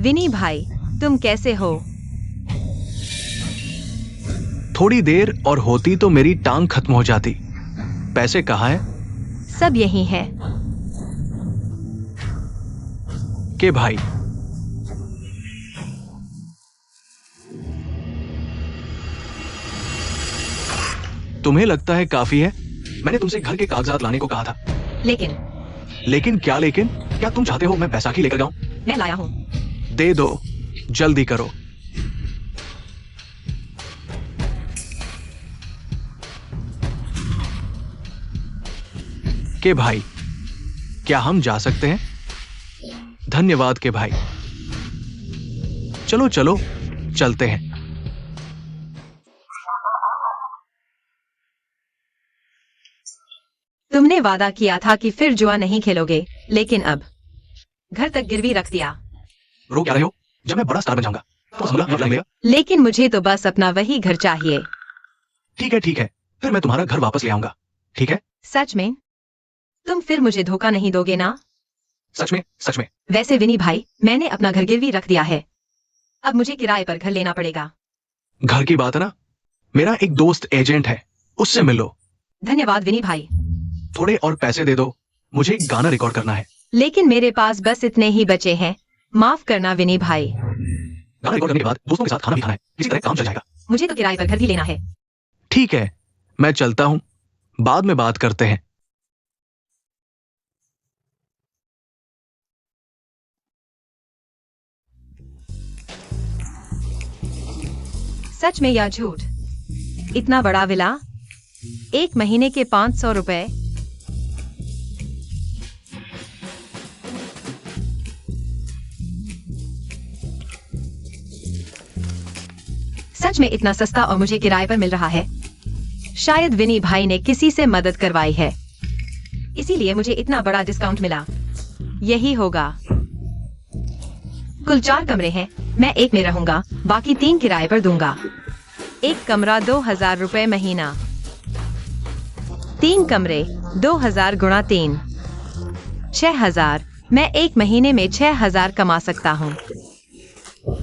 विनी भाई, तुम कैसे हो? थोड़ी देर और होती तो मेरी टांग खत्म हो जाती। पैसे कहाँ हैं? सब यही है। के भाई, तुम्हें लगता है काफी है? मैंने तुमसे घर के कागजात लाने को कहा था। लेकिन क्या लेकिन? क्या तुम चाहते हो मैं बैसाखी लेकर जाऊं? मैं लाया हूँ। दे दो, जल्दी करो। के भाई, क्या हम जा सकते हैं? धन्यवाद के भाई। चलो चलो, चलते हैं। तुमने वादा किया था कि फिर जुआ नहीं खेलोगे, लेकिन अब घर तक गिरवी रख दिया। रो क्या रहे हो? जब मैं बड़ा स्टार बन जाऊंगा तो समझा मत लगेगा। लेकिन मुझे तो बस अपना वही घर चाहिए। ठीक है, फिर मैं तुम्हारा घर वापस ले आऊंगा। ठीक है? सच में? तुम फिर मुझे धोखा नहीं दोगे ना? सच में। वैसे विनी भाई, मैंने अपना घर गिरवी रख दिया है। अब मुझे किराए पर घर लेना पड़ेगा। घर की बात है ना, मेरा एक दोस्त एजेंट है, उससे मिलो। धन्यवाद विनी भाई। थोड़े और पैसे दे दो, मुझे एक गाना रिकॉर्ड करना है। लेकिन मेरे पास बस इतने ही बचे हैं। माफ करना विनी भाई। गाना रिकॉर्ड करने के बाद दोस्तों के साथ खाना भी खाना है, इसी तरह काम चल जाएगा। मुझे तो किराए पर घर भी लेना है। ठीक है, मैं चलता हूँ, बाद में बात करते हैं। सच में या झूठ? इतना बड़ा विला, 1 महीने के 500 रुपए। सच में इतना सस्ता और मुझे किराए पर मिल रहा है। शायद विनी भाई ने किसी से मदद करवाई है, इसीलिए मुझे इतना बड़ा डिस्काउंट मिला। यही होगा। कुल 4 कमरे हैं, मैं एक में रहूंगा, बाकी 3 किराए पर दूंगा। एक कमरा 2000 रुपए महीना। 3 कमरे 2000 गुणा 3, 6000। मैं एक महीने में 6000 कमा सकता हूँ।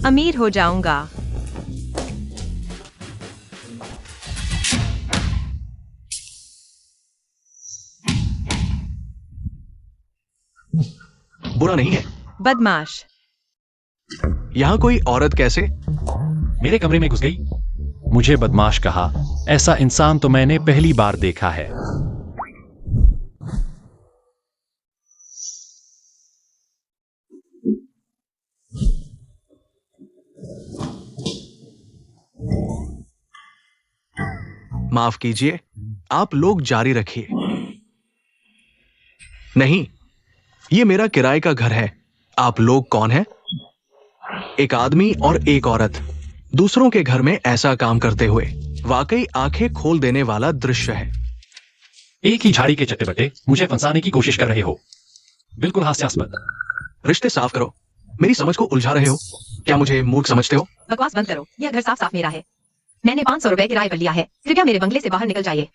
अमीर हो जाऊंगा। बुरा नहीं है। बदमाश। यहाँ कोई औरत कैसे मेरे कमरे में घुस गई? मुझे बदमाश कहा? ऐसा इंसान तो मैंने पहली बार देखा है। माफ कीजिए, आप लोग जारी रखिए। नहीं, ये मेरा किराए का घर है। आप लोग कौन हैं? एक आदमी और एक औरत दूसरों के घर में ऐसा काम करते हुए वाकई आंखें खोल देने वाला दृश्य है। एक ही झाड़ी के चट्टे बट्टे मुझे फंसाने की कोशिश कर रहे हो। बिल्कुल हास्यास्पद। रिश्ते साफ करो, मेरी समझ को उलझा रहे हो। क्या मुझे मूर्ख समझते हो? बकवास बंद करो, यह घर साफ साफ मेरा है। मैंने 500 रुपए किराए पर लिया है। कृपया मेरे बंगले से बाहर निकल जाइए।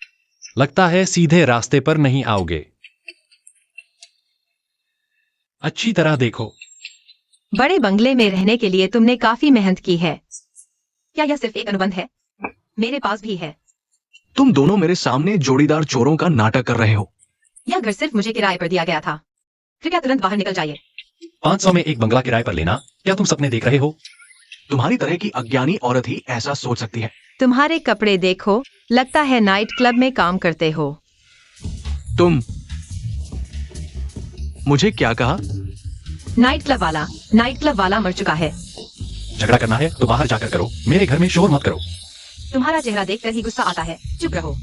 लगता है सीधे रास्ते पर नहीं आओगे। अच्छी तरह देखो। बड़े बंगले में रहने के लिए तुमने काफी मेहनत की है। क्या यह सिर्फ एक अनुबंध है? मेरे पास भी है। तुम दोनों मेरे सामने जोड़ीदार चोरों का नाटक कर रहे हो। यह घर सिर्फ मुझे किराए पर दिया गया था। कृपया तुरंत बाहर निकल जाइए। 500 में एक बंगला किराए पर लेना, क्या तुम सपने देख रहे हो? तुम्हारी तरह की अज्ञानी औरत ही ऐसा सोच सकती है। तुम्हारे कपड़े देखो, लगता है नाइट क्लब में काम करते हो। तुम मुझे क्या कहा? नाइट क्लब वाला मर चुका है। झगड़ा करना है तो बाहर जाकर करो, मेरे घर में शोर मत करो। तुम्हारा चेहरा देखकर ही गुस्सा आता है। चुप रहो।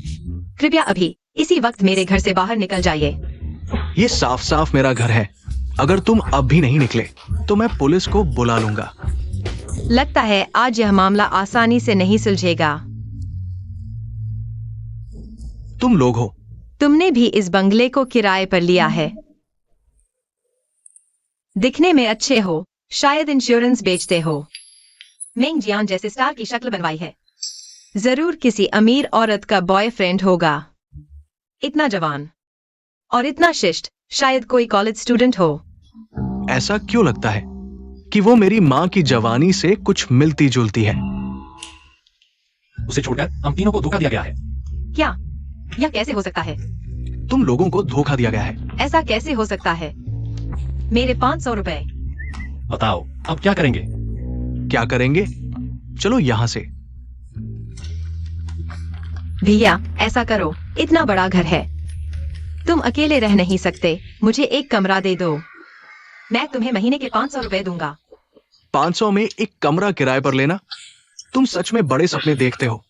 कृपया अभी इसी वक्त मेरे घर से बाहर निकल जाइए। ये साफ साफ मेरा घर है। अगर तुम अब भी नहीं निकले तो मैं पुलिस को बुला लूंगा। लगता है आज यह मामला आसानी से नहीं सुलझेगा। तुम लोग हो। तुमने भी इस बंगले को किराए पर लिया है। दिखने में अच्छे हो, शायद इंश्योरेंस बेचते हो। मेंग जियान जैसे स्टार की शक्ल बनवाई है। जरूर किसी अमीर औरत का बॉयफ्रेंड होगा। इतना जवान और इतना शिष्ट, शायद कोई कॉलेज स्टूडेंट हो। ऐसा क्यों लगता है? कि वो मेरी माँ की जवानी से कुछ मिलती जुलती है। उसे छोड़कर हम तीनों को धोखा दिया गया है। क्या? यह कैसे हो सकता है? तुम लोगों को धोखा दिया गया है। ऐसा कैसे हो सकता है? मेरे 500 रुपए। बताओ अब क्या करेंगे? क्या करेंगे? चलो यहां से। भैया ऐसा करो, इतना बड़ा घर है, तुम अकेले रह नहीं सकते, मुझे एक कमरा दे दो, मैं तुम्हें महीने के 500 रुपए दूंगा। 500 में एक कमरा किराए पर लेना? तुम सच में बड़े सपने देखते हो।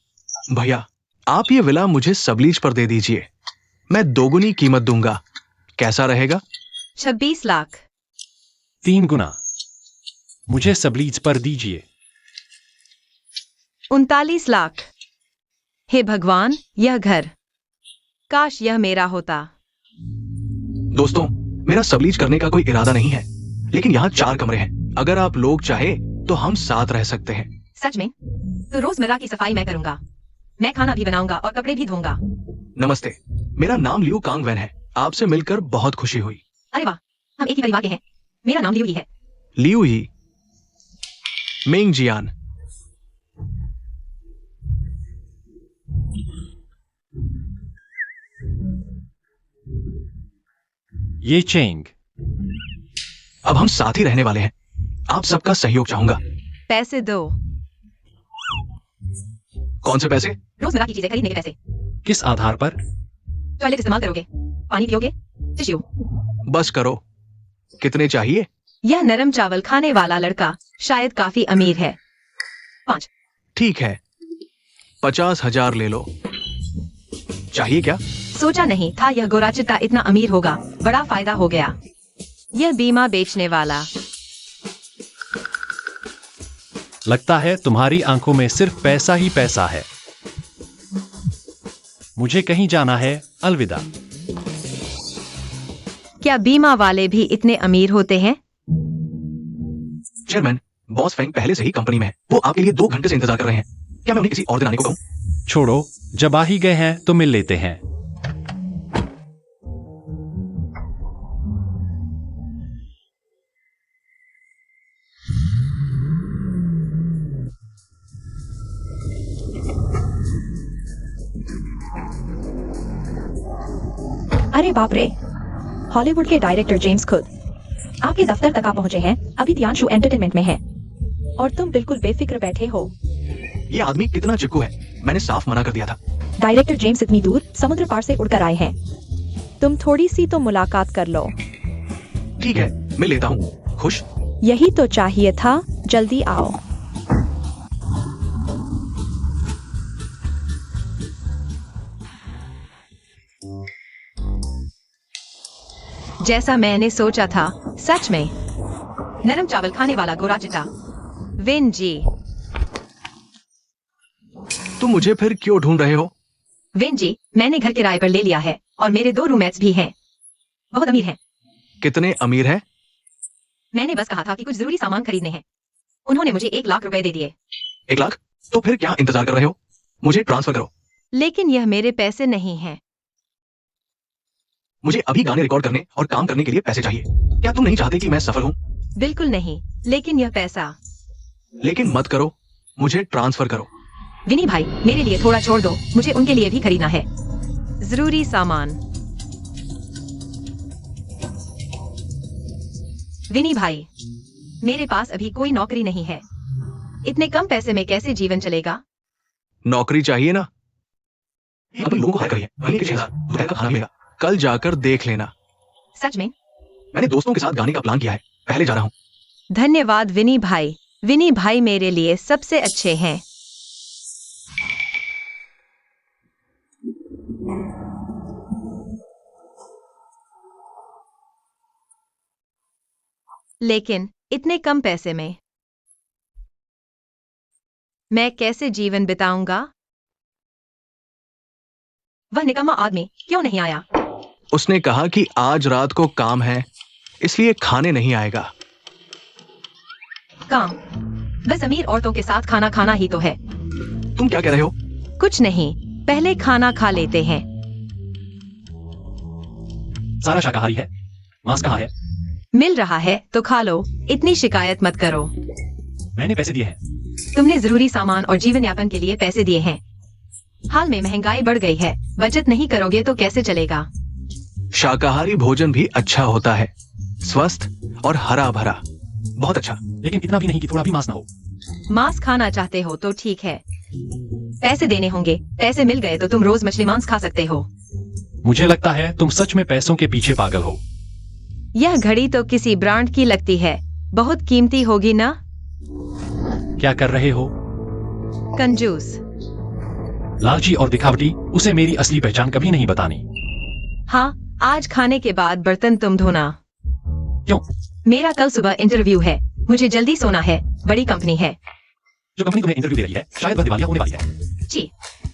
भैया आप ये विला मुझे सबलीज पर दे दीजिए, मैं दोगुनी कीमत दूंगा। कैसा रहेगा? 26 लाख। 3 गुना। मुझे सबलीज पर दीजिए। 39 लाख। हे भगवान, यह घर, काश यह मेरा होता। दोस्तों मेरा सबलीज करने का कोई इरादा नहीं है, लेकिन यहाँ 4 कमरे हैं। अगर आप लोग चाहे तो हम साथ रह सकते हैं। सच में? तो रोजमर्रा की सफाई मैं करूंगा, मैं खाना भी बनाऊंगा और कपड़े भी धोऊंगा। नमस्ते, मेरा नाम लियू कांगवेन है। आपसे मिलकर बहुत खुशी हुई। अरे वाह, हम एक ही परिवार के हैं। मेरा नाम लियू ही है। लियू ही। मेंग जियान। ये चेंग। अब हम साथ ही रहने वाले हैं। आप सबका सहयोग चाहूंगा। पैसे दो। कौन से पैसे? रोजमर्रा की चीजें खरीदने के पैसे। किस आधार पर? टॉयलेट इस्तेमाल करोगे, पानी पियोगे, टिश्यू। बस करो। कितने चाहिए? यह नरम चावल खाने वाला लड़का शायद काफी अमीर है। 5। ठीक है, 50,000 ले लो। चाहिए क्या? सोचा नहीं था यह गोरा चिट्टा इतना अमीर होगा, बड़ा फायदा हो गया। यह बीमा बेचने वाला। लगता है तुम्हारी आंखों में सिर्फ पैसा ही पैसा है। मुझे कहीं जाना है, अलविदा। क्या बीमा वाले भी इतने अमीर होते हैं? चेयरमैन, बॉस फेंग पहले से ही कंपनी में है। वो आपके लिए 2 घंटे से इंतजार कर रहे हैं। क्या मैं उन्हें किसी और दिन आने को कहूं? छोड़ो, जब आ ही गए हैं तो मिल लेते हैं। अरे बाप रे, हॉलीवुड के डायरेक्टर जेम्स खुद आपके दफ्तर तक आ पहुंचे हैं। अभी दियांशु एंटरटेनमेंट में है और तुम बिल्कुल बेफिक्र बैठे हो। ये आदमी कितना चिपकू है, मैंने साफ मना कर दिया था। डायरेक्टर जेम्स इतनी दूर समुद्र पार से उड़कर आए हैं, तुम थोड़ी सी तो मुलाकात कर लो। ठीक है, मैं लेता हूँ। खुश? यही तो चाहिए था, जल्दी आओ। जैसा मैंने सोचा था, सच में नरम चावल खाने वाला गोरा चिट्टा। विन जी। तुम मुझे फिर क्यों ढूंढ रहे हो? विन जी, मैंने घर किराए पर ले लिया है और मेरे 2 रूममेट्स भी हैं, बहुत अमीर हैं। कितने अमीर हैं? मैंने बस कहा था कि कुछ जरूरी सामान खरीदने हैं, उन्होंने मुझे 1 लाख रुपए दे दिए। 1 लाख? तो फिर क्या इंतजार कर रहे हो? मुझे ट्रांसफर करो। लेकिन यह मेरे पैसे नहीं हैं। मुझे अभी गाने रिकॉर्ड करने और काम करने के लिए पैसे चाहिए। क्या तुम नहीं चाहते कि मैं सफल हूँ? बिल्कुल नहीं, लेकिन यह पैसा। लेकिन मत करो, मुझे ट्रांसफर करो। विनी भाई, मेरे लिए थोड़ा छोड़ दो, मुझे उनके लिए भी खरीदना है जरूरी सामान। विनी भाई, मेरे पास अभी कोई नौकरी नहीं है, इतने कम पैसे में कैसे जीवन चलेगा? नौकरी चाहिए ना? अब लोगों को हायर करिए, महीने के 6,000, दोपहर का खाना मिलेगा। कल जाकर देख लेना। सच में? मैंने दोस्तों के साथ गाने का प्लान किया है, पहले जा रहा हूँ। धन्यवाद विनी भाई। विनी भाई मेरे लिए सबसे अच्छे हैं। लेकिन इतने कम पैसे में मैं कैसे जीवन बिताऊंगा? वह निकम्मा आदमी क्यों नहीं आया? उसने कहा कि आज रात को काम है, इसलिए खाने नहीं आएगा। काम? बस अमीर औरतों के साथ खाना खाना ही तो है। तुम क्या कह रहे हो? कुछ नहीं, पहले खाना खा लेते हैं। सारा शाकाहारी है। मांस कहाँ है? मिल रहा है तो खा लो, इतनी शिकायत मत करो। मैंने पैसे दिए हैं। तुमने जरूरी सामान और जीवन यापन के लिए पैसे दिए हैं। हाल में महंगाई बढ़ गई है, बचत नहीं करोगे तो कैसे चलेगा। शाकाहारी भोजन भी अच्छा होता है, स्वस्थ और हरा भरा, बहुत अच्छा। लेकिन इतना भी नहीं कि थोड़ा भी मांस ना हो। मांस खाना चाहते हो तो ठीक है, पैसे देने होंगे। पैसे मिल गए तो तुम रोज मछली मांस खा सकते हो। मुझे लगता है तुम सच में पैसों के पीछे पागल हो। यह घड़ी तो किसी ब्रांड की लगती है, बहुत कीमती होगी ना। क्या कर रहे हो? कंजूस। लालची और दिखावटी, उसे मेरी असली पहचान कभी नहीं बतानी। हाँ, आज खाने के बाद बर्तन तुम धोना। क्यों? मेरा कल सुबह इंटरव्यू है, मुझे जल्दी सोना है। बड़ी कंपनी है। जो कंपनी तुम्हें इंटरव्यू दे रही है शायद वह दिवालिया होने वाली है। जी,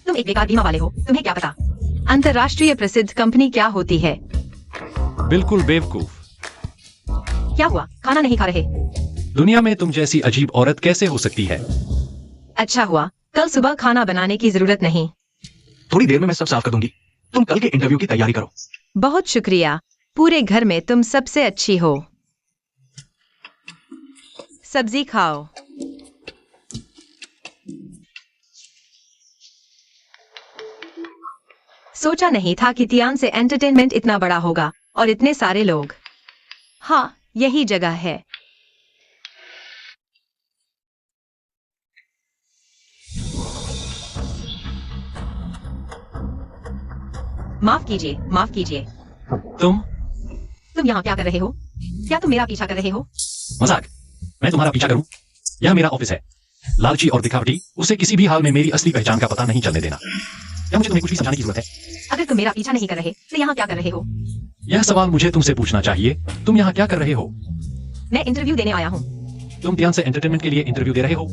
तुम एक बेकार बीमा वाले हो, तुम्हें क्या पता। अंतर्राष्ट्रीय प्रसिद्ध कंपनी क्या होती है। बिल्कुल बेवकूफ। क्या हुआ, खाना नहीं खा रहे? दुनिया में तुम जैसी अजीब औरत कैसे हो सकती है? अच्छा हुआ, कल सुबह खाना बनाने की जरूरत नहीं। थोड़ी देर में मैं सब साफ कर दूंगी, तुम कल के इंटरव्यू की तैयारी करो। बहुत शुक्रिया, पूरे घर में तुम सबसे अच्छी हो। सब्जी खाओ। सोचा नहीं था कि तियान से एंटरटेनमेंट इतना बड़ा होगा और इतने सारे लोग। हाँ, यही जगह है। माफ कीजिए, माफ कीजिए। तुम यहाँ क्या कर रहे हो? क्या तुम मेरा पीछा कर रहे हो? मजाक? मैं तुम्हारा पीछा करूं? यह मेरा ऑफिस है। लालची और दिखावटी, उसे किसी भी हाल में मेरी असली पहचान का पता नहीं चलने देना। क्या मुझे तुम्हें कुछ भी समझाने की जरूरत है? अगर तुम मेरा पीछा नहीं कर रहे तो यहाँ क्या कर रहे हो? यह सवाल मुझे तुमसे पूछना चाहिए। तुम यहाँ क्या कर रहे हो? मैं इंटरव्यू देने आया हूँ। तुम ध्यान से एंटरटेनमेंट के लिए इंटरव्यू दे रहे हो?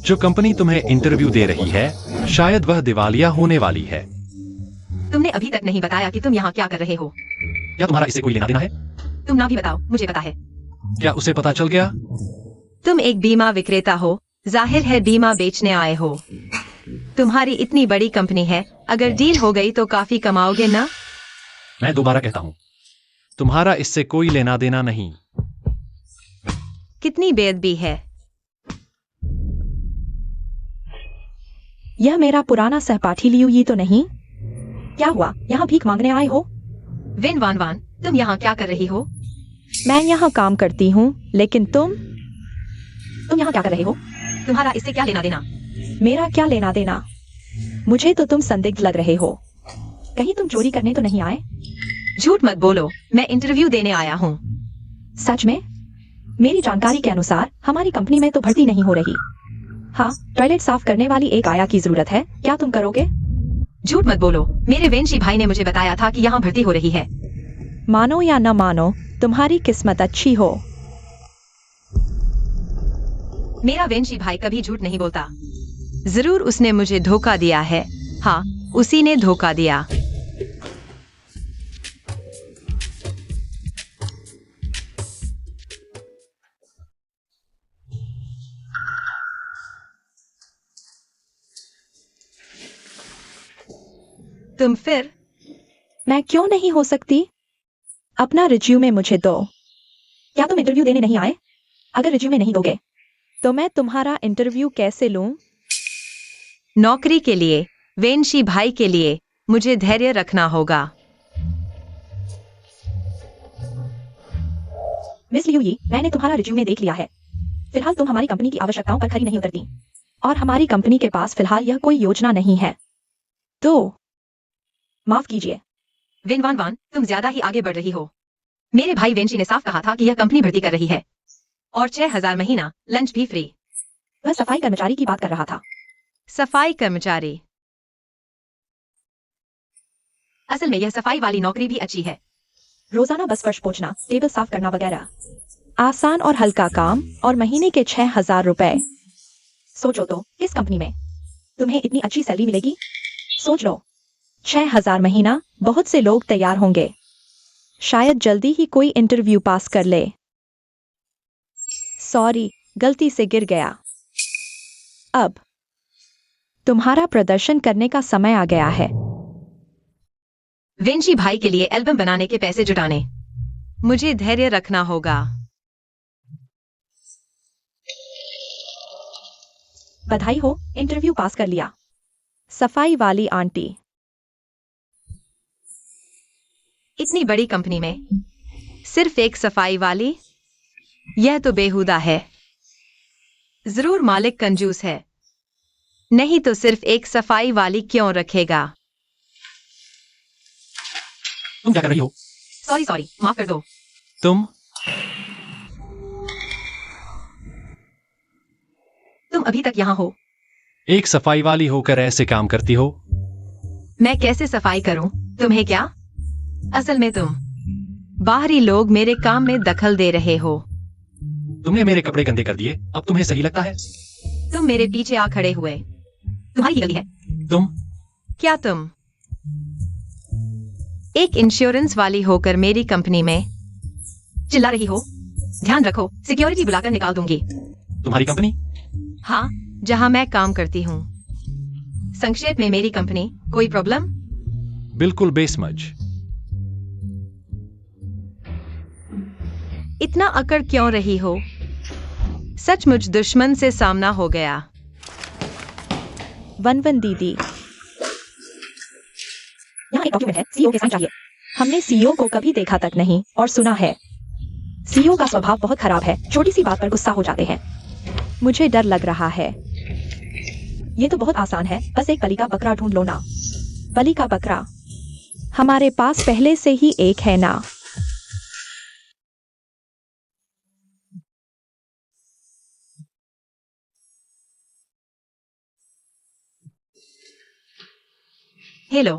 जो कंपनी तुम्हें इंटरव्यू दे रही है शायद वह दिवालिया होने वाली है। तुमने अभी तक नहीं बताया कि तुम यहाँ क्या कर रहे हो। क्या तुम्हारा इससे कोई लेना देना है? तुम ना भी बताओ, मुझे पता है। क्या उसे पता चल गया? तुम एक बीमा विक्रेता हो, जाहिर है बीमा बेचने आए हो। तुम्हारी इतनी बड़ी कंपनी है, अगर डील हो गई तो काफी कमाओगे ना। मैं दोबारा कहता हूँ, तुम्हारा इससे कोई लेना देना नहीं। कितनी बेअदबी है। यह मेरा पुराना सहपाठी लियू ये तो नहीं? क्या हुआ, यहाँ भीख मांगने आए हो? विन वान वान, तुम यहाँ क्या कर रही हो? मैं यहाँ काम करती हूँ, लेकिन तुम यहाँ क्या कर रहे हो? तुम्हारा इससे क्या लेना देना? मेरा क्या लेना देना? मुझे तो तुम संदिग्ध लग रहे हो। कहीं तुम चोरी करने तो नहीं आए? झूठ मत बोलो, मैं इंटरव्यू देने आया हूँ। सच में? मेरी जानकारी के अनुसार हमारी कंपनी में तो भर्ती नहीं हो रही। हाँ, टॉयलेट साफ करने वाली एक आया की जरूरत है, क्या तुम करोगे? झूठ मत बोलो, मेरे वेंशी भाई ने मुझे बताया था कि यहाँ भर्ती हो रही है। मानो या न मानो, तुम्हारी किस्मत अच्छी हो। मेरा वेंशी भाई कभी झूठ नहीं बोलता। जरूर उसने मुझे धोखा दिया है। हाँ, उसी ने धोखा दिया। तुम फिर? मैं क्यों नहीं हो सकती? अपना रिज्यूमे मुझे दो। क्या तुम इंटरव्यू देने नहीं आए? अगर रिज्यूमे नहीं दोगे तो मैं तुम्हारा इंटरव्यू कैसे लूं? नौकरी के लिए, वेंशी भाई के लिए, मुझे धैर्य रखना होगा। मिस लियू यी, मैंने तुम्हारा रिज्यूमे देख लिया है। फिलहाल तुम हमारी कंपनी की आवश्यकताओं पर खरी नहीं उतरती और हमारी कंपनी के पास फिलहाल यह कोई योजना नहीं है। तो माफ कीजिए। विन वान वान, तुम ज्यादा ही आगे बढ़ रही हो। मेरे भाई वेंशी ने साफ कहा था कि यह कंपनी भर्ती कर रही है और 6,000 महीना, लंच भी फ्री। वह सफाई कर्मचारी की बात कर रहा था। सफाई कर्मचारी? असल में यह सफाई वाली नौकरी भी अच्छी है। रोजाना बस फर्श पोंछना, टेबल साफ करना वगैरह। आसान और हल्का काम और महीने के 6,000 रुपए। सोचो तो, इस कंपनी में तुम्हें इतनी अच्छी सैलरी मिलेगी? सोच लो, 6,000 महीना, बहुत से लोग तैयार होंगे। शायद जल्दी ही कोई इंटरव्यू पास कर ले। सॉरी, गलती से गिर गया। अब तुम्हारा प्रदर्शन करने का समय आ गया है। वेंशी भाई के लिए एल्बम बनाने के पैसे जुटाने। मुझे धैर्य रखना होगा। बधाई हो, इंटरव्यू पास कर लिया। सफाई वाली आंटी। इतनी बड़ी कंपनी में सिर्फ एक सफाई वाली? यह तो बेहुदा है। जरूर मालिक कंजूस है, नहीं तो सिर्फ एक सफाई वाली क्यों रखेगा? तुम क्या कर रही हो? सॉरी, माफ कर दो। तुम तुम अभी तक यहाँ हो? एक सफाई वाली होकर ऐसे काम करती हो? मैं कैसे सफाई करूं? तुम्हें क्या? असल में तुम बाहरी लोग मेरे काम में दखल दे रहे हो। तुमने मेरे कपड़े गंदे कर दिए, अब तुम्हें सही लगता है? तुम मेरे पीछे आ खड़े हुए, तुम्हारी गलती है। तुम क्या तुम एक इंश्योरेंस वाली होकर मेरी कंपनी में चिल्ला रही हो? ध्यान रखो, सिक्योरिटी बुलाकर निकाल दूंगी। तुम्हारी कंपनी? हाँ, जहां मैं काम करती हूँ। संक्षेप में मेरी कंपनी। कोई प्रॉब्लम? बिल्कुल बेसमझ। इतना अकड़ क्यों रही हो? सचमुच दुश्मन से सामना हो गया। वन दीदी। यहाँ एक डॉक्यूमेंट है, सीईओ के साइन चाहिए। हमने सीईओ को कभी देखा तक नहीं और सुना है सीईओ का स्वभाव बहुत खराब है, छोटी सी बात पर गुस्सा हो जाते हैं। मुझे डर लग रहा है। ये तो बहुत आसान है, बस एक बलि का बकरा ढूंढ लो ना। बलि का बकरा हमारे पास पहले से ही एक है ना। हेलो,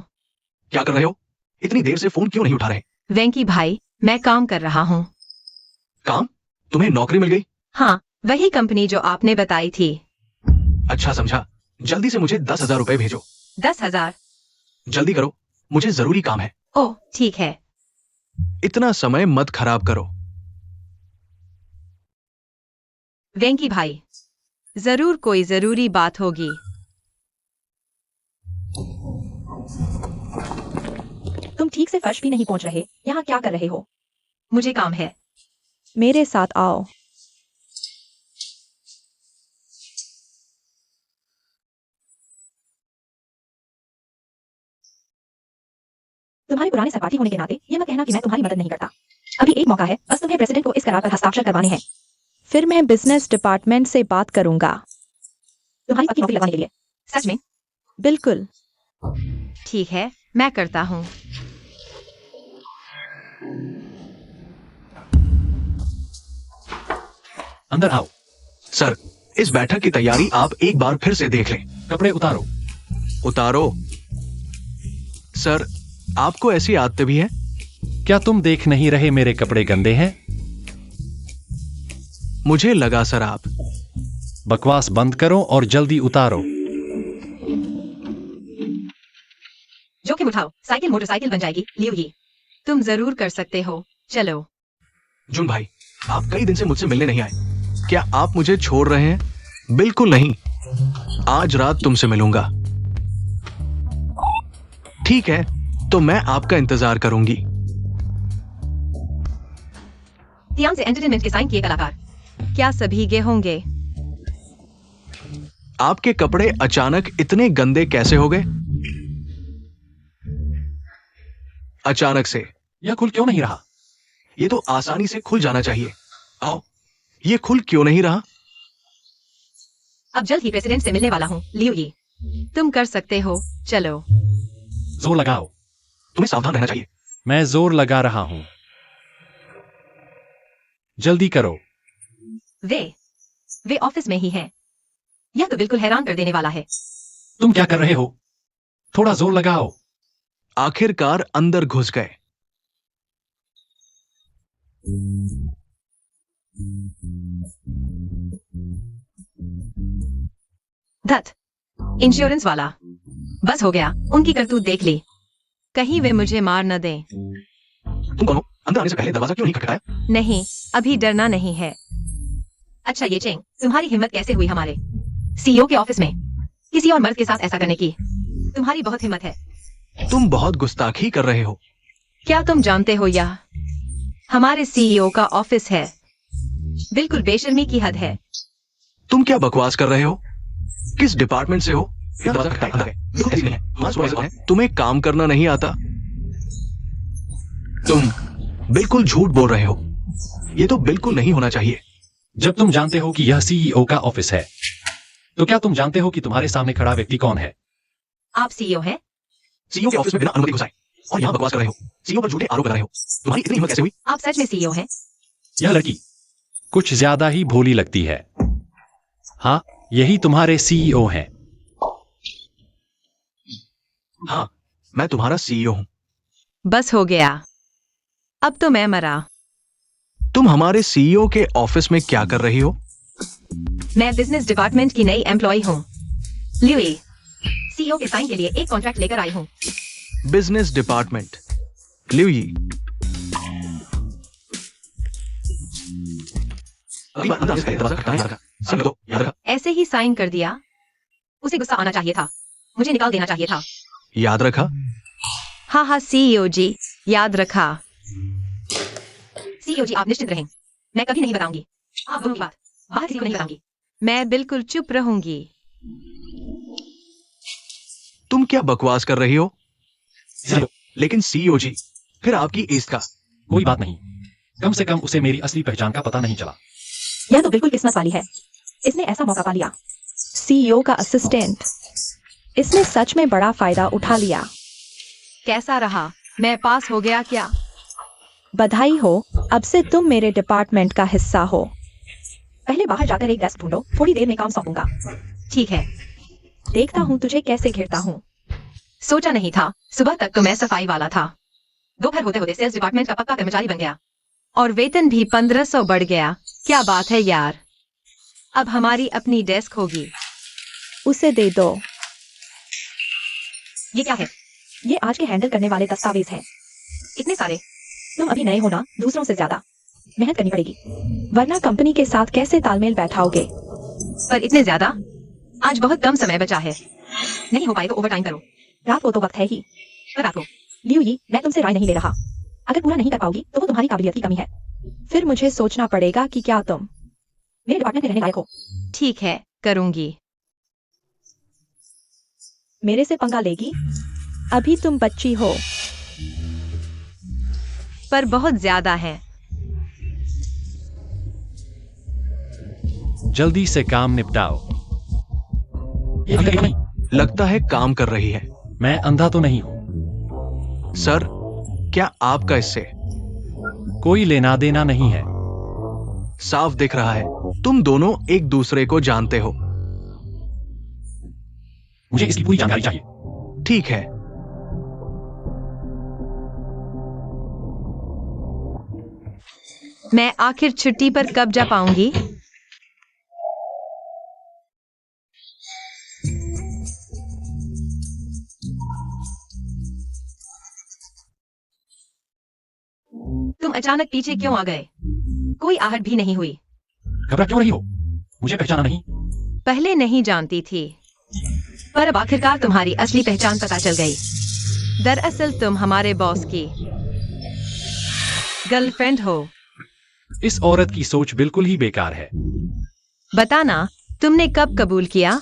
क्या कर रहे हो? इतनी देर से फोन क्यों नहीं उठा रहे? वेंकी भाई, मैं काम कर रहा हूँ। काम? तुम्हें नौकरी मिल गई? हाँ, वही कंपनी जो आपने बताई थी। अच्छा, समझा। जल्दी से मुझे 10,000 रुपए भेजो। 10,000? जल्दी करो, मुझे जरूरी काम है। ओह, ठीक है। इतना समय मत खराब करो। वेंकी भाई, जरूर कोई जरूरी बात होगी। तुम ठीक से फर्श भी नहीं पहुंच रहे, यहाँ क्या कर रहे हो? मुझे काम है। मेरे साथ आओ। तुम्हारे पुराने सहपाठी होने के नाते ये मत कहना कि मैं तुम्हारी मदद नहीं करता। अभी एक मौका है, बस तुम्हें प्रेसिडेंट को इस करार पर हस्ताक्षर करवाने हैं। फिर मैं बिजनेस डिपार्टमेंट से बात करूंगा तुम्हारी पक्की नौकरी लगाने के लिए। सच में? बिल्कुल। ठीक है, मैं करता हूँ। अंदर आओ। सर, इस बैठक की तैयारी आप एक बार फिर से देख लें। कपड़े उतारो। उतारो। सर, आपको ऐसी आदतें भी हैं? क्या तुम देख नहीं रहे मेरे कपड़े गंदे हैं? मुझे लगा सर आप। बकवास बंद करो और जल्दी उतारो। जोखिम उठाओ, साइकिल मोटरसाइकिल बन जाएगी। लियो ये। तुम जरूर कर सकते हो, चलो। जुन भाई, आप कई दिन से मुझसे मिलने नहीं आए। क्या आप मुझे छोड़ रहे हैं? बिल्कुल नहीं। आज रात तुमसे मिलूंगा। ठीक है, तो मैं आपका इंतजार करूंगी। ध्यान से एंटरटेनमेंट के साइन किए कलाकार। क्या सभी गे होंगे? आपके कपड़े अचानक इतने गंदे कैसे हो गए? अचानक से। यह खुल क्यों नहीं रहा? ये तो आसानी से खुल जाना चाहिए। आओ, ये खुल क्यों नहीं रहा? अब जल्द ही प्रेसिडेंट से मिलने वाला हूँ। लियो ये। तुम कर सकते हो, चलो। जोर लगाओ। तुम्हें सावधान रहना चाहिए। मैं जोर लगा रहा हूं। जल्दी करो। वे ऑफिस में ही हैं। यह तो बिल्कुल हैरान कर देने वाला है। तुम क्या कर रहे हो? थोड़ा जोर लगाओ। आखिरकार अंदर घुस गए। धत, इंश्योरेंस वाला। बस हो गया, उनकी करतूत देख ली। कहीं वे मुझे मार न दें। तुम कौन हो? अंदर आने से पहले दरवाजा क्यों नहीं खटखटाया? नहीं, अभी डरना नहीं है। अच्छा ये चेंग, तुम्हारी हिम्मत कैसे हुई हमारे सीईओ के ऑफिस में किसी और मर्द के साथ ऐसा करने की? तुम्हारी बहुत हिम्मत है। तुम बहुत गुस्ताखी कर रहे हो। क्या तुम जानते हो यह हमारे सीईओ का ऑफिस है। बिल्कुल बेशर्मी की हद है। तुम क्या बकवास कर रहे हो? किस डिपार्टमेंट से हो? तुम्हें काम करना नहीं आता? तुम बिल्कुल झूठ बोल रहे हो। ये तो बिल्कुल नहीं होना चाहिए। जब तुम जानते हो कि यह सीईओ का ऑफिस है, तो क्या तुम जानते हो कि तुम्हारे सामने खड़ा व्यक्ति कौन है? आप सीईओ हैं? सीईओ के ऑफिस में बिना अनुमति घुसाए और यहाँ बकवास कर रहे हो। सीईओ पर झूठे आरोप लगा रहे हो। तुम्हारी इतनी हिम्मत कैसे हुई? आप सच में सीईओ हैं? यह लड़की कुछ ज्यादा ही भोली लगती है। हाँ, यही तुम्हारे सीईओ हैं। हाँ, मैं तुम्हारा सीईओ हूँ। बस हो गया। अब तो मैं मरा। तुम हमारे सीईओ के ऑफिस में क्या कर रही हो? मैं बिजनेस डिपार्टमेंट की नई एम्प्लॉय हूँ। ल्यूई, सीईओ के साइन के लिए एक कॉन्ट्रैक्ट लेकर आई हूँ। Business department, Louie. ऐसे ही साइन कर दिया। उसे गुस्सा आना चाहिए था। मुझे निकाल देना चाहिए था। याद रखा? हाँ हाँ सीईओ जी, याद रखा। सीईओ जी, आप निश्चित रहें। मैं कभी नहीं बताऊंगी आप दोनों की बात। बाहर किसी को नहीं बताऊंगी। मैं बिल्कुल चुप रहूंगी। तुम क्या बकवास कर रही हो? लेकिन सीईओ जी, फिर आपकी इसका कोई बात नहीं, कम से कम उसे मेरी असली पहचान का पता नहीं चला। यह तो बिल्कुल किस्मत वाली है। इसने ऐसा मौका पा लिया। सीईओ का असिस्टेंट। इसने सच में बड़ा फायदा उठा लिया। कैसा रहा? मैं पास हो गया क्या? बधाई हो, अब से तुम मेरे डिपार्टमेंट का हिस्सा हो। पहले बाहर जाकर एक डेस्क ढूंढो, थोड़ी देर में काम सौंपूंगा। ठीक है। देखता हूँ तुझे कैसे घेरता हूँ। सोचा नहीं था, सुबह तक तो मैं सफाई वाला था। दोपहर होते होते सेल्स डिपार्टमेंट का पक्का कर्मचारी बन गया और वेतन भी 1500 बढ़ गया। क्या बात है यार। अब हमारी अपनी डेस्क होगी। उसे दे दो। ये क्या है? ये आज के हैंडल करने वाले दस्तावेज हैं। इतने सारे? तुम अभी नए हो ना, दूसरों से ज्यादा मेहनत करनी पड़ेगी, वरना कंपनी के साथ कैसे तालमेल बैठाओगे। पर इतने ज्यादा? आज बहुत कम समय बचा है। नहीं हो पाए तो ओवरटाइम करो। रात को तो वक्त है ही। पर रात को? ल्यूई, मैं तुमसे राय नहीं ले रहा। अगर पूरा नहीं कर पाओगी तो वो तुम्हारी काबिलियत की कमी है। फिर मुझे सोचना पड़ेगा कि क्या तुम मेरे डिपार्टमेंट में रहने लायक हो। ठीक है, करूंगी। मेरे से पंगा लेगी? अभी तुम बच्ची हो। पर बहुत ज्यादा है। जल्दी से काम निपटाओ। लगता है काम कर रही है। मैं अंधा तो नहीं हूं। सर, क्या आपका इससे कोई लेना देना नहीं है। साफ दिख रहा है तुम दोनों एक दूसरे को जानते हो। मुझे इसकी पूरी जानकारी चाहिए। ठीक है। मैं आखिर छुट्टी पर कब जा पाऊंगी? तुम अचानक पीछे क्यों आ गए? कोई आहट भी नहीं हुई। घबरा क्यों रही हो? मुझे पहचाना नहीं? पहले नहीं जानती थी, पर अब आखिरकार तुम्हारी असली पहचान पता चल गई। दरअसल तुम हमारे बॉस की गर्लफ्रेंड हो। इस औरत की सोच बिल्कुल ही बेकार है। बताना, तुमने कब कबूल किया?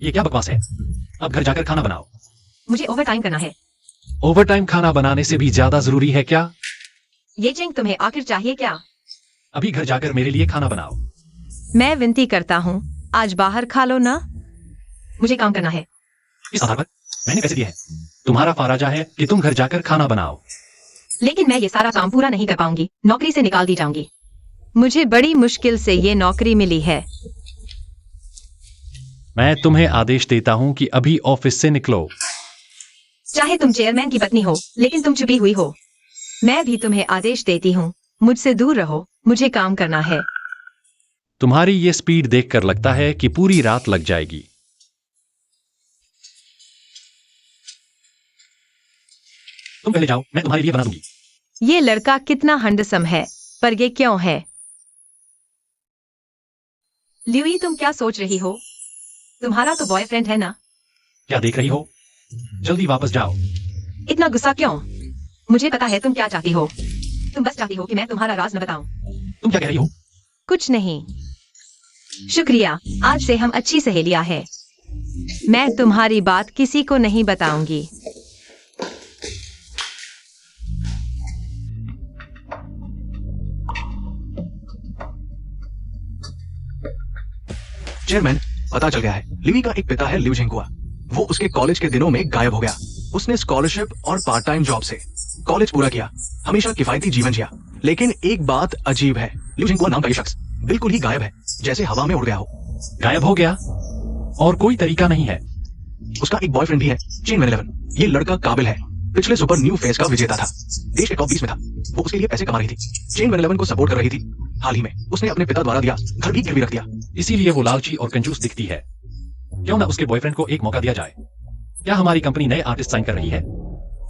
ये क्या बकवास है? अब घर जाकर खाना बनाओ। मुझे ओवरटाइम करना है। ओवरटाइम खाना बनाने से भी ज्यादा जरूरी है क्या? ये चिंग तुम्हें आखिर चाहिए क्या? अभी घर जाकर मेरे लिए खाना बनाओ। मैं विनती करता हूँ, आज बाहर खा लो ना। मुझे काम करना है। इस आधार पर मैंने पैसे दिए हैं। तुम्हारा फाराजा है कि तुम घर जाकर खाना बनाओ। लेकिन मैं ये सारा काम पूरा नहीं कर पाऊंगी। नौकरी से निकाल दी जाऊंगी। मुझे बड़ी मुश्किल से ये नौकरी मिली है। मैं तुम्हें आदेश देता हूं कि अभी ऑफिस से निकलो। चाहे तुम चेयरमैन की पत्नी हो, लेकिन तुम छुपी हुई हो। मैं भी तुम्हें आदेश देती हूँ, मुझसे दूर रहो। मुझे काम करना है। तुम्हारी ये स्पीड देखकर लगता है कि पूरी रात लग जाएगी। तुम पहले जाओ, मैं तुम्हारे लिए बना दूंगी। ये लड़का कितना हंडसम है, पर ये क्यों है? ल्यूई, तुम क्या सोच रही हो? तुम्हारा तो बॉयफ्रेंड है ना? क्या देख रही हो? जल्दी वापस जाओ। इतना गुस्सा क्यों? मुझे पता है तुम क्या चाहती हो। तुम बस चाहती हो कि मैं तुम्हारा राज न बताऊं। तुम क्या कह रही हो? कुछ नहीं। शुक्रिया, आज से हम अच्छी सहेलियां हैं। मैं तुम्हारी बात किसी को नहीं बताऊंगी। चेयरमैन, पता चल गया है लिवी का एक पिता है लिव झिंगुआ। वो उसके कॉलेज के दिनों में गायब हो गया। उसने स्कॉलरशिप और पार्ट टाइम जॉब से कॉलेज पूरा किया, हमेशा किफायती जीवन जिया। लेकिन एक बात अजीब है, लिव झिंगुआ नाम का ये शख्स बिल्कुल ही गायब है, जैसे हवा में उड़ गया हो। गायब हो गया और कोई तरीका नहीं है। उसका एक बॉयफ्रेंड भी है, चेन वैन 11। ये लड़का काबिल है, पिछले सुपर न्यू फेस का विजेता था, देश के टॉप 20 में था। वो उसके लिए पैसे कमा रही थी, चेन वैन 11 को सपोर्ट कर रही थी। हाल ही में उसने अपने पिता द्वारा दिया घर भी गिरवी रख दिया। इसीलिए वो लालची और कंजूस दिखती है। क्यों ना उसके बॉयफ्रेंड को एक मौका दिया जाए। क्या हमारी कंपनी नए आर्टिस्ट साइन कर रही है?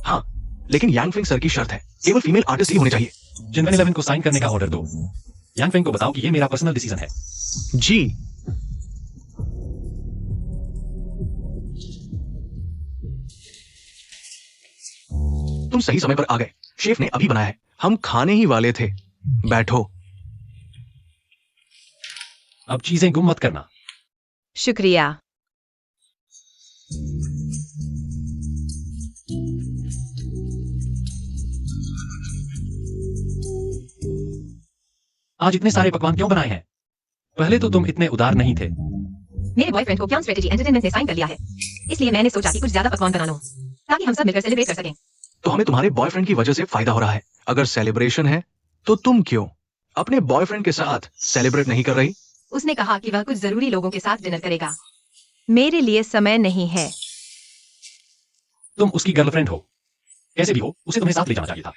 हाँ, लेकिन यांग फेंग सर की शर्त है, केवल फीमेल आर्टिस्ट ही होने चाहिए। चिन वैन 11 को साइन करने का ऑर्डर दो। यांग फेंग को बताओ कि ये मेरा पर्सनल डिसीजन है। जी। तुम सही समय पर आ गए, शेफ ने अभी बनाया है, हम खाने ही वाले थे। बैठो। अब चीजें गुम मत करना। शुक्रिया। आज इतने सारे पकवान क्यों बनाए हैं? पहले तो तुम इतने उदार नहीं थे। मेरे बॉयफ्रेंड को क्या स्ट्रेटेजी एंटरटेनमेंट से साइन कर लिया है, इसलिए मैंने सोचा कि कुछ ज्यादा पकवान बना लूं, ताकि हम सब मिलकर सेलिब्रेट कर सकें। तो हमें तुम्हारे बॉयफ्रेंड की वजह से फायदा हो रहा है। अगर सेलिब्रेशन है तो तुम क्यों अपने बॉयफ्रेंड के साथ सेलिब्रेट नहीं कर रही? उसने कहा कि वह कुछ जरूरी लोगों के साथ डिनर करेगा। मेरे लिए समय नहीं है। तुम उसकी गर्लफ्रेंड हो, कैसे भी हो उसे तुम्हें साथ ले जाना चाहिए था।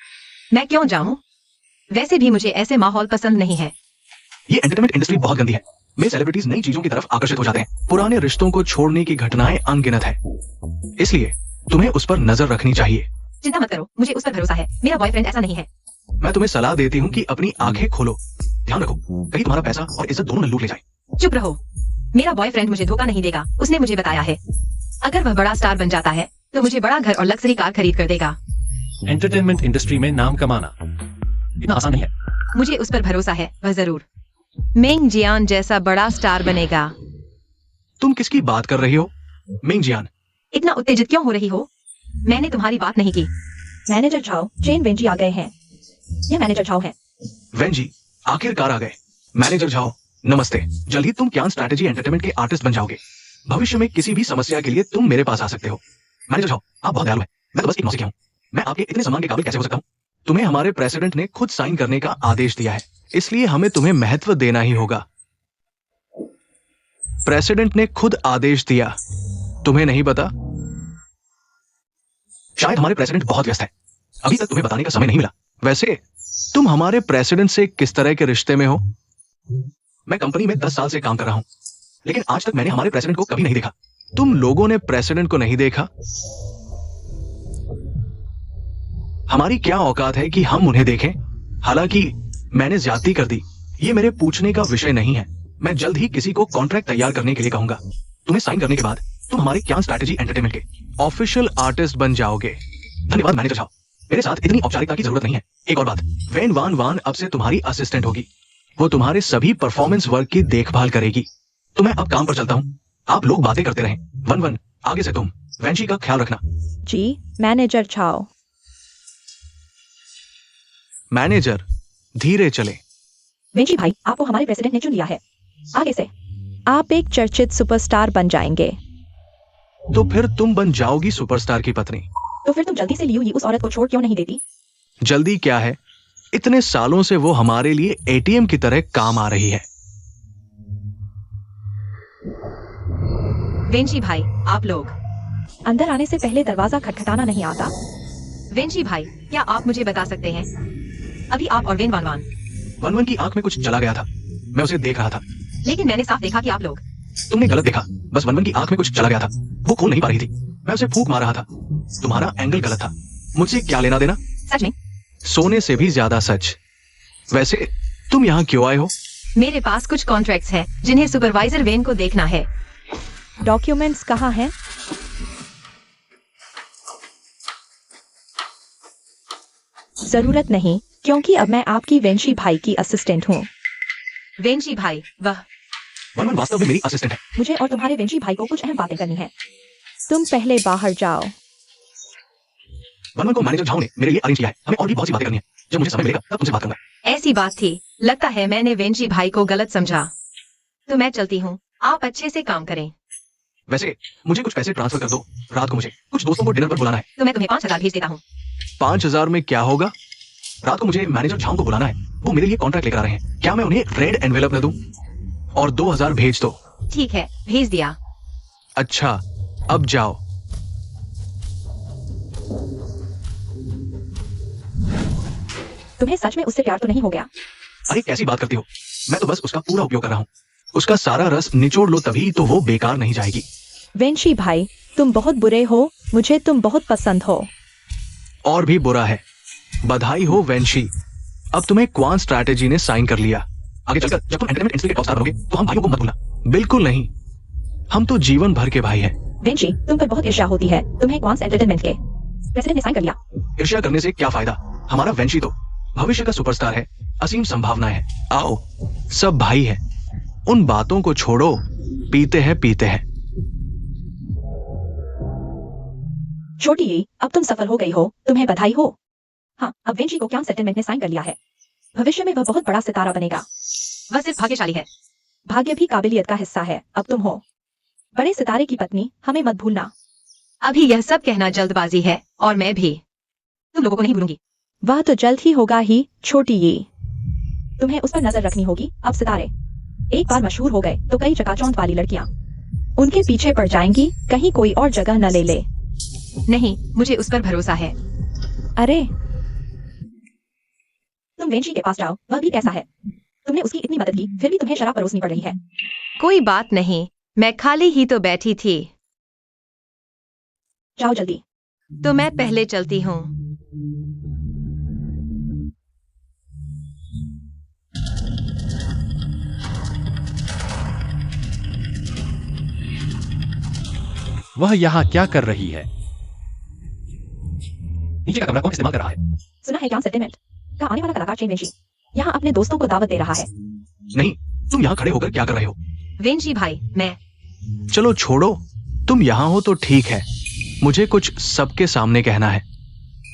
मैं क्यों जाऊं? वैसे भी मुझे ऐसे माहौल पसंद नहीं है। ये एंटरटेनमेंट इंडस्ट्री बहुत गंदी है, में सेलिब्रिटीज नई चीजों की तरफ आकर्षित हो जाते हैं। पुराने रिश्तों को छोड़ने की घटनाएं अनगिनत है, इसलिए तुम्हें उस पर नजर रखनी चाहिए। चिंता मत करो, मुझे उस पर भरोसा है। मेरा बॉयफ्रेंड ऐसा नहीं है। मैं तुम्हें सलाह देती हूँ कि अपनी आंखें खोलो। ध्यान रखो, कहीं तुम्हारा पैसा और इज्जत दोनों न लूट ले जाए। चुप रहो। मेरा बॉयफ्रेंड मुझे धोखा नहीं देगा, उसने मुझे बताया है। अगर वह बड़ा स्टार बन जाता है तो मुझे बड़ा घर और लग्जरी कार खरीद कर देगा। एंटरटेनमेंट इंडस्ट्री में नाम कमाना इतना आसान नहीं है। मुझे उस पर भरोसा है, वह जरूर मेंग जियान जैसा बड़ा स्टार बनेगा। तुम किसकी बात कर रही हो, मिंग जियान? इतना उत्तेजित क्यों हो रही हो? मैंने तुम्हारी बात नहीं की। मैनेजर झाओ, चेन वेंजी आ गए हैं। यह मैनेजर झाओ है। वेंजी, आखिरकार आ गए। मैनेजर झाओ, नमस्ते। जल्द ही तुम क्यान स्ट्रैटेजी एंटरटेनमेंट के आर्टिस्ट बन जाओगे। भविष्य में किसी भी समस्या के लिए तुम मेरे पास आ सकते हो। मैनेजर झाओ, आप बहुत दयालु हैं। मैं तो बस एक नौसिखिया हूँ। मैं आपके इतने सम्मान के काबिल कैसे हो सकता हूँ? तुम्हें हमारे प्रेसिडेंट ने खुद साइन करने का आदेश दिया है, इसलिए हमें तुम्हें महत्व देना ही होगा। प्रेसिडेंट ने खुद आदेश दिया, तुम्हें नहीं पता? शायद हमारे प्रेसिडेंट बहुत व्यस्त है, अभी तक तुम्हें बताने का समय नहीं मिला। वैसे तुम हमारे प्रेसिडेंट से किस तरह के रिश्ते में हो? मैं कंपनी में 10 साल से काम कर रहा हूं, लेकिन आज तक मैंने हमारे प्रेसिडेंट को कभी नहीं देखा। तुम लोगों ने प्रेसिडेंट को नहीं देखा? हमारी क्या औकात है कि हम उन्हें देखें? हालांकि मैंने ज्यादती कर दी, ये मेरे पूछने का विषय नहीं है। मैं जल्द ही किसी को कॉन्ट्रैक्ट तैयार करने के लिए कहूंगा। तुम्हें साइन करने के बाद तुम हमारे क्यान स्ट्रैटेजी एंटरटेनमेंट के ऑफिशियल आर्टिस्ट बन जाओगे। धन्यवाद मैनेजर साहब, मेरे साथ इतनी औपचारिकता की जरूरत नहीं है। एक और बात, वेन वान वान अब से तुम्हारी असिस्टेंट होगी। वो तुम्हारे सभी परफॉर्मेंस वर्क की देखभाल करेगी। तो मैं अब काम पर चलता हूँ, आप लोग बातें करते रहें। वन वन, आगे से तुम वेंशी का ख्याल रखना। जी मैनेजर झाओ। मैनेजर, धीरे चले। वेंजी भाई, आपको हमारे प्रेसिडेंट ने चुन लिया है। आगे से आप एक चर्चित सुपरस्टार बन जाएंगे। तो फिर तुम बन जाओगी सुपरस्टार की पत्नी। तो फिर तुम जल्दी से लियू उस औरत को छोड़ क्यों नहीं देती? जल्दी क्या है, इतने सालों से वो हमारे लिए एटीएम की तरह काम आ रही है। वेंशी भाई, आप लोग अंदर आने से पहले दरवाजा खटखटाना नहीं आता? वेंशी भाई, क्या आप मुझे बता सकते हैं, अभी आप और when one one? One one की आंख में कुछ चला गया था, मैं उसे देख रहा था। लेकिन मैंने साफ देखा कि आप लोग। तुमने गलत देखा, बस वन वन की आंख में कुछ चला गया था, वो खोल नहीं पा रही थी। मैं उसे फूंक मार रहा था। तुम्हारा एंगल गलत था, मुझसे क्या लेना देना? सच में? सोने से भी ज्यादा सच। वैसे तुम यहाँ क्यों आए हो? मेरे पास कुछ कॉन्ट्रैक्ट्स हैं जिन्हें सुपरवाइजर वेन को देखना है। डॉक्यूमेंट्स कहाँ हैं? जरूरत नहीं, क्योंकि अब मैं आपकी वेंशी भाई की असिस्टेंट हूँ। वेंची भाई, वाह। वन वन वास्तव में मेरी असिस्टेंट है। मुझे और तुम्हारे वेंशी भाई को कुछ अहम बातें करनी है। तुम पहले बाहर जाओ। वन वन को मैनेजर झाओ ने मेरे लिए अरेंज किया है। हमें और भी बहुत सी बातें करनी है। जब मुझे समय मिलेगा तब तुमसे बात करूंगा। ऐसी बात थी, लगता है मैंने वेंची भाई को गलत समझा। तो मैं चलती हूँ, आप अच्छे से काम करें। वैसे मुझे कुछ पैसे ट्रांसफर कर दो। रात को मुझे कुछ दोस्तों को डिनर पर बुलाना है। तो मैं तुम्हें 5,000 भेज देता हूँ। 5,000 में क्या होगा? रात को मुझे मैनेजर झाओ को बुलाना है। वो मेरे लिए कॉन्ट्रैक्ट लेकर आ रहे हैं। क्या मैं उन्हें रेड एनवेलप में दूं? और 2,000 भेज दो। ठीक है, भेज दिया। अच्छा, अब जाओ। तुम्हें सच में उससे प्यार तो नहीं हो गया? अरे कैसी बात करती हो? मैं तो बस उसका पूरा उपयोग कर रहा हूँ। उसका सारा रस निचोड़ लो तभी तो वो बेकार नहीं जाएगी। वेंशी भाई, तुम बहुत बुरे हो। मुझे तुम बहुत पसंद हो। और भी बुरा है। बधाई हो वेंशी, अब तुम्हें क्वान स्ट्रैटेजी ने साइन कर लिया। आगे चलकर जब तुम एंटरटेनमेंट इंडस्ट्री के टॉप स्टार बनोगे तो हम भाइयों को मत भूलना। बिल्कुल नहीं, हम तो जीवन भर के भाई हैं। वेंशी, तुम पर बहुत ईर्ष्या होती है। तुम्हें क्वांस एंटरटेनमेंट के प्रेसिडेंट ने साइन कर लिया। ईर्ष्या करने से क्या फायदा? हमारा वेंशी तो भविष्य का सुपरस्टार है। असीम संभावनाएं है। आओ, सब भाई हैं। उन बातों को छोड़ो, पीते हैं पीते हैं। छोटी ये, अब तुम सफल हो गई हो। तुम्हें बधाई हो। हाँ, अब वेंशी को क्वांस सेटलमेंट ने साइन कर लिया है। भविष्य में वह बहुत बड़ा सितारा बनेगा। वह सिर्फ भाग्यशाली है। भाग्य भी काबिलियत का हिस्सा है। अब तुम हो बड़े सितारे की पत्नी, हमें मत भूलना। अभी यह सब कहना जल्दबाजी है, और मैं भी तुम लोगों को नहीं भूलूंगी। वह तो जल्द ही होगा ही। छोटी ये, तुम्हें उस पर नजर रखनी होगी। अब सितारे एक बार मशहूर हो गए तो कई चकाचौंध वाली लड़कियां उनके पीछे पड़ जाएंगी, कहीं कोई और जगह न ले ले। नहीं, मुझे उस पर भरोसा है। अरे, तुम वेंशी के पास जाओ। वह भी कैसा है? तुमने उसकी इतनी मदद की, फिर भी तुम्हें शराब परोसनी पड़ रही है। कोई बात नहीं, मैं खाली ही तो बैठी थी। जाओ जल्दी। तो मैं पहले चलती हूँ। वह यहाँ क्या कर रही है? नीचे का कमरा कौन इस्तेमाल कर रहा है? सुना है क्वांस सेटलमेंट का आने वाला कलाकार चेन वेंशी यहाँ अपने दोस्तों को दावत दे रहा है। नहीं, तुम यहाँ खड़े होकर क्या कर रहे हो? वेंची भाई, मैं चलो छोड़ो, तुम यहाँ हो तो ठीक है। मुझे कुछ सबके सामने कहना है।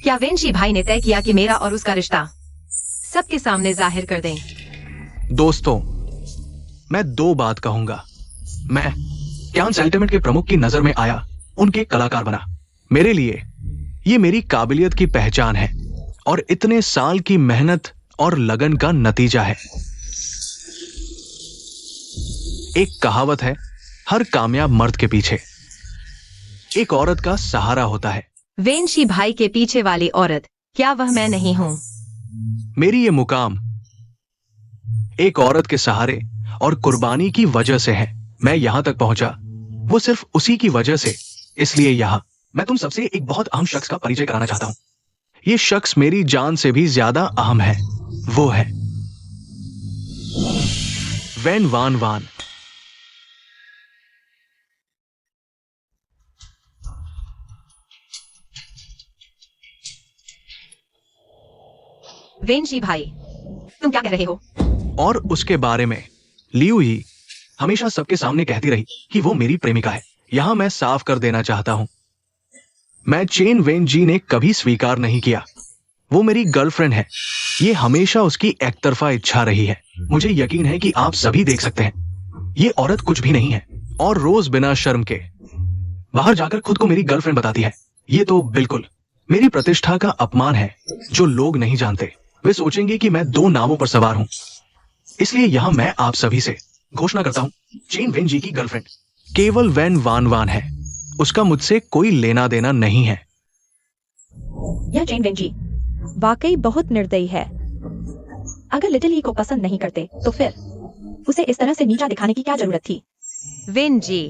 क्या वेंची भाई ने तय किया कि मेरा और उसका रिश्ता सबके सामने जाहिर कर दें? दोस्तों, मैं 2 बात कहूंगा। मैं क्वांस सेटलमेंट के प्रमुख की नजर में आया, उनके कलाकार बना। मेरे लिए ये मेरी काबिलियत की पहचान है और इतने साल की मेहनत और लगन का नतीजा है। एक कहावत है, हर कामयाब मर्द के पीछे एक औरत का सहारा होता है। वेंची भाई के पीछे वाली औरत, क्या वह मैं नहीं हूँ? मेरी ये मुकाम एक औरत के सहारे और कुर्बानी की वजह से है। मैं यहां तक पहुंचा, वो सिर्फ उसी की वजह से। इसलिए यहां मैं तुम सबसे एक बहुत अहम शख्स का परिचय कराना चाहता हूं। ये शख्स मेरी जान से भी ज्यादा अहम है। वो है वेन वान वान। वेंची भाई, तुम क्या कह रहे हो? और उसके बारे में लियू ही हमेशा सबके सामने कहती रही कि वो मेरी प्रेमिका है। यहां मैं साफ कर देना चाहता हूं, मैं चेन वेन जी ने कभी स्वीकार नहीं किया। वो मेरी गर्लफ्रेंड है। ये हमेशा उसकी एकतरफा इच्छा रही है। मुझे यकीन है कि आप सभी देख सकते हैं, ये औरत कुछ भी नहीं है और रोज बिना शर्म के बाहर जाकर खुद को मेरी गर्लफ्रेंड बताती है। ये तो बिल्कुल मेरी प्रतिष्ठा का अपमान है। जो लोग नहीं जानते वे सोचेंगे कि मैं 2 नावों पर सवार हूं। इसलिए यहां मैं आप सभी से घोषणा करता हूं, चेन वेन जी की गर्लफ्रेंड केवल वेन वान वान है। उसका मुझसे कोई लेना देना नहीं है। यह चेन वेंची वाकई बहुत निर्दयी है। अगर लिटिल ई को पसंद नहीं करते तो फिर उसे इस तरह से नीचा दिखाने की क्या जरूरत थी? वेन जी,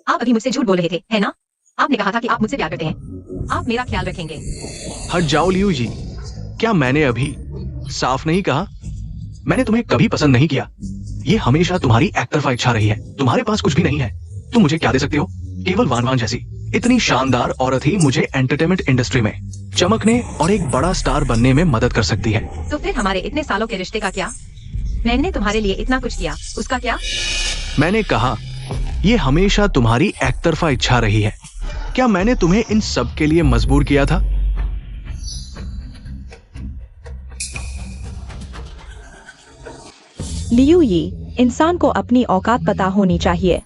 आप अभी मुझसे झूठ बोल रहे थे, है ना? आपने कहा था कि आप मुझसे प्यार करते हैं। आप मेरा ख्याल रखेंगे। हट जाओ लियू जी, क्या मैंने अभी साफ नहीं कहा? मैंने तुम्हें कभी पसंद नहीं किया। ये हमेशा तुम्हारी एकतरफा इच्छा रही है। तुम्हारे पास कुछ भी नहीं है। तुम मुझे क्या दे सकते हो? केवल वान वान जैसी इतनी शानदार औरत ही मुझे एंटरटेनमेंट इंडस्ट्री में चमकने और एक बड़ा स्टार बनने में मदद कर सकती है। तो फिर हमारे इतने सालों के रिश्ते का क्या? मैंने तुम्हारे लिए इतना कुछ किया, उसका क्या? मैंने कहा, ये हमेशा तुम्हारी एकतरफा इच्छा रही है। क्या मैंने तुम्हें इन सब के लिए मजबूर किया था? लियू यी, इंसान को अपनी औकात पता होनी चाहिए।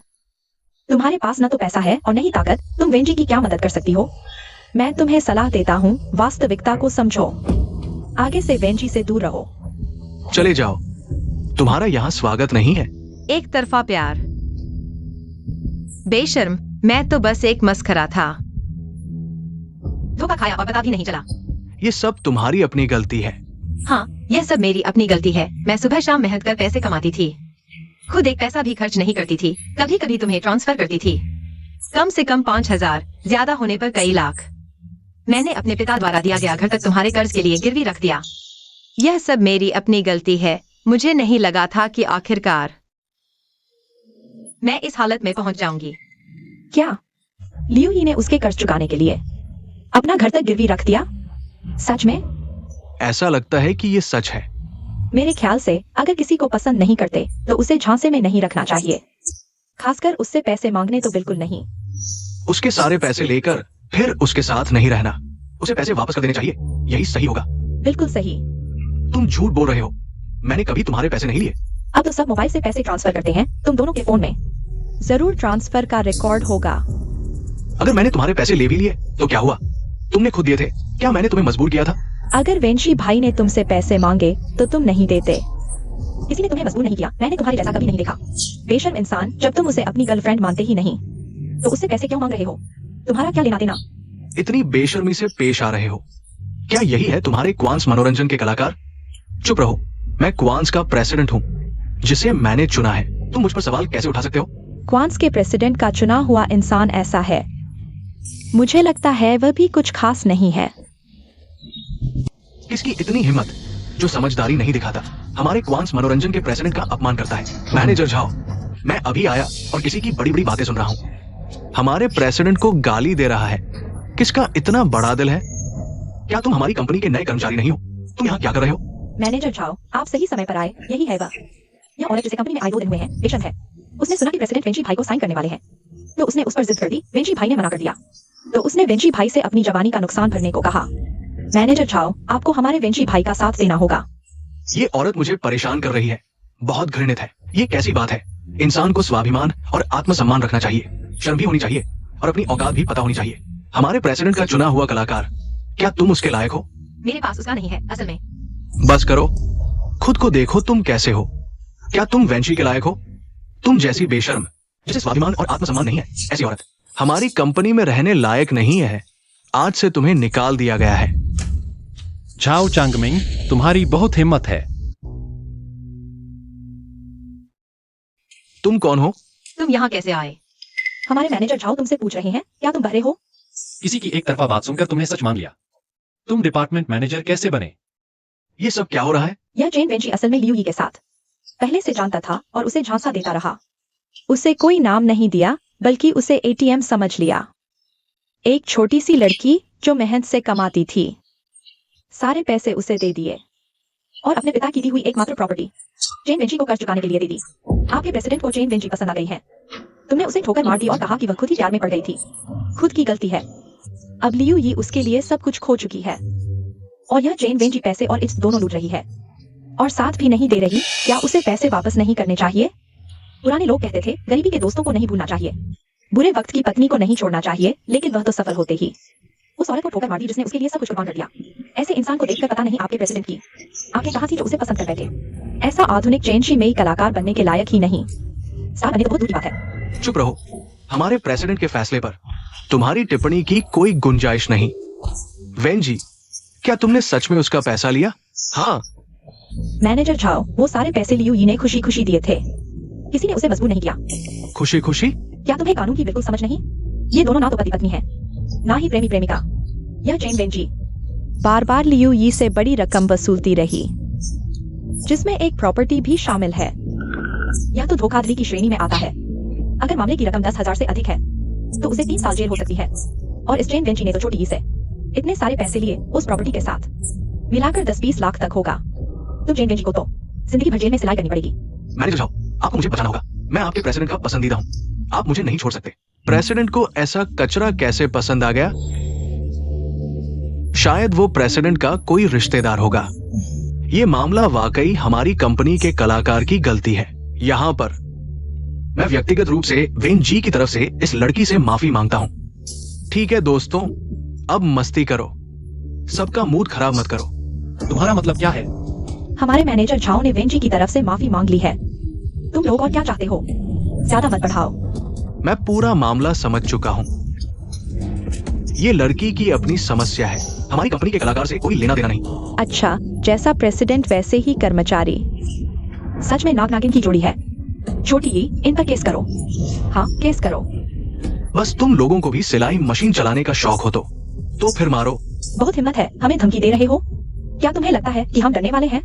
तुम्हारे पास न तो पैसा है और न ही ताकत, तुम वेंजी की क्या मदद कर सकती हो? मैं तुम्हें सलाह देता हूँ, वास्तविकता को समझो। आगे से वेंजी से दूर रहो। चले जाओ, तुम्हारा यहाँ स्वागत नहीं है। एक तरफा प्यार। बेशर्म, मैं तो बस एक मस्खरा था। धोखा खाया और पता भी नहीं चला। ये सब तुम्हारी अपनी गलती है। हाँ, यह सब मेरी अपनी गलती है। मैं सुबह शाम मेहनत कर पैसे कमाती थी, खुद एक पैसा भी खर्च नहीं करती थी। कभी कभी तुम्हें ट्रांसफर करती थी, कम से कम 5,000, ज्यादा होने पर कई लाख। मैंने अपने पिता द्वारा दिया गया घर तक तुम्हारे कर्ज के लिए गिरवी रख दिया। यह सब मेरी अपनी गलती है। मुझे नहीं लगा था कि आखिरकार मैं इस हालत में पहुंच जाऊंगी। क्या लियू यी ने उसके कर्ज चुकाने के लिए अपना घर तक गिरवी रख दिया? सच में? ऐसा लगता है कि ये सच है। मेरे ख्याल से अगर किसी को पसंद नहीं करते तो उसे झांसे में नहीं रखना चाहिए, खासकर उससे पैसे मांगने तो बिल्कुल नहीं। उसके सारे पैसे लेकर फिर उसके साथ नहीं रहना। उसे पैसे वापस कर देने चाहिए, यही सही होगा। बिल्कुल सही। तुम झूठ बोल रहे हो, मैंने कभी तुम्हारे पैसे नहीं लिए। अब तो सब मोबाइल से पैसे ट्रांसफर करते हैं, तुम दोनों के फोन में। जरूर ट्रांसफर का रिकॉर्ड होगा। अगर मैंने तुम्हारे पैसे ले भी लिए तो क्या हुआ? तुमने खुद दिए थे, क्या मैंने तुम्हें मजबूर किया था? अगर वेंशी भाई ने तुमसे पैसे मांगे तो तुम नहीं देते। किसी ने तुम्हें मजबूर नहीं किया, मैंने तुम्हारे जैसा कभी नहीं देखा। बेशर्म इंसान, जब तुम उसे अपनी गर्लफ्रेंड मानते ही नहीं तो उससे पैसे क्यों मांग रहे हो? तुम्हारा क्या लेना देना? इतनी बेशर्मी से पेश आ रहे हो। क्या यही है तुम्हारे क्वांस मनोरंजन के कलाकार? चुप रहो, मैं क्वांस का प्रेसिडेंट हूँ, जिसे मैंने चुना है। तुम मुझ पर सवाल कैसे उठा सकते हो? क्वांस के प्रेसिडेंट का चुना हुआ इंसान ऐसा है, मुझे लगता है वह भी कुछ खास नहीं है। किसकी इतनी हिम्मत जो समझदारी नहीं दिखाता, हमारे क्वांस मनोरंजन के प्रेसिडेंट का अपमान करता है। मैनेजर झाओ, मैं अभी आया और किसी की बड़ी बड़ी बातें सुन रहा हूँ। हमारे प्रेसिडेंट को गाली दे रहा है। किसका इतना बड़ा दिल है? क्या तुम हमारी कंपनी के नए कर्मचारी नहीं हो? तुम यहाँ क्या कर रहे हो? मैनेजर झाओ, आप सही समय पर आए। यही है वह, यह औरत जिसे कंपनी में आए 2 दिन हुए हैं, बेशर्म है। उसने सुना कि प्रेसिडेंट वेंची भाई को साइन करने वाले हैं, तो उसने उस पर जिद कर दी। वेंची भाई ने मना कर दिया, तो उसने वेंची भाई से अपनी जवानी का नुकसान भरने को कहा। मैनेजर झाओ, आपको हमारे वेंची भाई का साथ देना होगा। ये औरत मुझे परेशान कर रही है, बहुत घृणित है। ये कैसी बात है? इंसान को स्वाभिमान और आत्मसम्मान रखना चाहिए, शर्म भी होनी चाहिए और अपनी औकात भी पता होनी चाहिए। हमारे प्रेसिडेंट का चुना हुआ कलाकार, क्या तुम उसके लायक हो? मेरे पास उसका नहीं है असल में। बस करो, खुद को देखो तुम कैसे हो। क्या तुम वेंची के लायक हो? तुम जैसी बेशर्म, जिसे स्वाभिमान और आत्मसम्मान नहीं है, ऐसी औरत हमारी कंपनी में रहने लायक नहीं है। आज से तुम्हें निकाल दिया गया है। झाओ चांगमिंग, तुम्हारी बहुत हिम्मत है। तुम कौन हो? तुम यहाँ कैसे आए? हमारे मैनेजर झाओ तुमसे पूछ रहे हैं, क्या तुम बहरे हो? किसी की एक तरफा बात सुनकर तुमने सच मान लिया। तुम डिपार्टमेंट मैनेजर कैसे बने? ये सब क्या हो रहा है? यह जेन वेंची असल में लियू यी के साथ पहले से जानता था और उसे झांसा देता रहा। उसे कोई नाम नहीं दिया, बल्कि उसे एटीएम समझ लिया। एक छोटी सी लड़की जो मेहनत से कमाती थी, सारे पैसे उसे दे दिए और अपने पिता की दी हुई एकमात्र प्रॉपर्टी जेन वेंची को कर्ज चुकाने के लिए दे दी। आपके प्रेसिडेंट को जेन वेंची पसंद आ गई है। तुमने उसे ठोकर मार दी और कहा कि वह खुद ही प्यार में पड़ गई थी। खुद की गलती है। अब लियू यी उसके लिए सब कुछ खो चुकी है और यह जेन वेंची पैसे और इट्स दोनों लूट रही है और साथ भी नहीं दे रही। क्या उसे पैसे वापस नहीं करने चाहिए? पुराने लोग कहते थे, गरीबी के दोस्तों को नहीं भूलना चाहिए, बुरे वक्त की पत्नी को नहीं छोड़ना चाहिए, लेकिन वह तो सफल होते ही उस औरत को ठोकर मार दी जिसने उसके लिए सब कुछ कुर्बान कर दिया। ऐसे इंसान को देखकर पता नहीं आपके प्रेसिडेंट की आंखें कहां थी जो उसे पसंद कर बैठे। ऐसा आधुनिक चेंशी में कलाकार बनने के लायक ही नहीं, स्टार बनने तो बहुत दूर की बात है। चुप रहो, हमारे प्रेसिडेंट के फैसले पर तुम्हारी टिप्पणी की कोई गुंजाइश नहीं। वेंजी, क्या तुमने सच में उसका पैसा लिया? हाँ। मैनेजर झाओ, वो सारे पैसे लियू यी ने खुशी खुशी दिए थे, किसी ने उसे मजबूर नहीं किया। खुशी खुशी? क्या तुम्हें कानून की बिल्कुल समझ नहीं? ये दोनों ना तो पति पत्नी है, ना ही प्रेमी प्रेमिका। यह जेन वेंची बार बार लियू यी से बड़ी रकम वसूलती रही, जिसमें एक प्रॉपर्टी भी शामिल है। यह तो धोखाधड़ी की श्रेणी में आता है। अगर मामले की रकम 10,000 से अधिक है तो उसे 3 साल जेल हो सकती है और इस जेन वेंची ने तो छोटी ही से इतने सारे पैसे लिए उस प्रॉपर्टी के साथ मिलाकर 10-20 लाख तक होगा। तुम जेन वेंजी को तो जिंदगी भर जेल में सिलाई करनी पड़ेगी। मैनेजर झाओ, आपको मुझे बचाना होगा। मैं आपके प्रेसिडेंट का पसंदीदा हूँ, आप मुझे नहीं छोड़ सकते। प्रेसिडेंट को ऐसा कचरा कैसे पसंद आ गया? शायद वो प्रेसिडेंट का कोई रिश्तेदार होगा। ये मामला वाकई हमारी कंपनी के कलाकार की गलती है। यहाँ पर मैं व्यक्तिगत रूप से वेन जी की तरफ से इस लड़की से माफी मांगता हूँ। ठीक है दोस्तों, अब मस्ती करो, सबका मूड खराब मत करो। तुम्हारा मतलब क्या है? हमारे मैनेजर झाओ ने वेंजी की तरफ से माफी मांग ली है। तुम लोग और क्या चाहते हो? ज्यादा मत बढ़ाओ। मैं पूरा मामला समझ चुका हूँ। ये लड़की की अपनी समस्या है, हमारी कंपनी के कलाकार से कोई लेना देना नहीं। अच्छा, जैसा प्रेसिडेंट वैसे ही कर्मचारी। सच में नाग नागिन की जोड़ी है। छोटी, इन पर केस करो। हाँ, केस करो। बस तुम लोगों को भी सिलाई मशीन चलाने का शौक हो तो फिर मारो। बहुत हिम्मत है, हमें धमकी दे रहे हो? क्या तुम्हें लगता है कि हम डरने वाले हैं?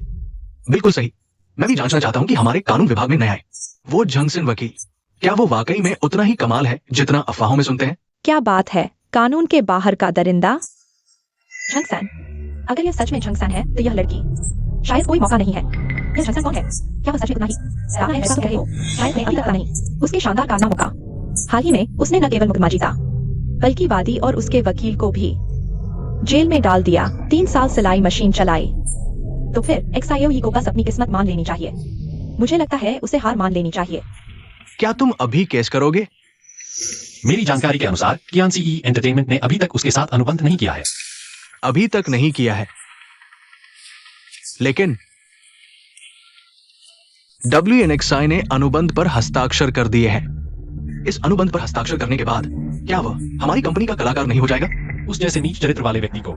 बिल्कुल सही। मैं भी जांचना चाहता हूँ कि हमारे कानून विभाग में नया है वो जंगसन वकील, क्या वो वाकई में उतना ही कमाल है जितना अफवाहों में सुनते हैं? क्या बात है, कानून के बाहर का दरिंदा। झंगसान, अगर यह सच में झंगसान है तो यह लड़की शायद कोई मौका नहीं है। यह झंगसान कौन है? क्या वह सच में इतना ही सारा है? ऐसा तो कह रहे हो? शायद मैं अभी तक पता नहीं। उसके शानदार कारनामों का हाल ही में उसने न केवल मुकदमा जीता बल्कि वादी और उसके वकील को भी जेल में डाल दिया। 3 साल सिलाई मशीन चलाई। तो फिर XIOE को बस अपनी किस्मत मान लेनी चाहिए। मुझे लगता है उसे हार मान लेनी चाहिए। क्या तुम अभी केस करोगे? मेरी जानकारी के अनुसार कियान सीई एंटरटेनमेंट ने अभी तक उसके साथ अनुबंध नहीं किया है। अभी तक नहीं किया है, लेकिन WNXI ने अनुबंध पर हस्ताक्षर कर दिए हैं। इस अनुबंध पर हस्ताक्षर करने के बाद क्या वह हमारी कंपनी का कलाकार नहीं हो जाएगा? उस जैसे नीच चरित्र वाले व्यक्ति को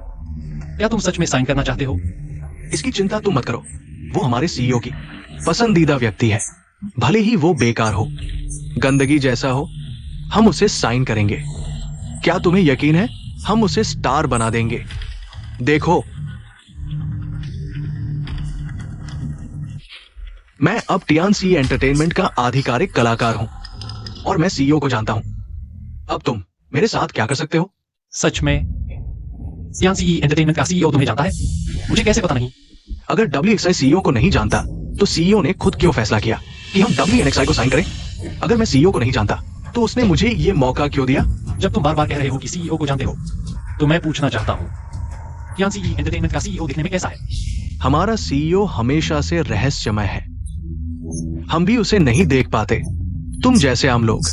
क्या तुम सच में साइन करना चाहते हो? इसकी चिंता तुम मत करो, वो हमारे CEO की पसंदीदा व्यक्ति है। भले ही वो बेकार हो, गंदगी जैसा हो, हम उसे साइन करेंगे। क्या तुम्हें यकीन है? हम उसे स्टार बना देंगे। देखो, मैं अब TNC एंटरटेनमेंट का आधिकारिक कलाकार हूं और मैं CEO को जानता हूं। अब तुम मेरे साथ क्या कर सकते हो? सच में कियान सीई एंटरटेनमेंट का CEO तुम्हें जानता है? मुझे कैसे पता नहीं? अगर WXI CEO को नहीं जानता तो CEO ने खुद क्यों फैसला किया कि हम WNXI को साइन करें? अगर मैं CEO को नहीं जानता तो उसने मुझे ये मौका क्यों दिया? जब तुम बार बार कह रहे हो कि CEO को जानते हो तो मैं पूछना चाहता हूँ, कियान सीई एंटरटेनमेंट का CEO दिखने में कैसा है? हमारा CEO हमेशा से रहस्यमय है, हम भी उसे नहीं देख पाते। तुम जैसे आम लोग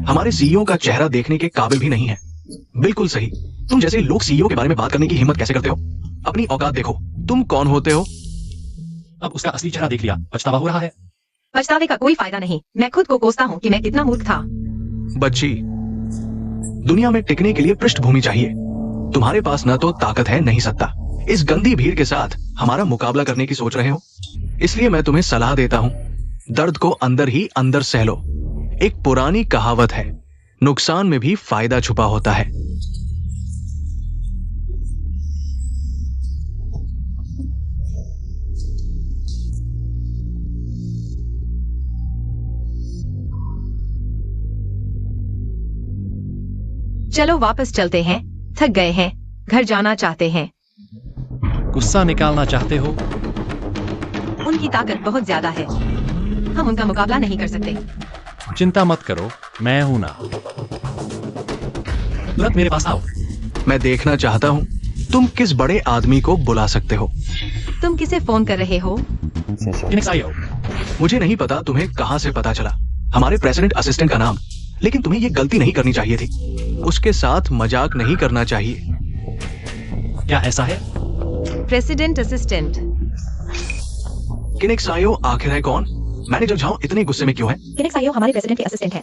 हमारे CEO का चेहरा देखने के काबिल भी नहीं है। बिल्कुल सही, तुम जैसे लोग CEO के बारे में बात करने की हिम्मत कैसे करते हो? अपनी औकात देखो, तुम कौन होते हो? अब उसका असली चेहरा देख लिया, पछतावा हो रहा है। पछतावे का कोई फायदा नहीं। मैं खुद को कोसता हूँ कि मैं कितना मूर्ख था। बच्ची, दुनिया में टिकने के लिए पृष्ठभूमि चाहिए। तुम्हारे पास न तो ताकत है, नहीं सत्ता। इस गंदी भीड़ के साथ हमारा मुकाबला करने की सोच रहे हो? इसलिए मैं तुम्हें सलाह देता हूँ, दर्द को अंदर ही अंदर सह लो। एक पुरानी कहावत है, नुकसान में भी फायदा छुपा होता है। चलो वापस चलते हैं, थक गए हैं, घर जाना चाहते हैं। गुस्सा निकालना चाहते हो? उनकी ताकत बहुत ज्यादा है, हम उनका मुकाबला नहीं कर सकते। चिंता मत करो, मैं हूं ना। तुरंत मेरे पास आओ। मैं देखना चाहता हूँ तुम किस बड़े आदमी को बुला सकते हो। तुम किसे फोन कर रहे हो? NXIO। मुझे नहीं पता तुम्हें कहां से पता चला हमारे प्रेसिडेंट असिस्टेंट का नाम, लेकिन तुम्हें यह गलती नहीं करनी चाहिए थी। उसके साथ मजाक नहीं करना चाहिए। क्या ऐसा है? President assistant. NXIO आखिर है कौन? मैनेजर झाओ इतने गुस्से में क्यों है? NXIO हमारे प्रेसिडेंट के असिस्टेंट हैं।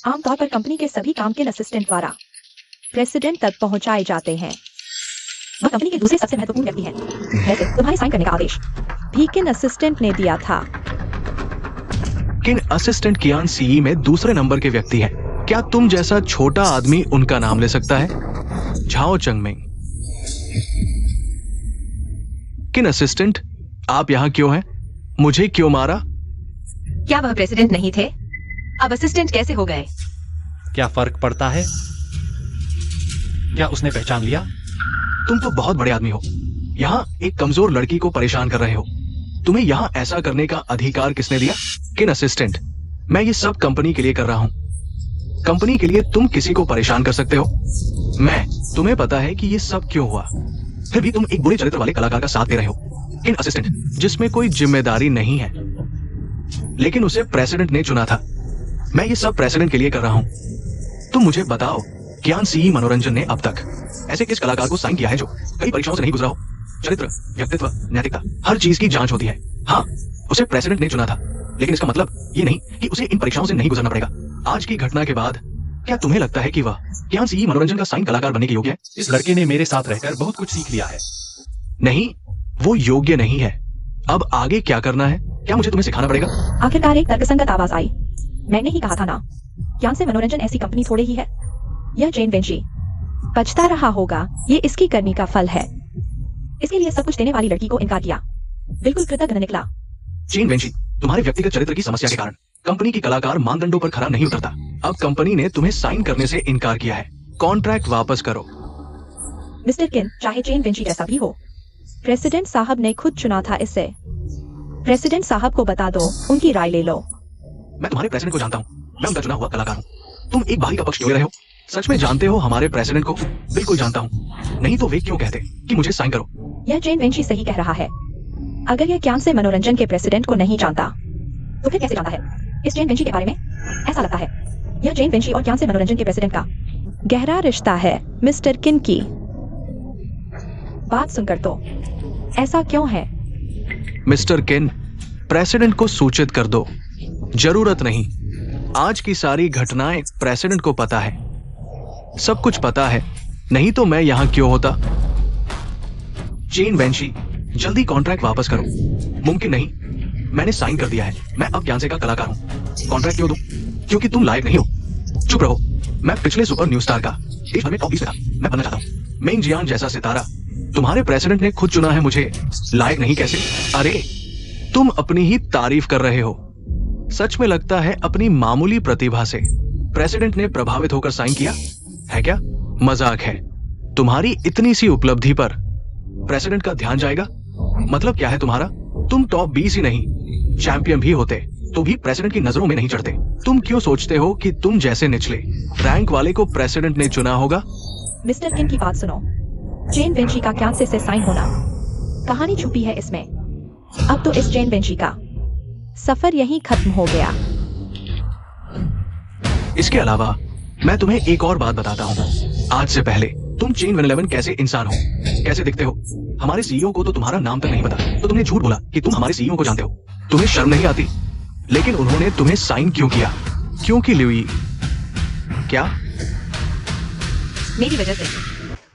आमतौर पर कंपनी के सभी काम किन असिस्टेंट द्वारा प्रेसिडेंट तक पहुंचाए जाते हैं। वह कंपनी के दूसरे सबसे महत्वपूर्ण व्यक्ति हैं। वैसे तुम्हारे साइन करने का आदेश भी किन असिस्टेंट ने दिया था? किन असिस्टेंट कियान सीई में दूसरे नंबर के व्यक्ति हैं। क्या तुम जैसा छोटा आदमी उनका नाम ले सकता है? झाओ चंगमिंग। किन असिस्टेंट, आप यहां क्यों हैं? मुझे क्यों मारा? क्या वह प्रेसिडेंट नहीं थे? अब असिस्टेंट कैसे हो गए? क्या फर्क पड़ता है? क्या उसने पहचान लिया? तुम तो बहुत बड़े आदमी हो, यहाँ एक कमजोर लड़की को परेशान कर रहे हो। तुम्हें यहाँ ऐसा करने का अधिकार किसने दिया? किन असिस्टेंट? मैं ये सब कंपनी के लिए कर रहा हूँ। कंपनी के लिए तुम किसी को परेशान कर सकते हो? मैं। तुम्हें पता है कि ये सब क्यों हुआ, फिर भी तुम एक बुरे चरित्र वाले कलाकार का साथ दे रहे हो। किन असिस्टेंट जिसमें कोई जिम्मेदारी नहीं है, लेकिन उसे प्रेसिडेंट ने चुना था। मैं ये सब प्रेसिडेंट के लिए कर रहा हूँ। तुम मुझे बताओ, ज्ञान सी मनोरंजन ने अब तक ऐसे किस कलाकार को साइन किया है जो कई परीक्षाओं से नहीं गुजरा हो? चरित्र, व्यक्तित्व, नैतिकता, हर चीज की जांच होती है। हाँ, उसे प्रेसिडेंट ने चुना था, लेकिन इसका मतलब ये नहीं कि उसे इन परीक्षाओं से नहीं गुजरना पड़ेगा। आज की घटना के बाद क्या तुम्हें लगता है कि वह ज्ञान सी मनोरंजन का साइन कलाकार बनने के योग्य है? इस लड़के ने मेरे साथ रहकर बहुत कुछ सीख लिया है। नहीं, वो योग्य नहीं है। अब आगे क्या करना है, क्या मुझे तुम्हें सिखाना पड़ेगा? आखिरकार एक तर्कसंगत आवाज आई। मैंने ही कहा था ना, ज्ञान से मनोरंजन ऐसी कंपनी थोड़ी ही है। यह जेन वेंची पछता रहा होगा, ये इसकी करनी का फल है। इसके लिए सब कुछ देने वाली लड़की को इनकार किया, बिल्कुल कृतज्ञ निकला। जेन वेंची, तुम्हारे व्यक्तिगत चरित्र की समस्या के कारण कंपनी की कलाकार मानदंडों पर खरा नहीं उतरता। अब कंपनी ने तुम्हें साइन करने से इनकार किया है। कॉन्ट्रैक्ट वापस करो। मिस्टर किन, चाहे जेन वेंची जैसा भी हो, प्रेसिडेंट साहब ने खुद चुना था इसे। प्रेसिडेंट साहब को बता दो, उनकी राय ले लो। मैं तुम्हारे प्रेसिडेंट को जानता हूँ, मैं उनका चुना हुआ कलाकार हूँ। तुम एक बागी का पक्ष क्यों ले रहे हो? सच में जानते हो हमारे प्रेसिडेंट को? बिल्कुल जानता हूँ, नहीं तो वे क्यों कहते कि मुझे साइन करो? यह जेन वेंची सही कह रहा है। अगर यह ज्ञान से मनोरंजन के प्रेसिडेंट को नहीं जानता, तो फिर कैसे जानता है इस जेन वेंची के बारे में? ऐसा लगता है यह जेन वेंची और ज्ञान से मनोरंजन के प्रेसिडेंट का गहरा रिश्ता है। मिस्टर किन की बात सुनकर तो ऐसा क्यों है? मिस्टर किन, प्रेसिडेंट को सूचित कर दो। जरूरत नहीं, आज की सारी घटनाएं प्रेसिडेंट को पता है, सब कुछ पता है, नहीं तो मैं यहां क्यों होता? जेन वेंची, जल्दी कॉन्ट्रैक्ट वापस करो। मुमकिन नहीं, मैंने साइन कर दिया है। मैं अब ज्ञान से का कलाकार हूं। कॉन्ट्रैक्ट क्यों दूं? क्योंकि तुम लायक नहीं हो। चुप रहो। मैं पिछले सुपर न्यूज स्टार का देश भर में टॉप 20 में था। मैं बनना चाहता हूं मेंग जियान जैसा सितारा। तुम्हारे प्रेसिडेंट ने खुद चुना है मुझे, लायक नहीं कैसे? अरे, तुम अपनी ही तारीफ कर रहे हो। सच में लगता है अपनी मामूली प्रतिभा से प्रेसिडेंट ने प्रभावित होकर साइन किया है क्या? मजाक है। तुम्हारी इतनी सी उपलब्धि पर प्रेसिडेंट का ध्यान जाएगा? मतलब क्या है तुम्हारा? तुम टॉप 20 ही नहीं, चैंपियन भी होते तो भी प्रेसिडेंट की नजरों में नहीं चढ़ते। तुम क्यों सोचते हो कि तुम जैसे निचले रैंक वाले को प्रेसिडेंट ने चुना होगा? मिस्टर किन की बात सुनो। जेन वेंची का ज्ञान से साइन होना, कहानी छुपी है इसमें। अब तो इस जेन वेंची का सफर यहीं खत्म हो गया। इसके अलावा मैं तुम्हें एक और बात बताता हूँ। आज से पहले तुम चेन 111 कैसे इंसान हो, कैसे दिखते हो? हमारे सीईओ को तो तुम्हारा नाम तक नहीं पता, तो तुमने झूठ बोला कि तुम हमारे सीईओ को जानते हो। तुम्हें शर्म नहीं आती? लेकिन उन्होंने तुम्हें साइन क्यों किया? क्योंकि ल्यूई, क्या मेरी वजह से?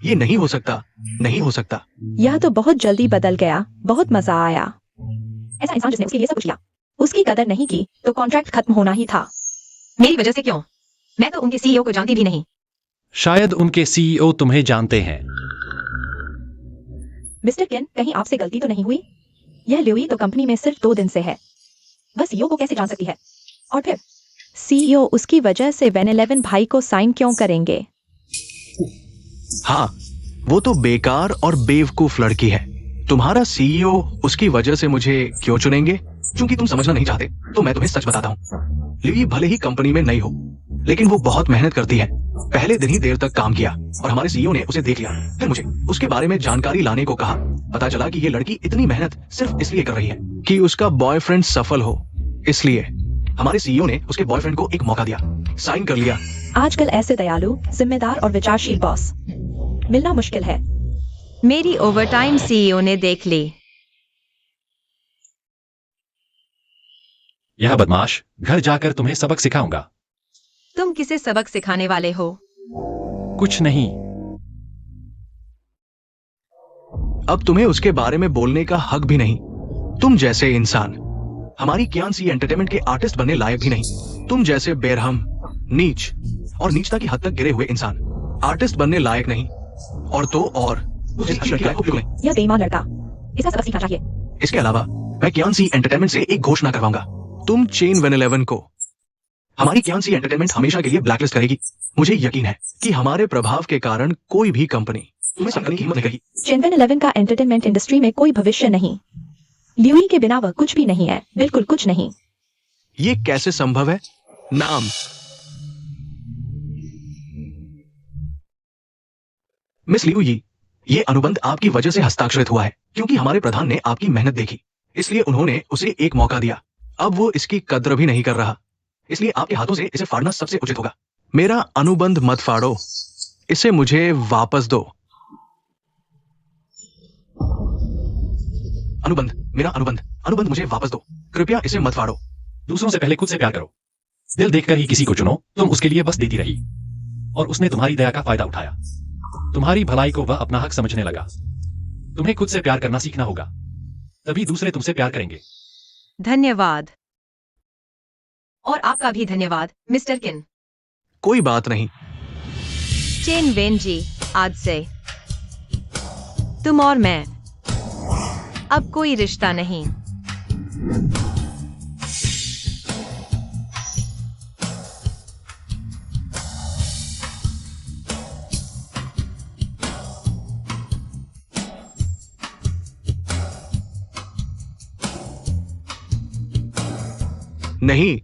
ये नहीं हो सकता, नहीं हो सकता। यह तो बहुत जल्दी बदल गया। बहुत मजा आया। ऐसा इंसान जिसने उसके लिए सब कुछ किया, उसकी कदर नहीं की तो कॉन्ट्रैक्ट खत्म होना ही था। मेरी वजह से क्यों? मैं तो उनके सीईओ को जानती भी नहीं। शायद उनके सीईओ तुम्हें जानते हैं। मिस्टर किन, कहीं आपसे गलती तो नहीं हुई? यह ल्यूई तो कंपनी में सिर्फ 2 दिन से है, वह सीईओ को कैसे जान सकती है? और फिर सीईओ उसकी वजह से 111 भाई को साइन क्यों करेंगे? हाँ, वो तो बेकार और बेवकूफ लड़की है। तुम्हारा सीईओ उसकी वजह से मुझे क्यों चुनेंगे? क्योंकि तुम समझना नहीं चाहते, तो मैं तुम्हें सच बताता हूँ। ल्यूई भले ही कंपनी में नई हो, लेकिन वो बहुत मेहनत करती है। पहले दिन ही देर तक काम किया और हमारे सीईओ ने उसे देख लिया। फिर मुझे उसके बारे में जानकारी लाने को कहा। पता चला कि ये लड़की इतनी मेहनत सिर्फ इसलिए कर रही है कि उसका बॉयफ्रेंड सफल हो। इसलिए हमारे सीईओ ने उसके बॉयफ्रेंड को एक मौका दिया, साइन कर लिया। आजकल ऐसे दयालु, जिम्मेदार और विचारशील बॉस मिलना मुश्किल है। मेरी ओवरटाइम सीईओ ने देख ली। यह बदमाश, घर जाकर तुम्हें सबक सिखाऊंगा। तुम किसे सबक सिखाने वाले हो? कुछ नहीं। अब तुम्हें उसके बारे में बोलने का हक भी नहीं। तुम जैसे इंसान हमारी ज्ञान सी एंटरटेनमेंट के आर्टिस्ट बनने लायक भी नहीं। तुम जैसे बेरहम, नीच और नीचता की हद तक गिरे हुए इंसान आर्टिस्ट बनने लायक नहीं। और तो और यह बेईमान लड़का, इसका सबक सीखना चाहिए। इसके अलावा मैं ज्ञान सी एंटरटेनमेंट से एक घोषणा करवाऊंगा। तुम चेन 111 को हमारी ज्ञान सी एंटरटेनमेंट हमेशा के लिए ब्लैकलिस्ट करेगी। मुझे यकीन है कि हमारे प्रभाव के कारण कोई भी कंपनी तुम्हें समझने की हिम्मत नहीं करी। चेनवन 11 का एंटरटेनमेंट इंडस्ट्री में कोई भविष्य नहीं। ल्यूई के बिना वह कुछ भी नहीं है, बिल्कुल कुछ नहीं। ये कैसे संभव है? नाम। मिस लियू यी, ये अनुबंध आपकी वजह से हस्ताक्षरित हुआ है क्योंकि हमारे प्रधान ने आपकी मेहनत देखी, इसलिए उन्होंने उसे एक मौका दिया। अब वो इसकी कद्र भी नहीं कर रहा, इसलिए आपके हाथों से इसे फाड़ना सबसे उचित होगा। मेरा अनुबंध मत फाड़ो, इसे मुझे वापस दो। अनुबंध, मेरा अनुबंध मुझे वापस दो। कृपया इसे मत फाड़ो। दूसरों से पहले खुद से प्यार करो। दिल देखकर ही किसी को चुनो। तुम उसके लिए बस देती रही और उसने तुम्हारी दया का फायदा उठाया। तुम्हारी भलाई को वह अपना हक समझने लगा। तुम्हें खुद से प्यार करना सीखना होगा, तभी दूसरे तुमसे प्यार करेंगे। धन्यवाद। और आपका भी धन्यवाद मिस्टर किन। कोई बात नहीं। चेन वेन जी, आज से तुम और मैं, अब कोई रिश्ता नहीं। नहीं,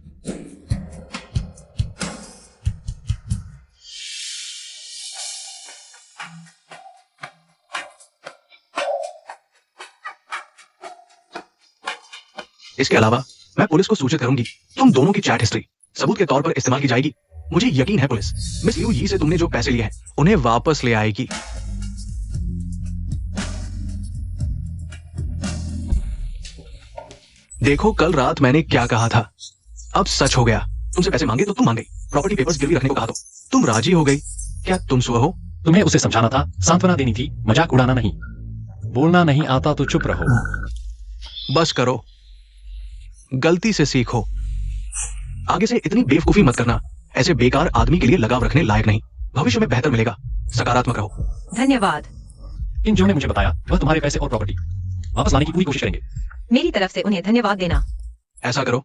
इसके अलावा मैं पुलिस को सूचित करूंगी। तुम दोनों की चैट हिस्ट्री सबूत के तौर पर इस्तेमाल की जाएगी। मुझे यकीन है पुलिस मिस लियू यी से तुमने जो पैसे लिए हैं उन्हें वापस ले आएगी। देखो कल रात मैंने क्या कहा था, अब सच हो गया। तुमसे पैसे मांगे तो तुम मान गई, प्रॉपर्टी पेपर्स गिरवी रखने को कहा तो तुम राजी हो गई। क्या तुम स्व हो? तुम्हें उसे समझाना था, सांत्वना देनी थी, मजाक उड़ाना नहीं। बोलना नहीं आता तो चुप रहो। बस करो, गलती से सीखो। आगे से इतनी बेवकूफी मत करना। ऐसे बेकार आदमी के लिए लगाव रखने लायक नहीं। भविष्य में बेहतर मिलेगा। सकारात्मक रहो। धन्यवाद। इन जो ने मुझे बताया वह तुम्हारे पैसे और प्रॉपर्टी वापस लाने की पूरी कोशिश करेंगे। मेरी तरफ से उन्हें धन्यवाद देना। ऐसा करो,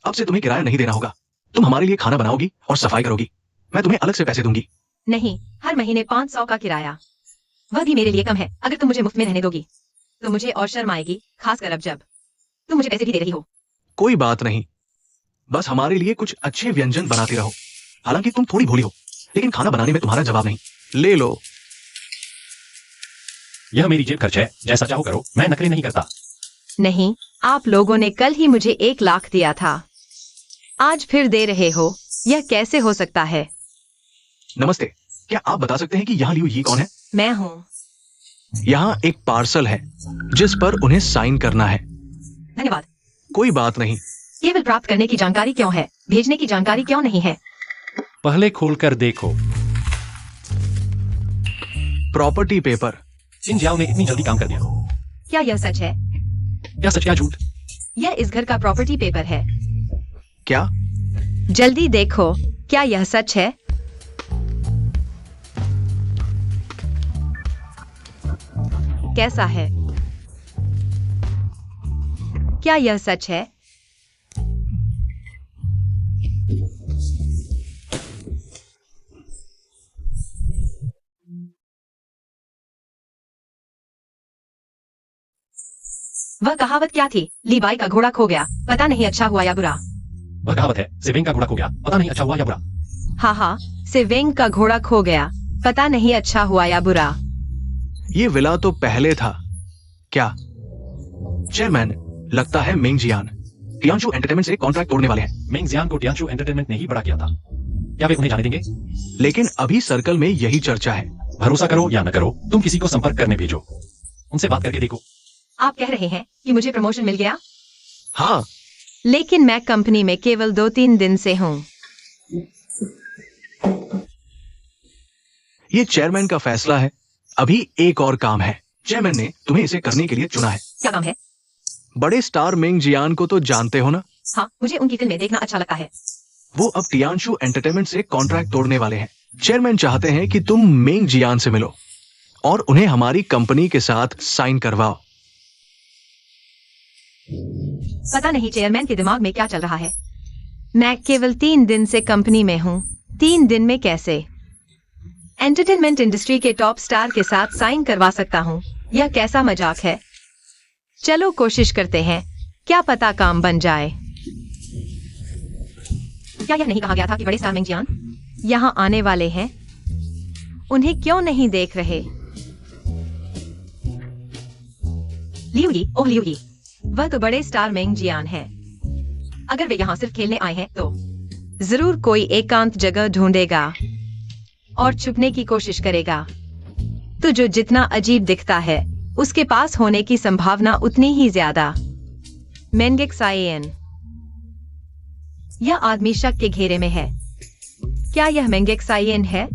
अब से तुम्हें किराया नहीं देना होगा। तुम हमारे लिए खाना बनाओगी और सफाई करोगी। मैं तुम्हें अलग से पैसे दूंगी। नहीं, हर महीने 500 का किराया, वह भी मेरे लिए कम है। अगर तुम मुझे मुफ्त में रहने दोगी तो मुझे और शर्म आएगी, खासकर अब जब तुम मुझे पैसे भी दे रही हो। कोई बात नहीं, बस हमारे लिए कुछ अच्छे व्यंजन बनाती रहो। हालांकि तुम थोड़ी भोली हो, लेकिन खाना बनाने में तुम्हारा जवाब नहीं। ले लो। यह मेरी जेब खर्च है, जैसा चाहो करो, मैं नखरे नहीं करता। नहीं, आप लोगों ने कल ही मुझे 1 लाख दिया था, आज फिर दे रहे हो। यह कैसे हो सकता है? नमस्ते, क्या आप बता सकते हैं कि यहाँ लियू यी कौन है? मैं हूँ। यहाँ एक पार्सल है जिस पर उन्हें साइन करना है। धन्यवाद। कोई बात नहीं। केवल प्राप्त करने की जानकारी क्यों है, भेजने की जानकारी क्यों नहीं है? पहले खोलकर देखो। Property paper. इन जाओ ने इतनी जल्दी काम कर दिया। क्या यह सच है? क्या सच क्या झूठ? यह इस घर का प्रॉपर्टी पेपर है। क्या? जल्दी देखो, क्या यह सच है? कैसा है? क्या यह सच है? वह कहावत क्या थी? लीबाई का घोड़ा खो गया, पता नहीं अच्छा हुआ या बुरा। वह कहावत है, सेविंग का घोड़ा खो गया, पता नहीं अच्छा हुआ या बुरा। हाँ, सिवेंग का घोड़ा खो गया, पता नहीं अच्छा हुआ या बुरा। ये विला तो पहले था क्या? चेयरमैन, लगता है मेंग जियान टियांशु एंटरटेनमेंट से कॉन्ट्रैक्ट तोड़ने वाले हैं। मेंग जियान को टियांशु एंटरटेनमेंट ने ही बड़ा किया था। क्या वे उन्हें जाने देंगे? लेकिन अभी सर्कल में यही चर्चा है। भरोसा करो या न करो, तुम किसी को संपर्क करने भेजो। उनसे बात करके देखो। आप कह रहे हैं कि मुझे प्रमोशन मिल गया? हाँ, लेकिन मैं कंपनी में केवल 2-3 दिन से हूँ। ये चेयरमैन का फैसला है। अभी एक और काम है। चेयरमैन ने तुम्हें इसे करने के लिए चुना है। क्या काम है? बड़े स्टार मेंग जियान को तो जानते हो ना? हाँ, मुझे उनकी फिल्में देखना अच्छा लगता है। वो अब टियांशु एंटरटेनमेंट से कॉन्ट्रैक्ट तोड़ने वाले हैं। चेयरमैन चाहते हैं कि तुम मेंग जियान से मिलो और उन्हें हमारी कंपनी के साथ साइन करवाओ। पता नहीं चेयरमैन के दिमाग में क्या चल रहा है। मैं केवल 3 दिन से कंपनी में हूँ। 3 दिन में कैसे? एंटरटेनमेंट इंडस्ट्री के टॉप स्टार के साथ साइन करवा सकता हूँ। यह कैसा मजाक है? चलो कोशिश करते हैं, क्या पता काम बन जाए। क्या यह नहीं कहा गया था कि बड़े स्टार मेंग जियान यहाँ आने वाले हैं? उन्हें क्यों नहीं देख रहे? लियू यी, ओह लियू यी, वह तो बड़े स्टार मेंग जियान है। अगर वे यहाँ सिर्फ खेलने आए हैं तो जरूर कोई एकांत जगह ढूंढेगा और छुपने की कोशिश करेगा। तो जो जितना अजीब दिखता है उसके पास होने की संभावना उतनी ही ज्यादा। मेंगेक साइएन, यह आदमी शक के घेरे में है। क्या यह मेंगेक साइएन है?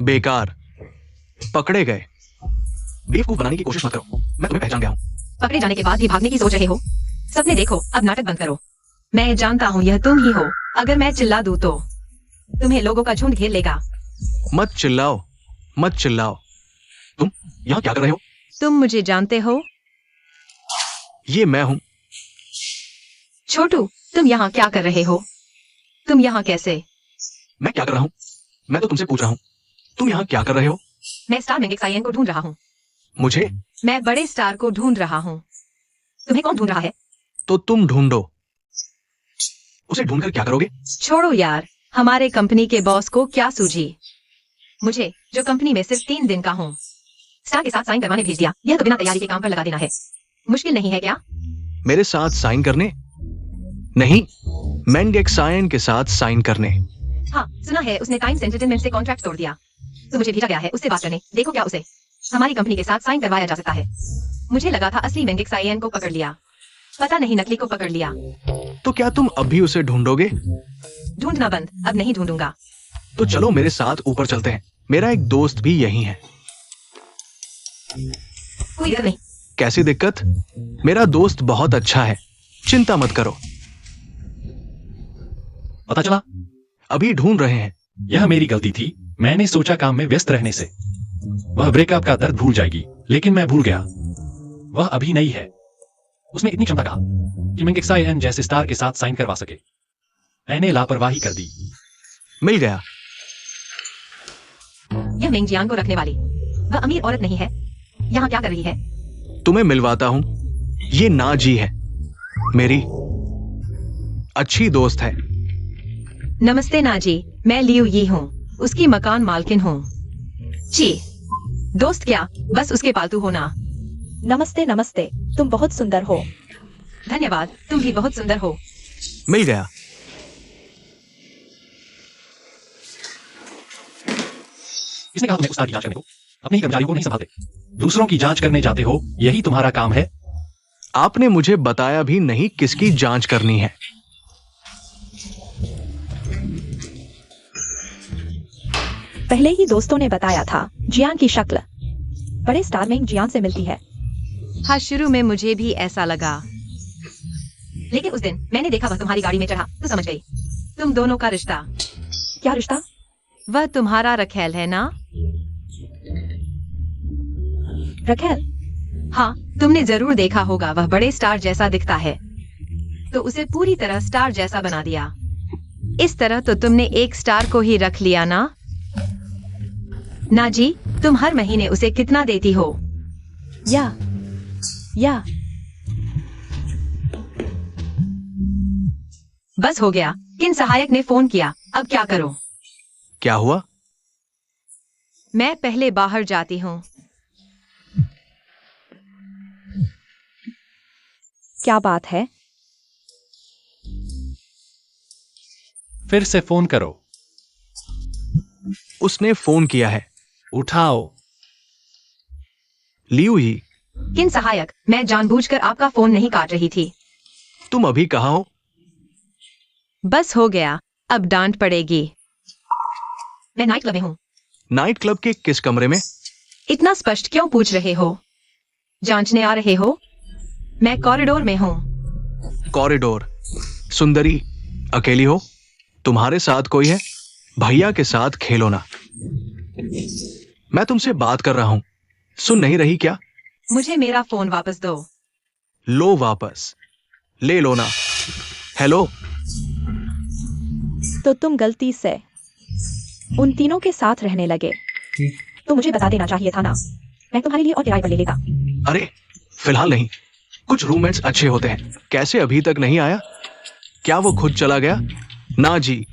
बेकार, पकड़े गए। बेवकूफ बनाने की कोशिश मत करो, मैं तुम्हें पहचान गया हूँ। पकड़े जाने के बाद भी भागने की सोच रहे हो? सबने देखो, अब नाटक बंद करो। मैं जानता हूँ यह तुम ही हो। अगर मैं चिल्ला दूं तो तुम्हें लोगों का झुंड घेर लेगा। मत चिल्लाओ, मत चिल्लाओ। तुम यहाँ क्या कर रहे हो? तुम मुझे जानते हो? ये मैं हूँ। छोटू, तुम यहाँ क्या कर रहे हो? तुम यहाँ कैसे? मैं क्या कर रहा हूँ? मैं तो तुमसे पूछ रहा हूँ, तुम यहाँ क्या कर रहे हो? मैं स्टार मेंगेक साइएन को ढूंढ रहा हूँ। मुझे? मैं बड़े स्टार को ढूंढ रहा हूँ। तुम्हें कौन ढूंढ रहा है? तो तुम ढूंढो। उसे ढूंढकर क्या करोगे? छोड़ो यार, हमारे कंपनी के बॉस को क्या सूझी? मुझे, जो कंपनी में सिर्फ 3 दिन का हूँ, स्टार के साथ साइन करवाने भेज दिया। यह तो बिना तैयारी के काम पर लगा देना है। मुश्किल नहीं है क्या? मेरे साथ साइन करने? नहीं, मेंगेक साइएन के साथ साइन करने। हाँ, सुना है उसने टाइम्स एंटरटेनमेंट से कॉन्ट्रैक्ट तोड़ दिया। तो मुझे भेजा गया है उससे बात करने। देखो क्या उसे हमारी कंपनी के साथ साइन करवाया जा सकता है। मुझे लगा था असली मेंगेक साइएन को पकड़ लिया, पता नहीं नकली को पकड़ लिया। तो क्या तुम अभी उसे ढूंढोगे? ढूंढना बंद, अब नहीं ढूंढूंगा। तो चलो मेरे साथ ऊपर चलते हैं। मेरा एक दोस्त भी यही है। कोई दिक्कत नहीं। कैसी दिक्कत? मेरा दोस्त बहुत अच्छा है, चिंता मत करो। पता चला? अभी ढूंढ रहे हैं। यह मेरी गलती थी। मैंने सोचा काम में व्यस्त रहने से वह ब्रेकअप का दर्द भूल जाएगी, लेकिन मैं भूल गया। वह अभी नहीं है। उसने इतनी क्षमता कहा कि मेंगेक साइएन जैसे स्टार के साथ साइन करवा सके। मैंने लापरवाही कर दी। मिल गया। यह मेंग जियान को रखने वाली, वह अमीर औरत नहीं है। यहाँ क्या कर रही है? तुम्हें मिलवाता हूँ। ये नाजी है, मेरी अच्छी दोस्त है। नमस्ते नाजी, मैं लियू यी हूँ, उसकी मकान मालकिन हूँ। जी, दोस्त क्या, बस उसके पालतू होना। नमस्ते नमस्ते, तुम बहुत सुंदर हो। धन्यवाद, तुम भी बहुत सुंदर हो। मिल गया। किसने कहा तुम्हें उस की जांच करने को? अपने ही कर्मचारियों को नहीं संभालते, दूसरों की जांच करने जाते हो। यही तुम्हारा काम है। आपने मुझे बताया भी नहीं किसकी जांच करनी है। पहले ही दोस्तों ने बताया था, जियान की शक्ल बड़े स्टार मेंग जियान से मिलती है। हाँ, शुरू में मुझे भी ऐसा लगा, लेकिन उस दिन मैंने देखा वह तुम्हारी गाड़ी में चढ़ा तो समझ गई। तुम दोनों का रिश्ता। क्या रिश्ता? वह तुम्हारा रखेल है ना? रखेल? हाँ, तुमने जरूर देखा होगा, वह बड़े स्टार जैसा दिखता है, तो उसे पूरी तरह स्टार जैसा बना दिया। इस तरह तो तुमने एक स्टार को ही रख लिया ना? नाजी, तुम हर महीने उसे कितना देती हो? या बस हो गया। किन सहायक ने फोन किया, अब क्या करो? क्या हुआ? मैं पहले बाहर जाती हूँ। क्या बात है? फिर से फोन करो। उसने फोन किया है। उठाओ। लियू ही। किन सहायक, मैं जानबूझकर आपका फोन नहीं काट रही थी। तुम अभी कहाँ हो? बस हो गया, अब डांट पड़ेगी। मैं नाइट क्लब में हूँ। नाइट क्लब के किस कमरे में? इतना स्पष्ट क्यों पूछ रहे हो? जांचने आ रहे हो? मैं कॉरिडोर में हूँ। कॉरिडोर। सुंदरी, अकेली हो? तुम्हारे साथ कोई है? भैया के साथ खेलो ना। मैं तुमसे बात कर रहा हूं, सुन नहीं रही क्या? मुझे मेरा फोन वापस दो। लो वापस, ले लो ना। हेलो। तो तुम गलती से उन तीनों के साथ रहने लगे। तो मुझे बता देना चाहिए था ना, मैं तुम्हारे लिए और किराए पर ले लेता। अरे फिलहाल नहीं, कुछ रूममेट्स अच्छे होते हैं। कैसे अभी तक नहीं आया? क्या वो खुद चला गया? ना जी,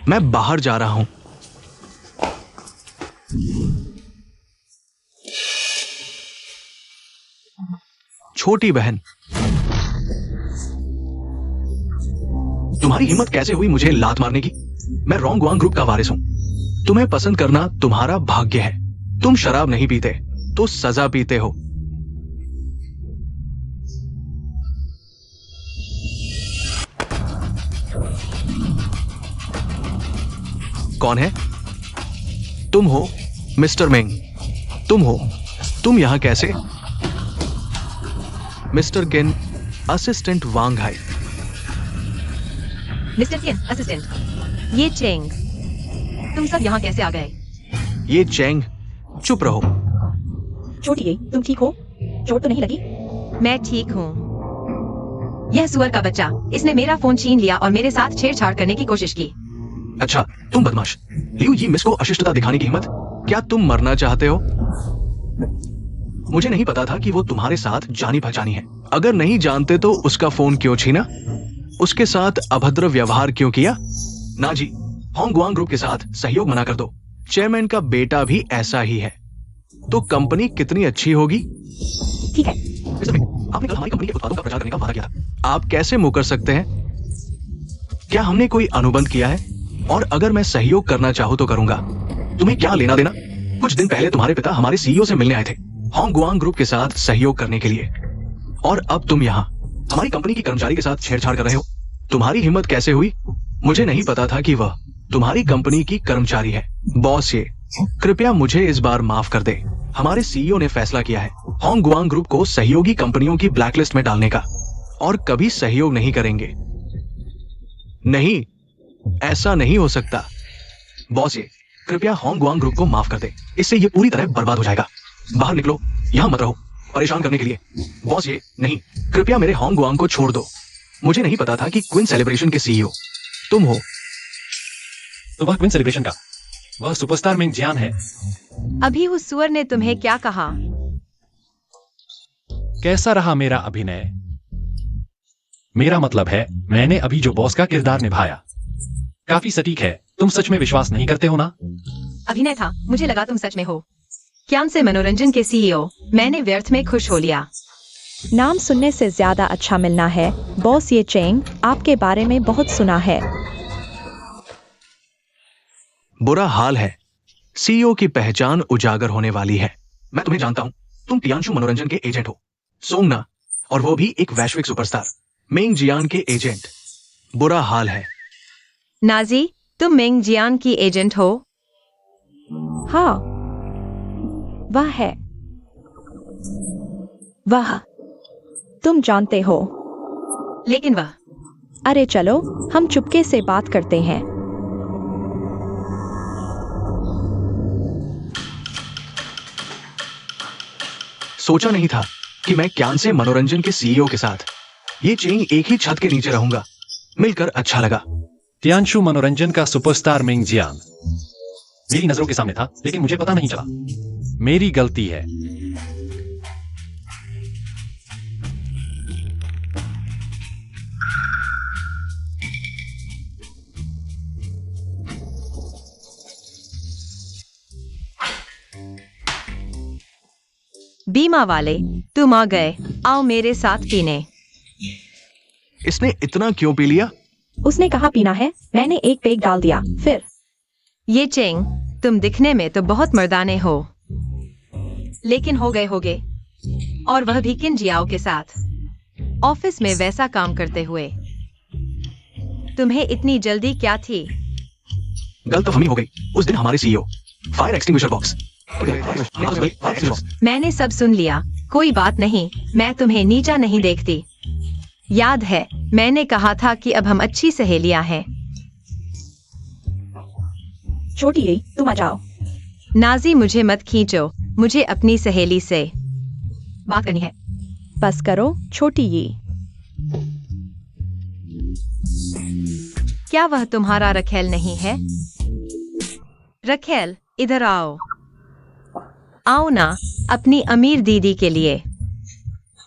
मैं बाहर जा रहा हूं। छोटी बहन, तुम्हारी हिम्मत कैसे हुई मुझे लात मारने की? मैं रोंगवांग ग्रुप का वारिस हूं। तुम्हें पसंद करना तुम्हारा भाग्य है। तुम शराब नहीं पीते तो सजा पीते हो। कौन है? तुम हो मिस्टर मेंग। तुम यहां कैसे? मिस्टर किन, असिस्टेंट वांग हाई। मिस्टर किन, असिस्टेंट। ये चेंग, तुम सब यहाँ कैसे आ गए? ये चेंग, चुप रहो। छोटी ये, तुम ठीक हो? चोट तो नहीं लगी? मैं ठीक हूँ। यह सुअर का बच्चा, इसने मेरा फोन छीन लिया और मेरे साथ छेड़छाड़ करने की कोशिश की। अच्छा, तुम बदमाश। लियू यी मिस को अशिष्टता दिखाने की हिम्मत? क्या तुम मरना चाहते हो? मुझे नहीं पता था कि वो तुम्हारे साथ जानी पहचानी है। अगर नहीं जानते तो उसका फोन क्यों छीना? उसके साथ अभद्र व्यवहार क्यों किया? ना जी, होंगवांग ग्रुप के साथ सहयोग मना कर दो। चेयरमैन का बेटा भी ऐसा ही है। तो कंपनी कितनी अच्छी होगी। ठीक है। आपने कल हमारी कंपनी के उत्पादों का प्रचार करने का वादा किया था। आप कैसे मुकर सकते हैं? क्या हमने कोई अनुबंध किया है? और अगर मैं सहयोग करना चाहूं तो करूंगा। तुम्हें क्या लेना देना? कुछ दिन पहले तुम्हारे पिता हमारे सीईओ से मिलने आए थे, होंगवांग ग्रुप के साथ सहयोग करने के लिए। और अब तुम यहाँ हमारी कंपनी की कर्मचारी के साथ छेड़छाड़ कर रहे हो। तुम्हारी हिम्मत कैसे हुई? मुझे नहीं पता था कि वह तुम्हारी कंपनी की कर्मचारी है। बॉस ये, कृपया मुझे इस बार माफ कर दे। हमारे सीईओ ने फैसला किया है होंगवांग ग्रुप को सहयोगी कंपनियों की ब्लैकलिस्ट में डालने का, और कभी सहयोग नहीं करेंगे। नहीं, ऐसा नहीं हो सकता। बॉस ये, कृपया होंगवांग ग्रुप को माफ कर दे। इससे ये पूरी तरह बर्बाद हो जाएगा। बाहर निकलो, यहां मत रहो परेशान करने के लिए। बॉस ये, नहीं, कृपया मेरे होंगवांग को छोड़ दो। मुझे नहीं पता था कि क्विन सेलिब्रेशन के सीईओ तुम हो। तो वह क्विन सेलिब्रेशन का वह सुपरस्टार मेंग जियान है। अभी उस सुअर ने तुम्हें क्या कहा? कैसा रहा मेरा अभिनय? मेरा मतलब है, मैंने अभी जो बॉस का किरदार निभाया काफी सटीक है। तुम सच में विश्वास नहीं करते हो ना? अभिनय था, मुझे लगा तुम सच में हो। क्यान से मनोरंजन के सीईओ, मैंने व्यर्थ में खुश हो लिया। नाम सुनने से ज्यादा अच्छा मिलना है। बॉस ये चेंग, आपके बारे में बहुत सुना है। बुरा हाल है। सीईओ की पहचान उजागर होने वाली है। मैं तुम्हें जानता हूं। तुम तियानशु मनोरंजन के एजेंट हो, सोंगना, और वो भी एक वैश्विक सुपरस्टार मेंग जियान के एजेंट। बुरा हाल है। नाजी, तुम मेंग जियान की एजेंट हो? हाँ, वह है। वह तुम जानते हो। लेकिन वह, अरे चलो, हम चुपके से बात करते हैं। सोचा नहीं था कि मैं क्यान से मनोरंजन के सीईओ के साथ ये चेंग एक ही छत के नीचे रहूंगा। मिलकर अच्छा लगा। तियानशु मनोरंजन का सुपरस्टार मेंग जियान मेरी नजरों के सामने था, लेकिन मुझे पता नहीं चला। मेरी गलती है। बीमा वाले, तुम आ गए। आओ मेरे साथ पीने। इसने इतना क्यों पी लिया? उसने कहा पीना है, मैंने एक पेग डाल दिया। फिर ये चेंग, तुम दिखने में तो बहुत मर्दाने हो, लेकिन होगे और वह भी किन जियाओ के साथ, ऑफिस में वैसा काम करते हुए। तुम्हें इतनी जल्दी क्या थी? गलतफहमी हो गई। उस दिन हमारे सीईओ फायर एक्सटिंग्विशर बॉक्स। मैंने सब सुन लिया। कोई बात नहीं, मैं तुम्हें नीचा नहीं देखती। याद है, मैंने कहा था कि अब हम अच्छी सहेलियां हैं। छोटी ये, तुम आ जाओ। नाजी, मुझे मत खींचो, मुझे अपनी सहेली से बात करनी है। बस करो, छोटी ये। क्या वह तुम्हारा रखेल नहीं है? रखेल, इधर आओ। आओ ना, अपनी अमीर दीदी के लिए।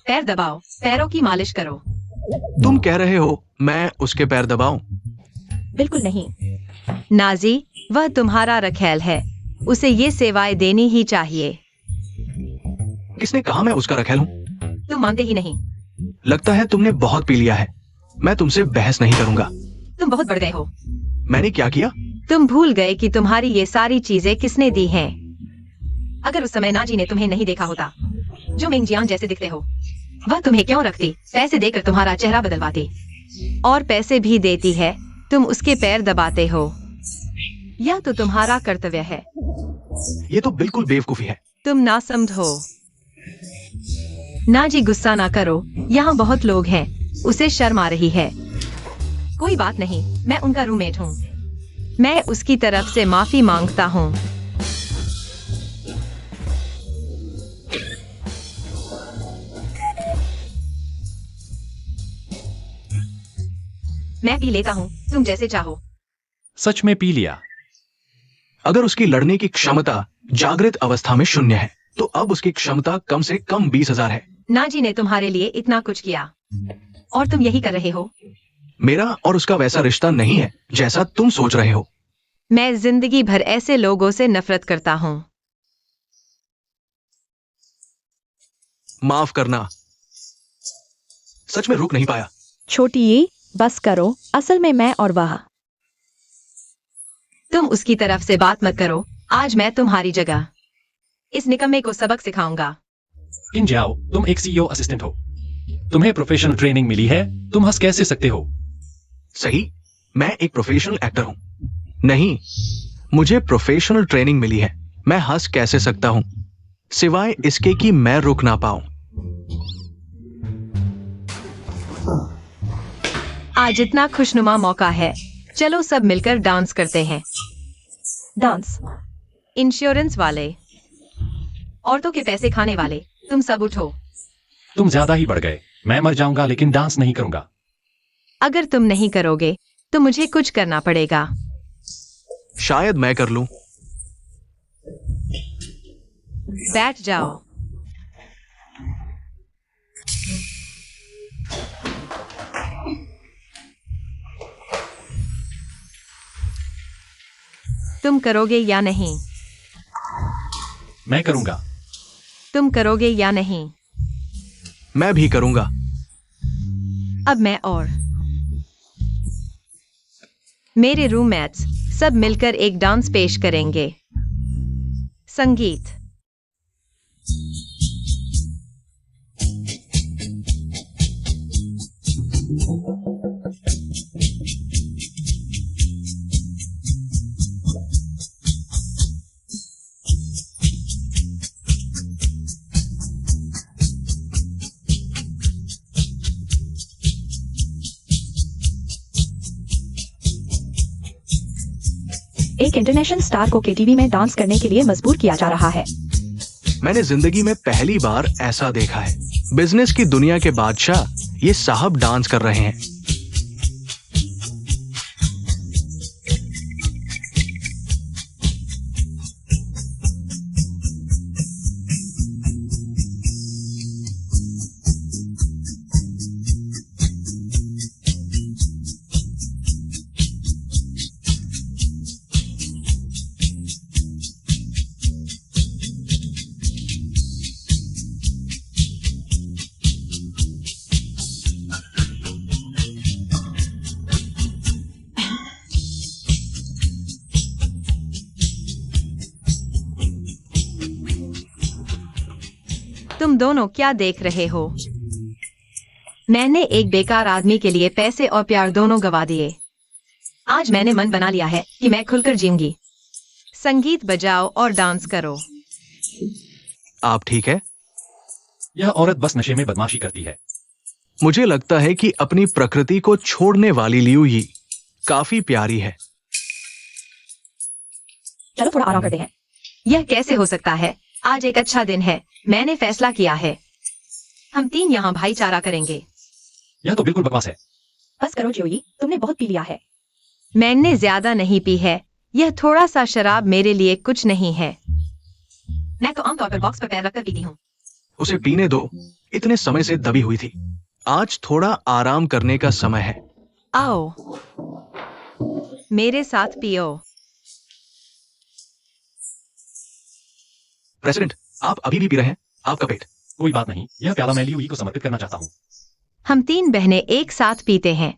पैर दबाओ, पैरों की मालिश करो। तुम कह रहे हो मैं उसके पैर दबाऊं? बिल्कुल नहीं। नाजी, वह तुम्हारा रखेल है, उसे ये सेवाएं देनी ही चाहिए। किसने कहा मैं उसका रखेल हूं? तुम मानते ही नहीं। लगता है तुमने बहुत पी लिया है। मैं तुमसे बहस नहीं करूंगा। तुम बहुत बढ़ गए हो। मैंने क्या किया? तुम भूल गए कि तुम्हारी ये सारी चीजें किसने दी हैं। अगर उस समय नाजी ने तुम्हें नहीं देखा होता, जो मिंगजियांग जैसे दिखते हो, वह तुम्हें क्यों रखती? पैसे देकर तुम्हारा चेहरा बदलवाती, और पैसे भी देती है, तुम उसके पैर दबाते हो। यह तो तुम्हारा कर्तव्य है। ये तो बिल्कुल बेवकूफी है। तुम ना समझो। नाजी, गुस्सा ना करो, यहाँ बहुत लोग हैं, उसे शर्म आ रही है। कोई बात नहीं, मैं उनका रूममेट हूँ। मैं उसकी तरफ से माफी मांगता हूँ। मैं पी लेता हूँ, तुम जैसे चाहो। सच में पी लिया? अगर उसकी लड़ने की क्षमता जागृत अवस्था में 0 है, तो अब उसकी क्षमता कम से कम 20,000 है। नाजी ने तुम्हारे लिए इतना कुछ किया, और तुम यही कर रहे हो। मेरा और उसका वैसा रिश्ता नहीं है जैसा तुम सोच रहे हो। मैं जिंदगी भर ऐसे लोगों से नफरत करता हूँ। माफ करना, सच में रुक नहीं पाया। छोटी, बस करो, असल में मैं और वह। तुम उसकी तरफ से बात मत करो। आज मैं तुम्हारी जगह इस निकम्मे को सबक सिखाऊंगा। इन जाओ, तुम एक सीईओ असिस्टेंट हो, तुम्हें प्रोफेशनल ट्रेनिंग मिली है, तुम हंस कैसे सकते हो? सही, मैं एक प्रोफेशनल एक्टर हूं। नहीं, मुझे प्रोफेशनल ट्रेनिंग मिली है। मैं हंस कैसे सकता हूं, सिवाय इसके कि मैं रुक ना पाऊं। आज इतना खुशनुमा मौका है, चलो सब मिलकर डांस करते हैं। डांस? इंश्योरेंस वाले, औरतों के पैसे खाने वाले, तुम सब उठो। तुम ज्यादा ही बढ़ गए। मैं मर जाऊंगा लेकिन डांस नहीं करूंगा। अगर तुम नहीं करोगे तो मुझे कुछ करना पड़ेगा। शायद मैं कर लूं। बैठ जाओ। तुम करोगे या नहीं? मैं करूंगा। तुम करोगे या नहीं? मैं भी करूंगा। अब मैं और मेरे रूममेट्स सब मिलकर एक डांस पेश करेंगे। संगीत। एक इंटरनेशनल स्टार को केटीवी में डांस करने के लिए मजबूर किया जा रहा है। मैंने जिंदगी में पहली बार ऐसा देखा है। बिजनेस की दुनिया के बादशाह ये साहब डांस कर रहे हैं। तुम दोनों क्या देख रहे हो? मैंने एक बेकार आदमी के लिए पैसे और प्यार दोनों गवा दिए। आज मैंने मन बना लिया है कि मैं खुलकर जीऊंगी। संगीत बजाओ और डांस करो। आप ठीक है? यह औरत बस नशे में बदमाशी करती है। मुझे लगता है कि अपनी प्रकृति को छोड़ने वाली लियू यी काफी प्यारी है। चलो थोड़ा आराम करते हैं। यह कैसे हो सकता है? आज एक अच्छा दिन है। मैंने फैसला किया है, हम 3 यहाँ भाईचारा करेंगे। यह तो बिल्कुल बकवास है। बस करो जोई, तुमने बहुत पी लिया है। मैंने ज्यादा नहीं पी है, यह थोड़ा सा शराब मेरे लिए कुछ नहीं है। मैं तो आमतौर पर बॉक्स पर पैर रखकर पीती हूँ। उसे पीने दो, इतने समय से दबी हुई थी। आज थोड़ा आराम करने का समय है। आओ, मेरे साथ पियो। प्रेसिडेंट, आप अभी भी पी रहे हैं? आपका पेट। कोई बात नहीं, यह प्याला मैं लियू ही को समर्पित करना चाहता हूँ। हम 3 बहनें एक साथ पीते हैं।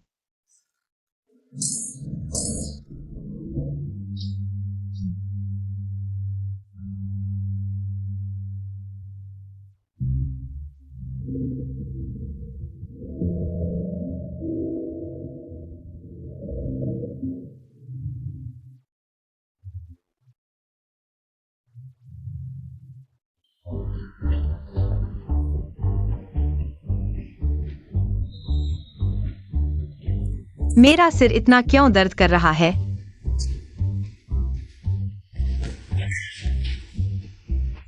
मेरा सिर इतना क्यों दर्द कर रहा है?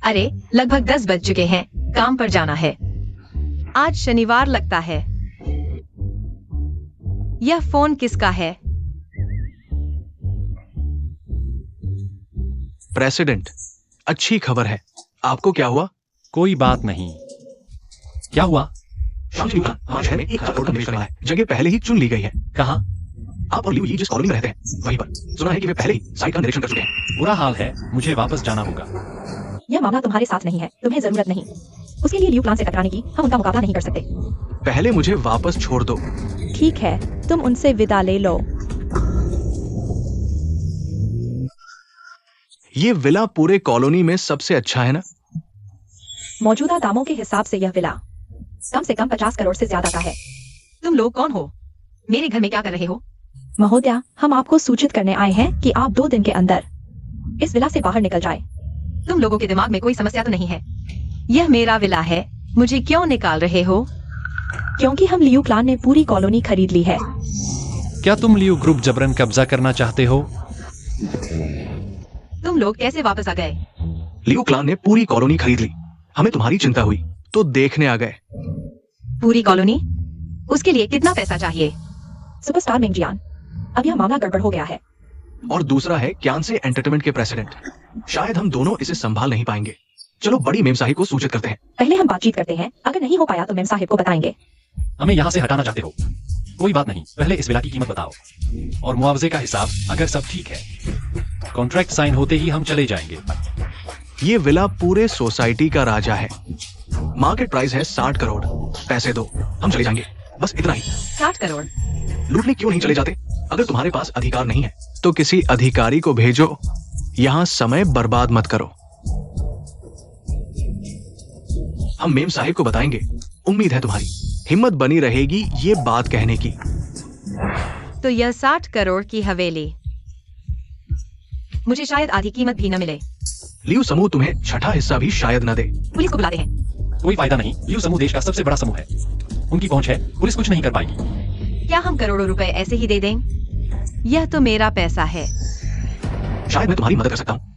अरे, लगभग 10 बज चुके हैं। काम पर जाना है। आज शनिवार लगता है। यह फोन किसका है? प्रेसिडेंट, अच्छी खबर है। आपको क्या हुआ? कोई बात नहीं। क्या हुआ? हमारे शहर में एक हजार करोड़ का निवेश करने वाला है। जगह पहले ही चुन ली गई है। कहाँ? आप और लियू ही जिस कॉलोनी में रहते हैं वहीं पर। सुना है कि वे पहले ही साइट का निरीक्षण कर चुके हैं। बुरा हाल है, मुझे वापस जाना होगा। यह मामला तुम्हारे साथ नहीं है, तुम्हें जरूरत नहीं। उसके लिए लियू प्लान से टकराने की हम उनका मुकाबला नहीं कर सकते। पहले मुझे वापस छोड़ दो। ठीक है, तुम उनसे विदा ले लो। ये विला पूरे कॉलोनी में सबसे अच्छा है ना? मौजूदा दामों के हिसाब से यह विला कम से कम 50 करोड़ से ज्यादा का है। तुम लोग कौन हो? मेरे घर में क्या कर रहे हो? महोदया, हम आपको सूचित करने आए हैं कि आप 2 दिन के अंदर इस विला से बाहर निकल जाए। तुम लोगों के दिमाग में कोई समस्या तो नहीं है? यह मेरा विला है, मुझे क्यों निकाल रहे हो? क्योंकि हम लियू प्लान ने पूरी कॉलोनी खरीद ली है। क्या तुम लियू ग्रुप जबरन कब्जा करना चाहते हो? तुम लोग कैसे वापस आ गए? लियू क्लान ने पूरी कॉलोनी खरीद ली। हमें तुम्हारी चिंता हुई तो देखने आ गए। पूरी कॉलोनी? उसके लिए कितना पैसा चाहिए? सुपरस्टार मेंगजियान, अब यह मामला गड़बड़ हो गया है। और दूसरा है क्यान से एंटरटेनमेंट के प्रेसिडेंट। शायद हम दोनों इसे संभाल नहीं पाएंगे। चलो बड़ी मेम साहिब को सूचित करते हैं। पहले हम बातचीत करते हैं, अगर नहीं हो पाया तो मेम साहिब को बताएंगे। हमें यहाँ से हटाना चाहते हो? कोई बात नहीं, पहले इस विला की कीमत बताओ और मुआवजे का हिसाब। अगर सब ठीक है, कॉन्ट्रैक्ट साइन होते ही हम चले जाएंगे। ये विला पूरे सोसाइटी का राजा है। मार्केट प्राइस है 60 करोड़। पैसे दो, हम चले जाएंगे। बस इतना ही। 60 करोड़? लूटने क्यों नहीं चले जाते? अगर तुम्हारे पास अधिकार नहीं है तो किसी अधिकारी को भेजो। यहाँ समय बर्बाद मत करो। हम मेम साहिब को बताएंगे। उम्मीद है तुम्हारी हिम्मत बनी रहेगी ये बात कहने की। तो यह 60 करोड़ की हवेली मुझे शायद आधी कीमत भी न मिले। लियू समूह तुम्हें छठा हिस्सा भी शायद न दे। पुलिस को बुलाते हैं। कोई फायदा नहीं, लियू समूह देश का सबसे बड़ा समूह है। उनकी पहुंच है, पुलिस कुछ नहीं कर पाएगी। क्या हम करोड़ों रुपए ऐसे ही दे दें? यह तो मेरा पैसा है। शायद मैं तुम्हारी मदद कर सकता हूँ।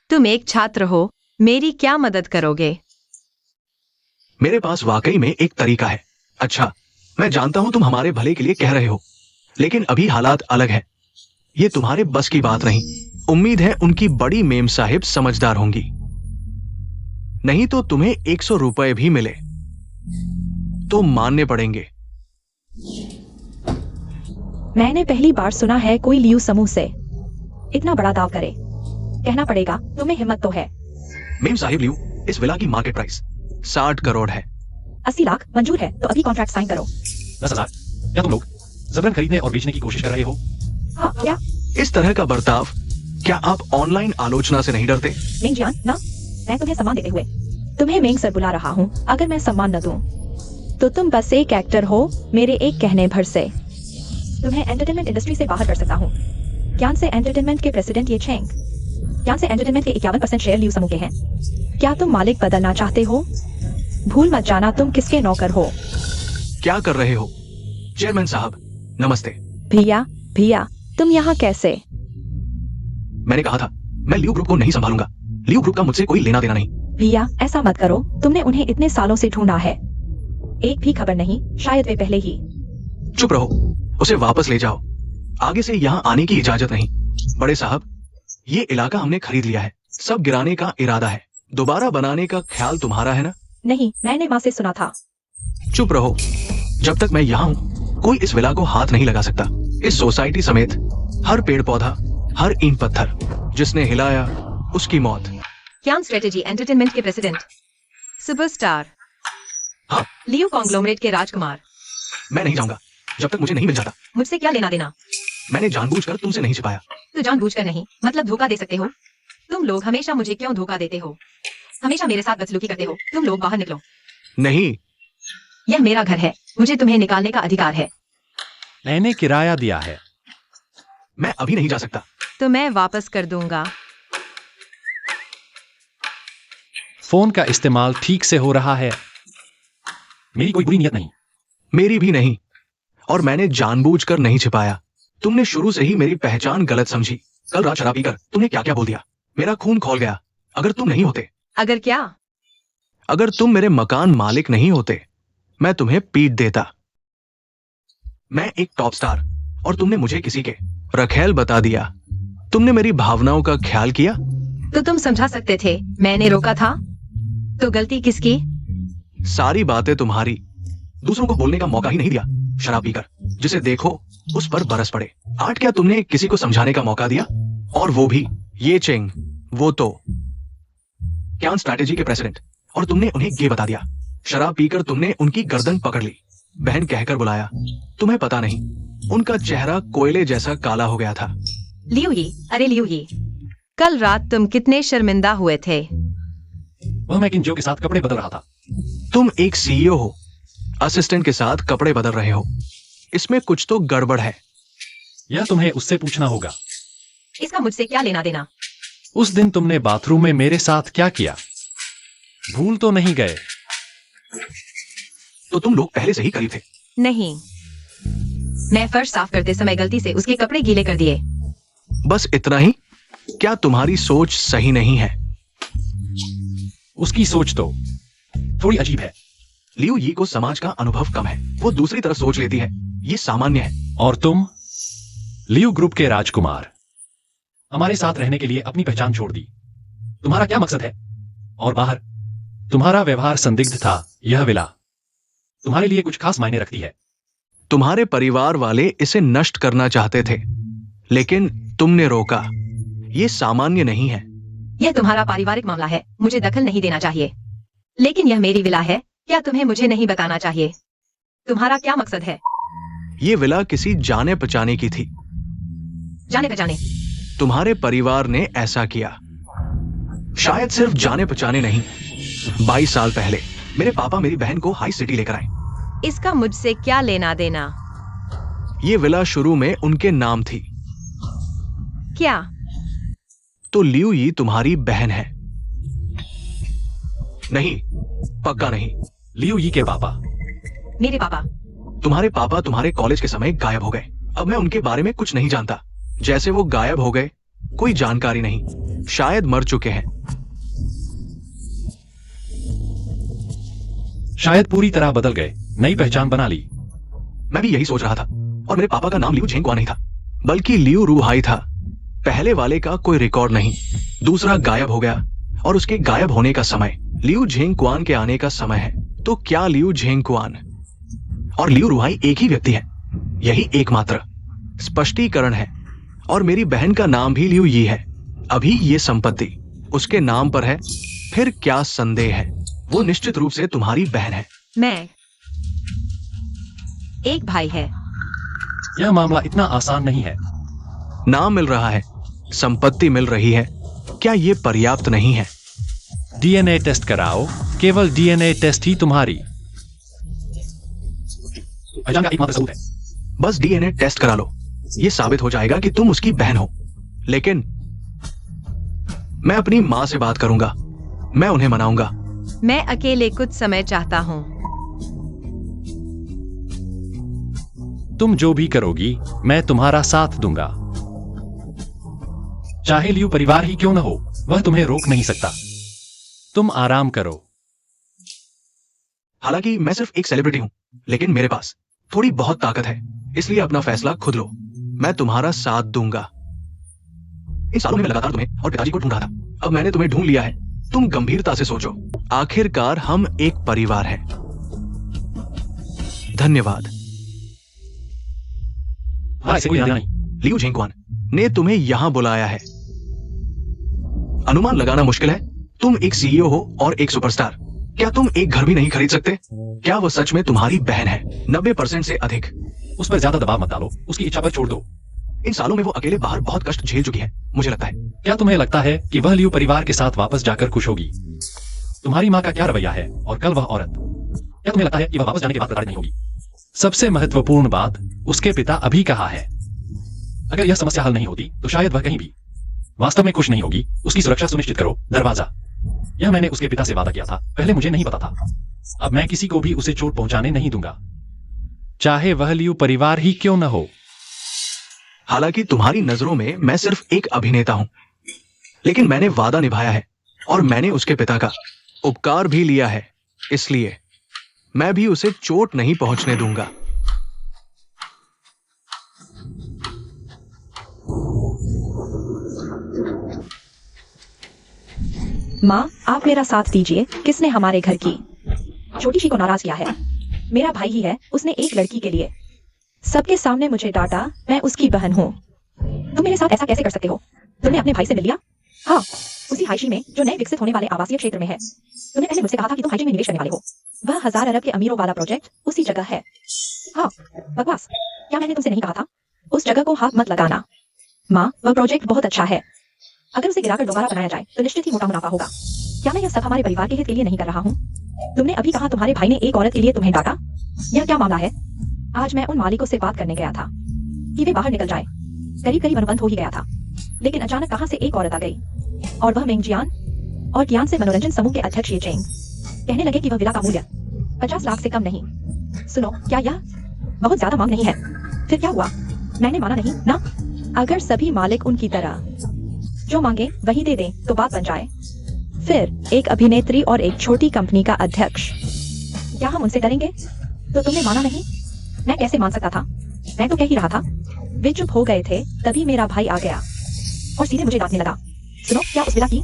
तुम एक छात्र हो, मेरी क्या मदद करोगे? मेरे पास वाकई में एक तरीका है। अच्छा, मैं जानता हूं तुम हमारे भले के लिए कह रहे हो, लेकिन अभी हालात अलग है। ये तुम्हारे बस की बात नहीं। उम्मीद है उनकी बड़ी मेम साहिब समझदार होंगी। नहीं तो तुम्हें 100 रुपए भी मिले तो मानने पड़ेंगे। मैंने पहली बार सुना है कोई लियू समूह से इतना बड़ा दाव करे। कहना पड़ेगा तुम्हें हिम्मत तो है। मेम साहिब, लियू इस विला की मार्केट प्राइस 60 करोड़ है। 80 लाख मंजूर है तो अभी कॉन्ट्रैक्ट साइन करो। 10,000? क्या तुम लोग जबरन खरीदने और बेचने की कोशिश कर रहे हो? हाँ, क्या? इस तरह का बर्ताव क्या आप ऑनलाइन आलोचना से नहीं डरते? मेंगजियान, ना, मैं तुम्हें सम्मान देते हुए तुम्हें मेंग सर बुला रहा हूँ। अगर मैं सम्मान न दूं तो तुम बस एक एक्टर हो मेरे एक कहने भर से। तुम्हें एंटरटेनमेंट इंडस्ट्री से बाहर कर सकता हूँ। क्यान से एंटरटेनमेंट के प्रेसिडेंट ये चेंग। क्यान से एंटरटेनमेंट के 51% शेयर लियू समूह के हैं। क्या तुम मालिक बदलना चाहते हो? भूल मत जाना तुम किसके नौकर हो। क्या कर रहे हो? चेयरमैन साहब, नमस्ते। भैया, भैया, तुम यहाँ कैसे? मैंने कहा था मैं लियू ग्रुप को नहीं संभालूंगा। लियू ग्रुप का मुझसे कोई लेना देना नहीं। भैया, ऐसा मत करो। तुमने उन्हें इतने सालों से ढूंढा है, एक भी खबर नहीं। शायद वे पहले ही। चुप रहो, उसे वापस ले जाओ। आगे से यहाँ आने की इजाजत नहीं। बड़े साहब, ये इलाका हमने खरीद लिया है, सब गिराने का इरादा है, दोबारा बनाने का ख्याल तुम्हारा है ना? नहीं, मैंने माँ से सुना था। चुप रहो, जब तक मैं यहाँ हूँ कोई इस विला को हाथ नहीं लगा सकता। इस सोसाइटी समेत हर पेड़ पौधा, हर ईंट पत्थर जिसने हिलाया उसकी मौत। क्या स्ट्रेटेजी एंटरटेनमेंट के प्रेसिडेंट, सुपरस्टार, हाँ, लियो कॉन्ग्लोमरेट के राजकुमार। मैं नहीं जाऊंगा जब तक मुझे नहीं मिल जाता। मुझसे क्या लेना देना? मैंने जानबूझकर तुमसे नहीं छिपाया। तो जानबूझकर नहीं मतलब धोखा दे सकते हो? तुम लोग हमेशा मुझे क्यों धोखा देते हो? हमेशा मेरे साथ बदसलूकी करते हो। तुम लोग बाहर निकलो। नहीं, यह मेरा घर है, मुझे तुम्हें निकालने का अधिकार है। मैंने किराया दिया है। मैं अभी नहीं जा सकता। तो मैं वापस कर दूंगा। फोन का इस्तेमाल ठीक से हो रहा है। मेरी कोई बुरी नियत नहीं। मेरी भी नहीं, और मैंने जानबूझकर नहीं छिपाया। तुमने शुरू से ही मेरी पहचान गलत समझी। कल रात शराब पीकर तुमने क्या क्या बोल दिया, मेरा खून खौल गया। अगर तुम नहीं होते, अगर क्या? अगर तुम मेरे मकान मालिक नहीं होते, मैं तुम्हें पीट देता। मैं एक टॉप स्टार और तुमने मुझे किसी के रखेल बता दिया। तुमने मेरी भावनाओं का ख्याल किया। तो तुम समझा सकते थे, मैंने रोका था। तो गलती किसकी? सारी बातें तुम्हारी। दूसरों को बोलने का मौका ही नहीं दिया। शराब पीकर जिसे देखो उस पर बरस पड़े। आज क्या तुमने किसी को समझाने का मौका दिया? और वो भी ये चेंग, वो तो क्या स्ट्रैटेजी के प्रेसिडेंट, और तुमने उन्हें ये बता दिया। शराब पीकर तुमने उनकी गर्दन पकड़ ली, बहन कहकर बुलाया। तुम्हें पता नहीं, उनका चेहरा कोयले जैसा काला हो गया था। लियो ही, अरे लियो ही, कल रात तुम कितने शर्मिंदा हुए थे। वह मैं किंजो के साथ कपड़े बदल रहा था। तुम एक सीईओ हो, असिस्टेंट के साथ कपड़े बदल रहे हो। इसमें कुछ तो गड़बड़ है। यह तुम्हें उससे पूछना होगा। इसका मुझसे क्या लेना देना? उस दिन तुमने बाथरूम में मेरे साथ क्या किया? भूल तो नहीं गए? तो तुम लोग पहले से ही करीब थे। नहीं, मैं फर्श साफ करते समय गलती से उसके कपड़े गीले कर दिए। बस इतना ही? क्या तुम्हारी सोच सही नहीं है? उसकी सोच तो थोड़ी अजीब है। लियो यी को समाज का अनुभव कम है, वो दूसरी तरफ सोच लेती है, ये सामान्य है। और तुम लियो ग्रुप के राजकुमार, हमारे साथ रहने के लिए अपनी पहचान छोड़ दी। तुम्हारा क्या मकसद है? और बाहर तुम्हारा व्यवहार संदिग्ध था। यह विला तुम्हारे लिए कुछ खास मायने रखती है। तुम्हारे परिवार वाले इसे नष्ट करना चाहते थे, लेकिन तुमने रोका। ये सामान्य नहीं है। यह तुम्हारा पारिवारिक मामला है, मुझे दखल नहीं देना चाहिए। लेकिन यह मेरी विला है, क्या तुम्हें मुझे नहीं बताना चाहिए? तुम्हारा क्या मकसद है? ये विला किसी जाने पहचाने की थी। जाने पहचाने? तुम्हारे परिवार ने ऐसा किया। शायद सिर्फ जाने पहचाने नहीं, 22 साल पहले मेरे पापा मेरी बहन को हाई सिटी लेकर आए। इसका मुझसे क्या लेना देना? ये विला शुरू में उनके नाम थी। क्या? तो लियो यी तुम्हारी बहन है? नहीं, पक्का नहीं। लियो यी के पापा? मेरे पापा? तुम्हारे पापा तुम्हारे कॉलेज के समय गायब हो गए। अब मैं उनके बारे में कुछ नहीं जानता। जैसे वो गायब हो गए, कोई जानकारी नहीं, शायद मर चुके हैं। शायद पूरी तरह बदल गए, नई पहचान बना ली। मैं भी यही सोच रहा था। और मेरे पापा का नाम लियो झेंगक्वान नहीं था, बल्कि लियो रूहाई था। पहले वाले का कोई रिकॉर्ड नहीं, दूसरा गायब हो गया, और उसके गायब होने का समय लियो झेंगक्वान के आने का समय है। तो क्या लियो झेंगक्वान और लियो रूहाई एक ही व्यक्ति है? यही एकमात्र स्पष्टीकरण है। और मेरी बहन का नाम भी लियो यी है। अभी ये संपत्ति उसके नाम पर है। फिर क्या संदेह है? वो निश्चित रूप से तुम्हारी बहन है। मैं एक भाई है। यह मामला इतना आसान नहीं है। नाम मिल रहा है, संपत्ति मिल रही है, क्या ये पर्याप्त नहीं है? डीएनए टेस्ट कराओ, केवल डीएनए टेस्ट ही तुम्हारी पहचान का एकमात्र सबूत है। बस डीएनए टेस्ट करा लो, ये साबित हो जाएगा कि तुम उसकी बहन हो। लेकिन मैं अपनी माँ से बात करूंगा, मैं उन्हें मनाऊंगा। मैं अकेले कुछ समय चाहता हूँ। तुम जो भी करोगी, मैं तुम्हारा साथ दूंगा। चाहे लियो परिवार ही क्यों न हो, वह तुम्हें रोक नहीं सकता। तुम आराम करो। हालांकि मैं सिर्फ एक सेलिब्रिटी हूं, लेकिन मेरे पास थोड़ी बहुत ताकत है, इसलिए अपना फैसला खुद लो। मैं तुम्हारा साथ दूंगा। इन सालों में मैं लगातार तुम्हें और पिताजी को ढूंढ रहा था। अब मैंने तुम्हें ढूंढ लिया है। तुम गंभीरता से सोचो, आखिरकार हम एक परिवार हैं। धन्यवाद। हाँ, इसे कोई ध्यान नहीं। लियू झेंगक्वान ने तुम्हें यहां बुलाया है। अनुमान लगाना मुश्किल है, तुम एक सीईओ हो और एक सुपरस्टार। क्या तुम एक घर भी नहीं खरीद सकते? क्या वो सच में तुम्हारी बहन है? 90% से अधिक। उस पर ज्यादा दबाव मत डालो, उसकी इच्छा पर छोड़ दो। इन सालों में वो अकेले बाहर बहुत कष्ट झेल चुकी है, मुझे लगता है। क्या तुम्हें लगता है कि वह लियू परिवार के साथ वापस जाकर खुश होगी? तुम्हारी माँ का क्या रवैया है? और कल वह औरत, क्या तुम्हें लगता है कि वह वापस जाने के बाद प्रताड़ित नहीं होगी? सबसे महत्वपूर्ण बात, उसके पिता अभी कहाँ है? अगर यह समस्या हल नहीं होती तो शायद वह कहीं भी वास्तव में खुश नहीं होगी। उसकी सुरक्षा सुनिश्चित करो। दरवाजा, यह मैंने उसके पिता से वादा किया था। पहले मुझे नहीं पता था। अब मैं किसी को भी उसे चोट पहुंचाने नहीं दूंगा, चाहे वह लियू परिवार ही क्यों न हो। हालांकि तुम्हारी नजरों में मैं सिर्फ एक अभिनेता हूं, लेकिन मैंने वादा निभाया है और मैंने उसके पिता का उपकार भी लिया है, इसलिए मैं भी उसे चोट नहीं पहुंचने दूंगा। माँ, आप मेरा साथ दीजिए। किसने हमारे घर की छोटी सी को नाराज किया है? मेरा भाई ही है। उसने एक लड़की के लिए सबके सामने मुझे डांटा। मैं उसकी बहन हूँ। तुम मेरे साथ ऐसा कैसे कर सकते हो? तुमने अपने भाई से मिल लिया? हाँ, उसी हाइशी में जो नए विकसित होने वाले आवासीय क्षेत्र में है। तुमने पहले मुझसे कहा था कि तुम हाइशी में निवेश करने वाले हो। वह 1000 अरब के अमीरों वाला प्रोजेक्ट उसी जगह है। हाँ, बकवास। क्या मैंने तुमसे नहीं कहा था? उस जगह को हाथ मत लगाना। माँ, वह प्रोजेक्ट बहुत अच्छा है। अगर उसे गिराकर दोबारा बनाया जाए तो निश्चित ही मोटा मुनाफा होगा। क्या मैं यह सब हमारे परिवार के हित के लिए नहीं कर रहा हूँ? तुमने अभी कहा तुम्हारे भाई ने एक औरत के लिए तुम्हें डांटा। यह क्या मामला है? आज मैं उन मालिकों से बात करने गया था कि वे बाहर निकल जाए। करीब करीब अनुबंध हो ही गया था, लेकिन अचानक कहां से एक औरत आ गई और वह मेंगजियान और कियान से मनोरंजन समूह के अध्यक्ष ये चेंग कहने लगे कि वह विला का मूल्य 50 लाख से कम नहीं। सुनो, क्या यह बहुत ज्यादा मांग नहीं है? फिर क्या हुआ? मैंने माना नहीं ना। अगर सभी मालिक उनकी तरह जो मांगे वही दे दें तो बात बन जाए। फिर एक अभिनेत्री और एक छोटी कंपनी का अध्यक्ष, क्या हम उनसे डरेंगे? तो तुमने माना नहीं? मैं कैसे मान सकता था? मैं तो कह ही रहा था। वे चुप हो गए थे, तभी मेरा भाई आ गया और सीधे मुझे डांटने लगा। सुनो, क्या उस विला की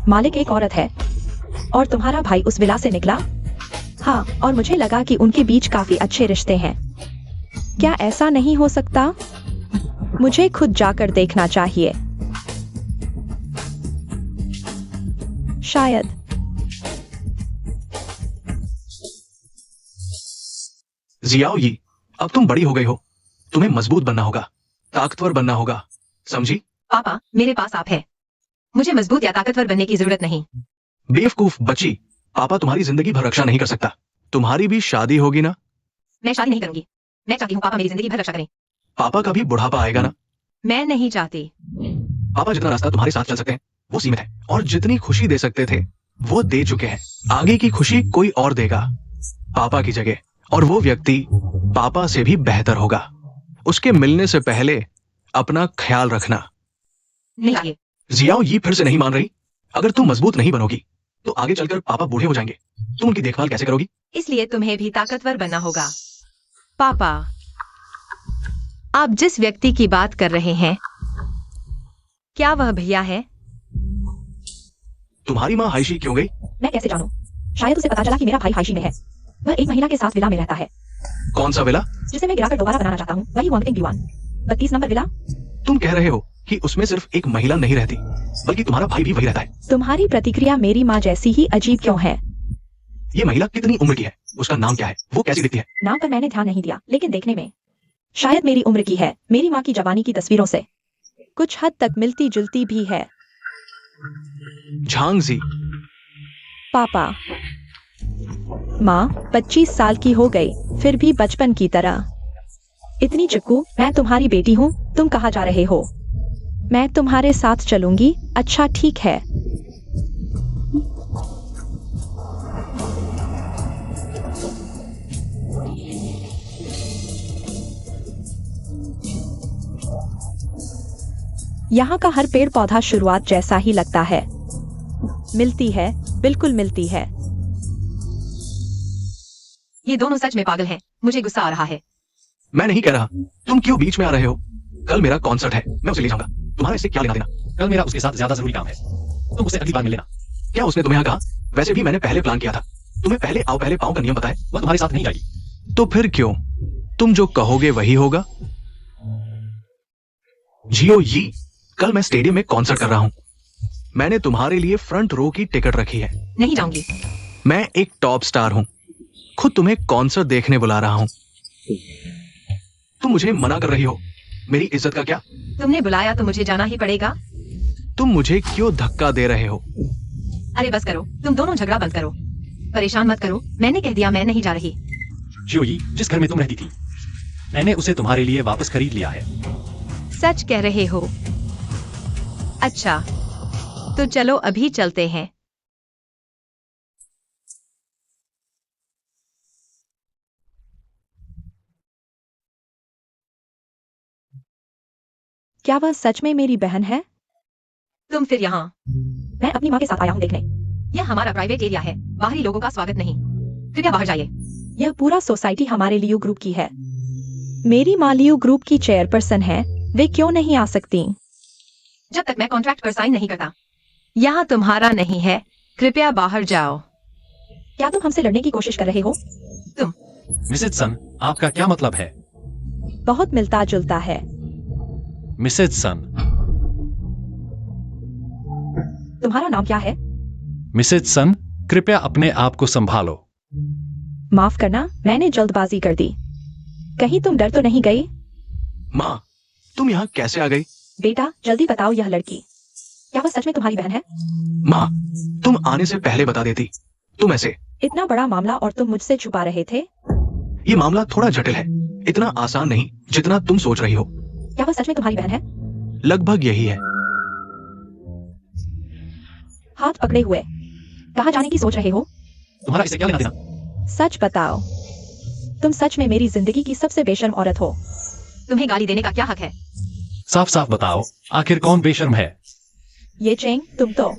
मालिक एक औरत है और तुम्हारा भाई उस विला से निकला? हाँ, और मुझे लगा कि उनके बीच काफी अच्छे रिश्ते हैं। क्या ऐसा नहीं हो सकता? मुझे खुद जाकर देखना चाहिए। शायद। जियाओ यी, अब तुम बड़ी हो गई हो। तुम्हें मजबूत बनना होगा, ताकतवर बनना होगा, समझी? पापा, मेरे पास आप है। मुझे मजबूत या ताकतवर बनने की जरूरत नहीं। बेवकूफ बच्ची, पापा तुम्हारी जिंदगी भर रक्षा नहीं कर सकता। तुम्हारी भी शादी होगी ना? मैं शादी नहीं करूंगी। मैं चाहती हूँ पापा मेरी जिंदगी भर रक्षा करें। पापा का भी बुढ़ापा आएगा ना? मैं नहीं चाहती। पापा जितना रास्ता तुम्हारे साथ चल सकते हैं वो सीमित है, और जितनी खुशी दे सकते थे वो दे चुके हैं। आगे की खुशी कोई और देगा पापा की जगह, और वो व्यक्ति पापा से भी बेहतर होगा। उसके मिलने से पहले अपना ख्याल रखना। नहीं चाहिए। जियाओ यी फिर से नहीं मान रही। अगर तुम मजबूत नहीं बनोगी तो आगे चलकर पापा बूढ़े हो जाएंगे। तुम उनकी देखभाल कैसे करोगी? इसलिए तुम्हें भी ताकतवर बनना होगा। पापा, आप जिस व्यक्ति की बात कर रहे हैं, क्या वह भैया है? तुम्हारी माँ हाइशी क्यों गई? मैं कैसे जानूं? शायद उसे पता चला कि मेरा भाई हाइशी में है। वह एक महिला के साथ विला में रहता है। कौन सा विला? जिसे मैं गिराकर दोबारा बनाना चाहता हूँ, वही वांगटिंग दीवान 32 नंबर विला। तुम कह रहे हो कि उसमें सिर्फ एक महिला नहीं रहती, बल्कि तुम्हारा भाई भी वही रहता है। तुम्हारी प्रतिक्रिया मेरी माँ जैसी ही अजीब क्यों है? ये महिला कितनी उम्र की है? उसका नाम क्या है? वो कैसी दिखती है? नाम पर मैंने ध्यान नहीं दिया, लेकिन देखने में शायद मेरी उम्र की है। मेरी माँ की जवानी की तस्वीरों से कुछ हद तक मिलती जुलती भी है। झांगजी। पापा, माँ 25 साल की हो गई, फिर भी बचपन की तरह। इतनी चिपकू। मैं तुम्हारी बेटी हूँ। तुम कहाँ जा रहे हो? मैं तुम्हारे साथ चलूंगी। अच्छा, ठीक है। यहाँ का हर पेड़ पौधा शुरुआत जैसा ही लगता है। मिलती है, बिल्कुल मिलती है। ये दोनों सच में पागल हैं। मुझे गुस्सा आ रहा है। मैं नहीं कह रहा। तुम क्यों बीच में आ रहे हो? कल मेरा कॉन्सर्ट है, मैं उसे ले जाऊंगा। तुम्हारा इससे क्या लेना देना? कल मेरा उसके साथ ज्यादा जरूरी काम है। तुम उसे अगली बार मिल लेना। क्या उसने तुम्हें यहाँ कहा? वैसे भी मैंने पहले प्लान किया था। तुम्हें पहले आओ पहले पाओ का नियम पता है। वह तुम्हारे साथ नहीं जाएगी। तो फिर क्यों? तुम जो कहोगे वही होगा। जियो यी, कल मैं स्टेडियम में कॉन्सर्ट कर रहा हूं। मैंने तुम्हारे लिए फ्रंट रो की टिकट रखी है। नहीं जाऊंगी। मैं एक टॉप स्टार हूं, खुद तुम्हें कॉन्सर्ट देखने बुला रहा हूं। तुम मुझे मना कर रही हो। मेरी इज्जत का क्या? तुमने बुलाया तो मुझे जाना ही पड़ेगा। तुम मुझे क्यों धक्का दे रहे हो? अरे बस करो, तुम दोनों झगड़ा बंद करो। परेशान मत करो, मैंने कह दिया मैं नहीं जा रही। जियोई, जिस घर में तुम रहती थी, मैंने उसे तुम्हारे लिए वापस खरीद लिया है। सच कह रहे हो? अच्छा, तो चलो अभी चलते हैं। क्या वह सच में मेरी बहन है? तुम फिर यहाँ? मैं अपनी माँ के साथ आया हूँ देखने। यह हमारा प्राइवेट एरिया है, बाहरी लोगों का स्वागत नहीं। कृपया बाहर जाइए। यह पूरा सोसाइटी हमारे लियो ग्रुप की है। मेरी माँ लियो ग्रुप की चेयरपर्सन है, वे क्यों नहीं आ सकती? जब तक मैं कॉन्ट्रैक्ट पर साइन नहीं करता। यहाँ तुम्हारा नहीं है, कृपया बाहर जाओ। क्या तुम हमसे लड़ने की कोशिश कर रहे हो? मिसेज सन, आपका क्या मतलब है? बहुत मिलता जुलता है। मिसेज सन। तुम्हारा नाम क्या है? मिसेज सन, कृपया अपने आप को संभालो। माफ करना, मैंने जल्दबाजी कर दी। कहीं तुम डर तो नहीं गई? माँ, तुम यहाँ कैसे आ गई? बेटा जल्दी बताओ, यह लड़की क्या वह सच में तुम्हारी बहन है? माँ, तुम आने से पहले बता देती। तुम ऐसे। इतना बड़ा मामला और तुम मुझसे छुपा रहे थे? ये मामला थोड़ा जटिल है, इतना आसान नहीं जितना तुम सोच रही हो। क्या वह सच में तुम्हारी बहन है? लगभग यही है। हाथ पकड़े हुए कहाँ जाने की सोच रहे हो? तुम्हारा इसे क्या लेना देना? सच बताओ, तुम सच में मेरी जिंदगी की सबसे बेशर्म औरत हो। तुम्हें गाली देने का क्या हक है? साफ साफ बताओ, आखिर कौन बेशर्म है? ये चेंग, तुम तो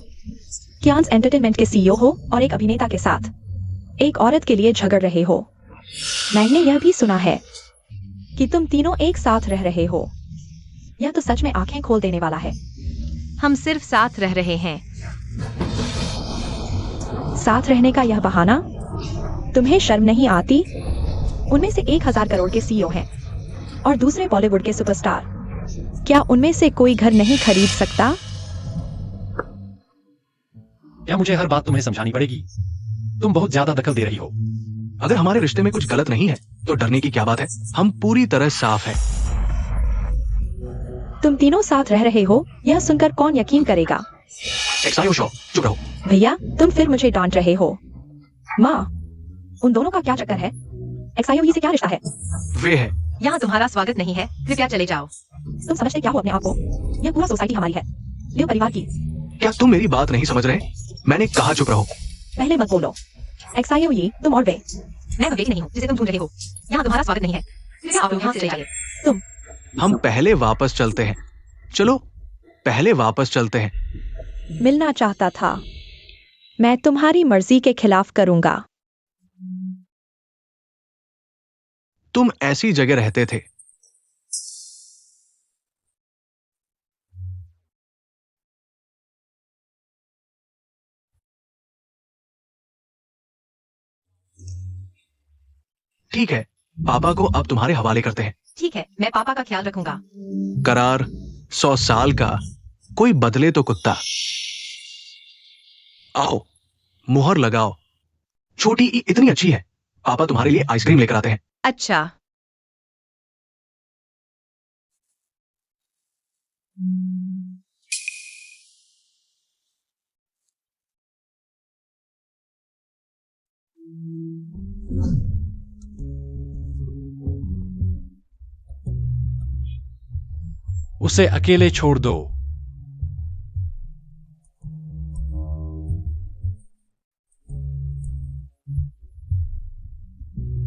क्यांस एंटरटेनमेंट के सीईओ हो और एक अभिनेता के साथ एक औरत के लिए झगड़ रहे हो। मैंने यह भी सुना है कि तुम तीनों एक साथ रह रहे हो। यह तो सच में आंखें खोल देने वाला है। हम सिर्फ साथ रह रहे हैं। साथ रहने का यह बहाना, तुम्हें शर्म नहीं आती? उनमें से 1000 करोड़ के सीईओ हैं और दूसरे बॉलीवुड के सुपरस्टार। क्या उनमें से कोई घर नहीं खरीद सकता? क्या मुझे हर बात तुम्हें समझानी पड़ेगी? तुम बहुत ज्यादा दखल दे रही हो। अगर हमारे रिश्ते में कुछ गलत नहीं है तो डरने की क्या बात है? हम पूरी तरह साफ हैं। तुम तीनों साथ रह रहे हो, यह सुनकर कौन यकीन करेगा? एक्सायो शो, चुप रहो। भैया तुम फिर मुझे डांट रहे हो। माँ, उन दोनों का क्या चक्कर है? एक्सायो से क्या रिश्ता है? वे है। यहाँ तुम्हारा स्वागत नहीं है, कृपया चले जाओ। तुम समझते क्या हो अपने आप को? यह पूरा सोसाइटी हमारी है, लियो परिवार की। क्या तुम मेरी बात नहीं समझ रहे? मैंने कहा चुप रहो। पहले मत बोलो। एक्सायो तुम और वे। मैं वो बेटी नहीं हूँ जिसे तुम ढूंढ रहे हो। यहाँ तुम्हारा स्वागत नहीं है, कृपया आप लोग यहाँ से चले जाइए। तुम हम पहले वापस चलते हैं। चलो पहले वापस चलते हैं। मिलना चाहता था। मैं तुम्हारी मर्जी के खिलाफ करूंगा। तुम ऐसी जगह रहते थे। ठीक है, पापा को अब तुम्हारे हवाले करते हैं। ठीक है, मैं पापा का ख्याल रखूंगा। करार 100 साल का, कोई बदले तो कुत्ता। आओ मुहर लगाओ। छोटी ई इतनी अच्छी है, पापा तुम्हारे लिए आइसक्रीम लेकर आते हैं। अच्छा। उसे अकेले छोड़ दो।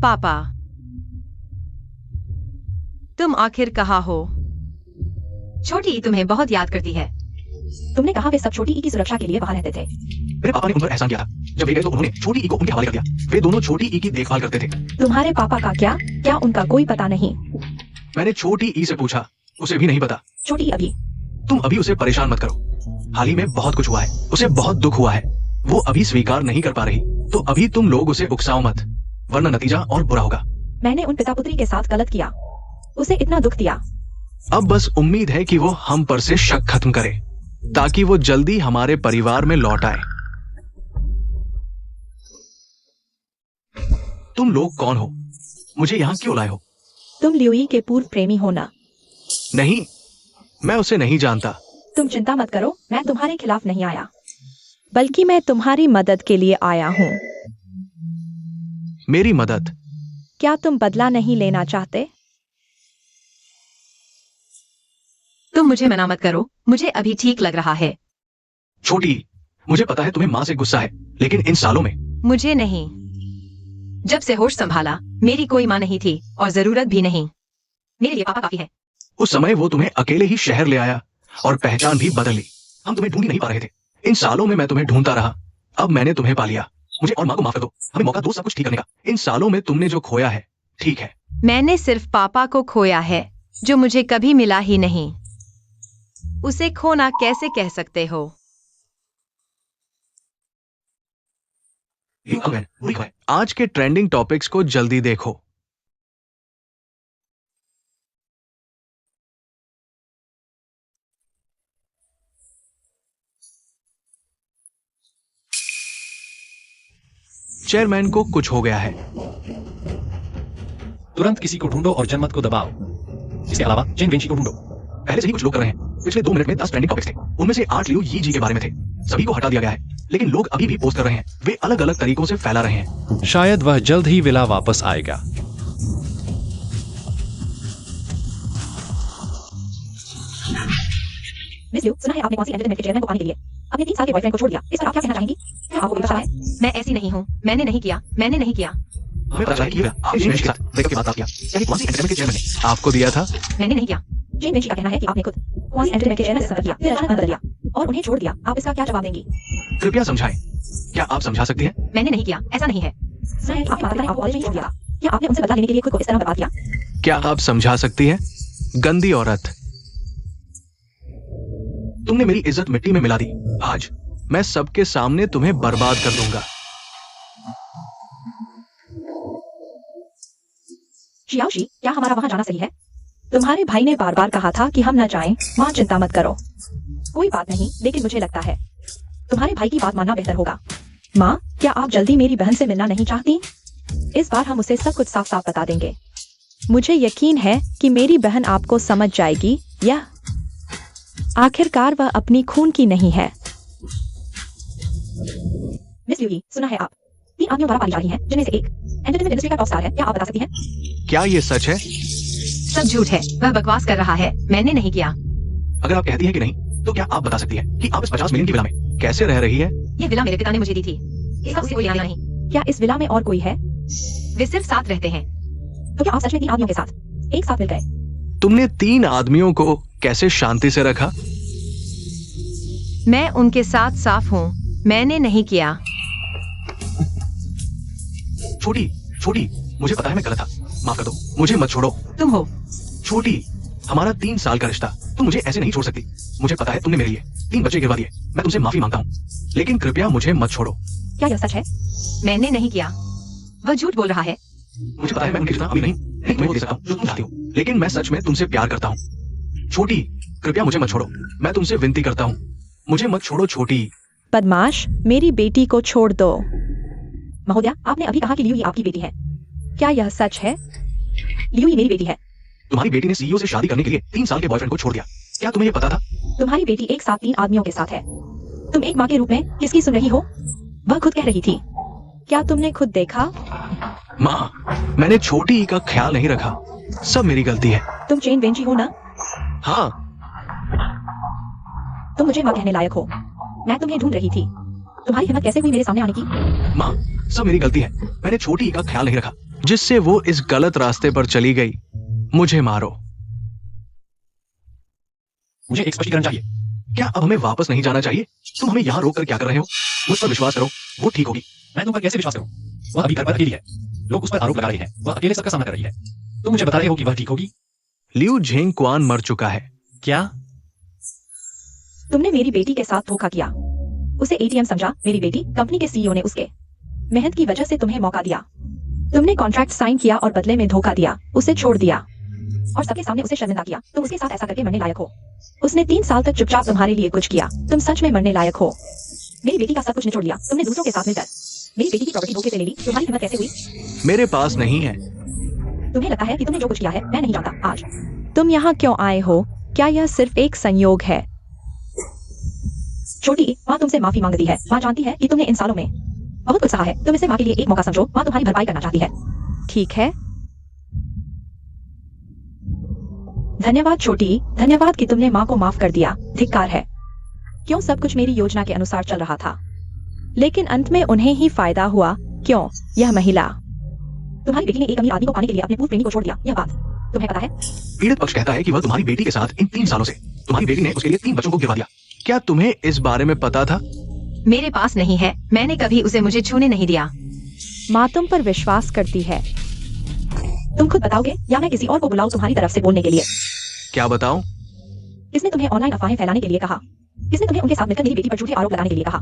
पापा, तुम आखिर कहाँ हो? छोटी ई तुम्हें बहुत याद करती है। तुमने कहा वे सब छोटी ई की सुरक्षा के लिए वहां रहते थे। मेरे पापा ने उन पर एहसान किया था। जब वे गए तो उन्होंने छोटी ई को उनके हवाले कर दिया। वे दोनों छोटी ई की देखभाल करते थे। तुम्हारे पापा का क्या उनका कोई पता नहीं? मैंने छोटी ई से पूछा, उसे भी नहीं पता। छोटी अभी तुम अभी उसे परेशान मत करो। हाल ही में बहुत कुछ हुआ है, उसे बहुत दुख हुआ है, वो अभी स्वीकार नहीं कर पा रही। तो अभी तुम लोग उसे उकसाओ मत, वरना नतीजा और बुरा होगा। मैंने उन पिता पुत्री के साथ गलत किया, उसे इतना दुख दिया। अब बस उम्मीद है कि वो हम पर से शक खत्म करे, ताकि वो जल्दी हमारे परिवार में लौट आए। तुम लोग कौन हो? मुझे यहाँ क्यों लाए हो? तुम ल्यूई के पूर्व प्रेमी हो ना? नहीं, मैं उसे नहीं जानता। तुम चिंता मत करो, मैं तुम्हारे खिलाफ नहीं आया, बल्कि मैं तुम्हारी मदद के लिए आया हूँ। मेरी मदद? क्या तुम बदला नहीं लेना चाहते? तुम मुझे मना मत करो, मुझे अभी ठीक लग रहा है। छोटी, मुझे पता है तुम्हें माँ से गुस्सा है, लेकिन इन सालों में मुझे नहीं। जब से होश संभाला, मेरी कोई माँ नहीं थी और जरूरत भी नहीं। मेरे लिए पापा काफी है। उस समय वो तुम्हें अकेले ही शहर ले आया और पहचान भी बदल ली। हम तुम्हें ढूंढ ही नहीं पा रहे थे। इन सालों में मैं तुम्हें ढूंढता रहा, अब मैंने तुम्हें पा लिया। मुझे और माँ को माफ कर दो, हमें मौका दो सब कुछ ठीक करने का। इन सालों में तुमने जो खोया है, ठीक है। मैंने सिर्फ पापा को खोया है, जो मुझे कभी मिला ही नहीं। उसे खोना कैसे कह सकते हो? आज के ट्रेंडिंग टॉपिक्स को जल्दी देखो। चेयरमैन को कुछ हो गया है। तुरंत किसी को ढूंढो और जनमत को दबाओ। इसके अलावा चेन वेंची को ढूंढो। पहले से ही कुछ लोग कर रहे हैं। पिछले 2 मिनट में 10 ट्रेंडिंग टॉपिक्स थे, उनमें से 8 लियू यी जी के बारे में थे। सभी को हटा दिया गया है, लेकिन लोग अभी भी पोस्ट कर रहे हैं। वे अलग अलग तरीकों से फैला रहे हैं। शायद वह जल्द ही विला वापस आएगा। मिस लियू, सुना है आपने कौन सी एंटरटेनमेंट के चेयरमैन को पाने के लिए अपने 3 साल के बॉयफ्रेंड को छोड़ दिया। इस पर आप क्या कहना चाहेंगी? क्या आपको पता है? मैं ऐसी नहीं हूँ। मैंने नहीं किया, मैंने नहीं किया। हमें पता चला कि ये आपने जेन वेंची के साथ ब्रेकअप के बाद बात किया। क्या ये कौन सी एंटरटेनमेंट के चेयरमैन ने आपको दिया था? मैंने नहीं किया। जेन वेंची का कहना है कि आपने खुद कौन सी एंटरटेनमेंट के चेयरमैन से संपर्क किया, फिर अचानक बदल दिया और उन्हें छोड़ दिया। आप इसका क्या जवाब देंगी? कृपया समझाएं। क्या आप समझा सकती हैं? मैंने नहीं किया, ऐसा नहीं है। सुना है कि आपके माता पिता ने आपको कॉलेज में ही छोड़ दिया। क्या आपने उनसे बदला लेने के लिए खुद को इस तरह बर्बाद किया? क्या आप समझा सकती हैं? गंदी औरत, तुमने मेरी इज्जत मिट्टी में मिला दी। आज मैं सबके सामने तुम्हें बर्बाद कर दूंगा। शियाओशी, क्या हमारा वहां जाना सही है? तुम्हारे भाई ने बार बार कहा था कि हम न जाएं। माँ, चिंता मत करो, कोई बात नहीं, लेकिन मुझे लगता है तुम्हारे भाई की बात मानना बेहतर होगा। माँ, क्या आप जल्दी मेरी बहन से मिलना नहीं चाहती? इस बार हम उसे सब कुछ साफ साफ बता देंगे। मुझे यकीन है कि मेरी बहन आपको समझ जाएगी। यह आखिरकार वह अपनी खून की नहीं है। मिस ल्यूई, सुना है आप 3 आदमियों द्वारा पाली जा रही हैं, जिनमें से एक एंटरटेनमेंट इंडस्ट्री का टॉप स्टार है। क्या आप बता सकती हैं? क्या ये सच है? सब झूठ है, वह बकवास कर रहा है। मैंने नहीं किया। अगर आप कहती हैं कि नहीं, तो क्या आप बता सकती हैं कि आप इस 50 मिलियन की विला में कैसे रह रही है? ये विला मेरे पिता ने मुझे दी थी, इसका उसे कोई लेना नहीं। क्या इस विला में और कोई है? वे सिर्फ साथ रहते हैं। तो क्या आप सच में 3 आदमियों के साथ एक साथ मिल गए? तुमने 3 आदमियों को कैसे शांति से रखा? मैं उनके साथ साफ हूँ, मैंने नहीं किया। छोटी, छोटी, मुझे पता है मैं गलत था, माफ कर दो, मुझे मत छोड़ो। तुम हो छोटी, हमारा 3 साल का रिश्ता, तुम मुझे ऐसे नहीं छोड़ सकती। मुझे पता है तुमने मेरे लिए 3 बच्चे गिरवा दिए, मैं तुमसे माफी मांगता हूँ, लेकिन कृपया मुझे मत छोड़ो। क्या यह सच है? मैंने नहीं किया। वह झूठ बोल रहा है। मुझे पता है मैं उनकी जितना अभी नहीं तुम्हें दे सकता हूँ जो तुम चाहती हो, लेकिन मैं सच में तुमसे प्यार करता हूँ। छोटी, कृपया मुझे मत छोड़ो, मैं तुमसे विनती करता हूँ, मुझे मत छोड़ो छोटी। बदमाश, मेरी बेटी को छोड़ दो। महोदया, आपने अभी कहा कि ल्यूई आपकी बेटी है। क्या यह सच है? ल्यूई मेरी बेटी है। तुम्हारी बेटी ने सीईओ से शादी करने के लिए 3 साल के बॉयफ्रेंड को छोड़ दिया। क्या तुम्हें ये पता था? तुम्हारी बेटी एक साथ 3 आदमियों के साथ है। तुम एक माँ के रूप में किसकी सुन रही हो? वह खुद कह रही थी। क्या तुमने खुद देखा? माँ, मैंने छोटी का ख्याल नहीं रखा, सब मेरी गलती है। तुम चेन वेंची हो ना? हाँ। तुम मुझे माँ कहने लायक हो। मैं तुम्हें ढूंढ रही थी। तुम्हारी हिम्मत कैसे हुई मेरे सामने आने की? माँ, सब मेरी गलती है, मैंने छोटी का ख्याल नहीं रखा, जिससे वो इस गलत रास्ते पर चली गई। मुझे मारो। मुझे एक स्पष्टीकरण चाहिए। क्या अब हमें वापस नहीं जाना चाहिए? तुम हमें यहाँ रोक कर क्या कर रहे हो? मुझ पर विश्वास करो, वो ठीक होगी। मैं तुम पर कैसे विश्वास करूं? वह अभी घर पर अकेली है। लोग उस पर आरोप लगा रहे हैं, वह अकेले सबका सामना कर रही है। तुम मुझे बता रहे हो कि वह ठीक होगी? लियू झेंग क्वान मर चुका है। क्या? तुमने मेरी बेटी के साथ धोखा किया। उसे एटीएम समझा। मेरी बेटी, कंपनी के सीईओ ने उसके मेहनत की वजह से तुम्हें मौका दिया। तुमने कॉन्ट्रैक्ट साइन किया और बदले में धोखा दिया, उसे छोड़ दिया और सबके सामने उसे शर्मिंदा किया। तुम उसके साथ ऐसा करके मरने लायक हो। उसने 3 साल तक चुपचाप तुम्हारे लिए कुछ किया। तुम सच में मरने लायक हो। मेरी बेटी का सब कुछ निचोड़ दिया तुमने दूसरों के साथ मिलकर। मेरी बेटी की प्रॉपर्टी धोखे से ले ली। तुम्हारी हिम्मत कैसे हुई? मेरे पास नहीं है। तुम्हें लगता है कि तुमने जो कुछ किया है मैं नहीं जानता। आज तुम यहाँ क्यों आए हो? क्या यह सिर्फ एक संयोग है? छोटी, माँ तुमसे माफी मांगती है। माँ जानती है कि तुमने इन सालों में बहुत कुछ सहा है। तुम इसे माँ के लिए एक मौका समझो। माँ तुम्हारी भरपाई करना चाहती है। ठीक है, धन्यवाद छोटी, धन्यवाद कि तुमने माँ को माफ कर दिया। धिक्कार है। क्यों सब कुछ मेरी योजना के अनुसार चल रहा था, लेकिन अंत में उन्हें ही फायदा हुआ। क्यों? यह महिला, तुम्हारी बेटी ने एक अमीर आदमी को पाने के लिए अपने पूर्व प्रेमी को छोड़ दिया। यह बात तुम्हें पता है? पीड़ित पक्ष कहता है कि वह तुम्हारी बेटी के साथ इन 3 सालों से तुम्हारी बेटी ने उसके लिए 3 बच्चों को गिरवा दिया। क्या तुम्हें इस बारे में पता था? मेरे पास नहीं है। मैंने कभी उसे मुझे छूने नहीं दिया। माँ तुम पर विश्वास करती है। तुम खुद बताओगे या मैं किसी और को बुलाऊं तुम्हारी तरफ से बोलने के लिए? क्या बताऊं? किसने तुम्हें ऑनलाइन अफवाहें फैलाने के लिए कहा? किसने तुम्हें उनके साथ मिलकर मेरी बेटी पर झूठे आरोप लगाने के लिए कहा?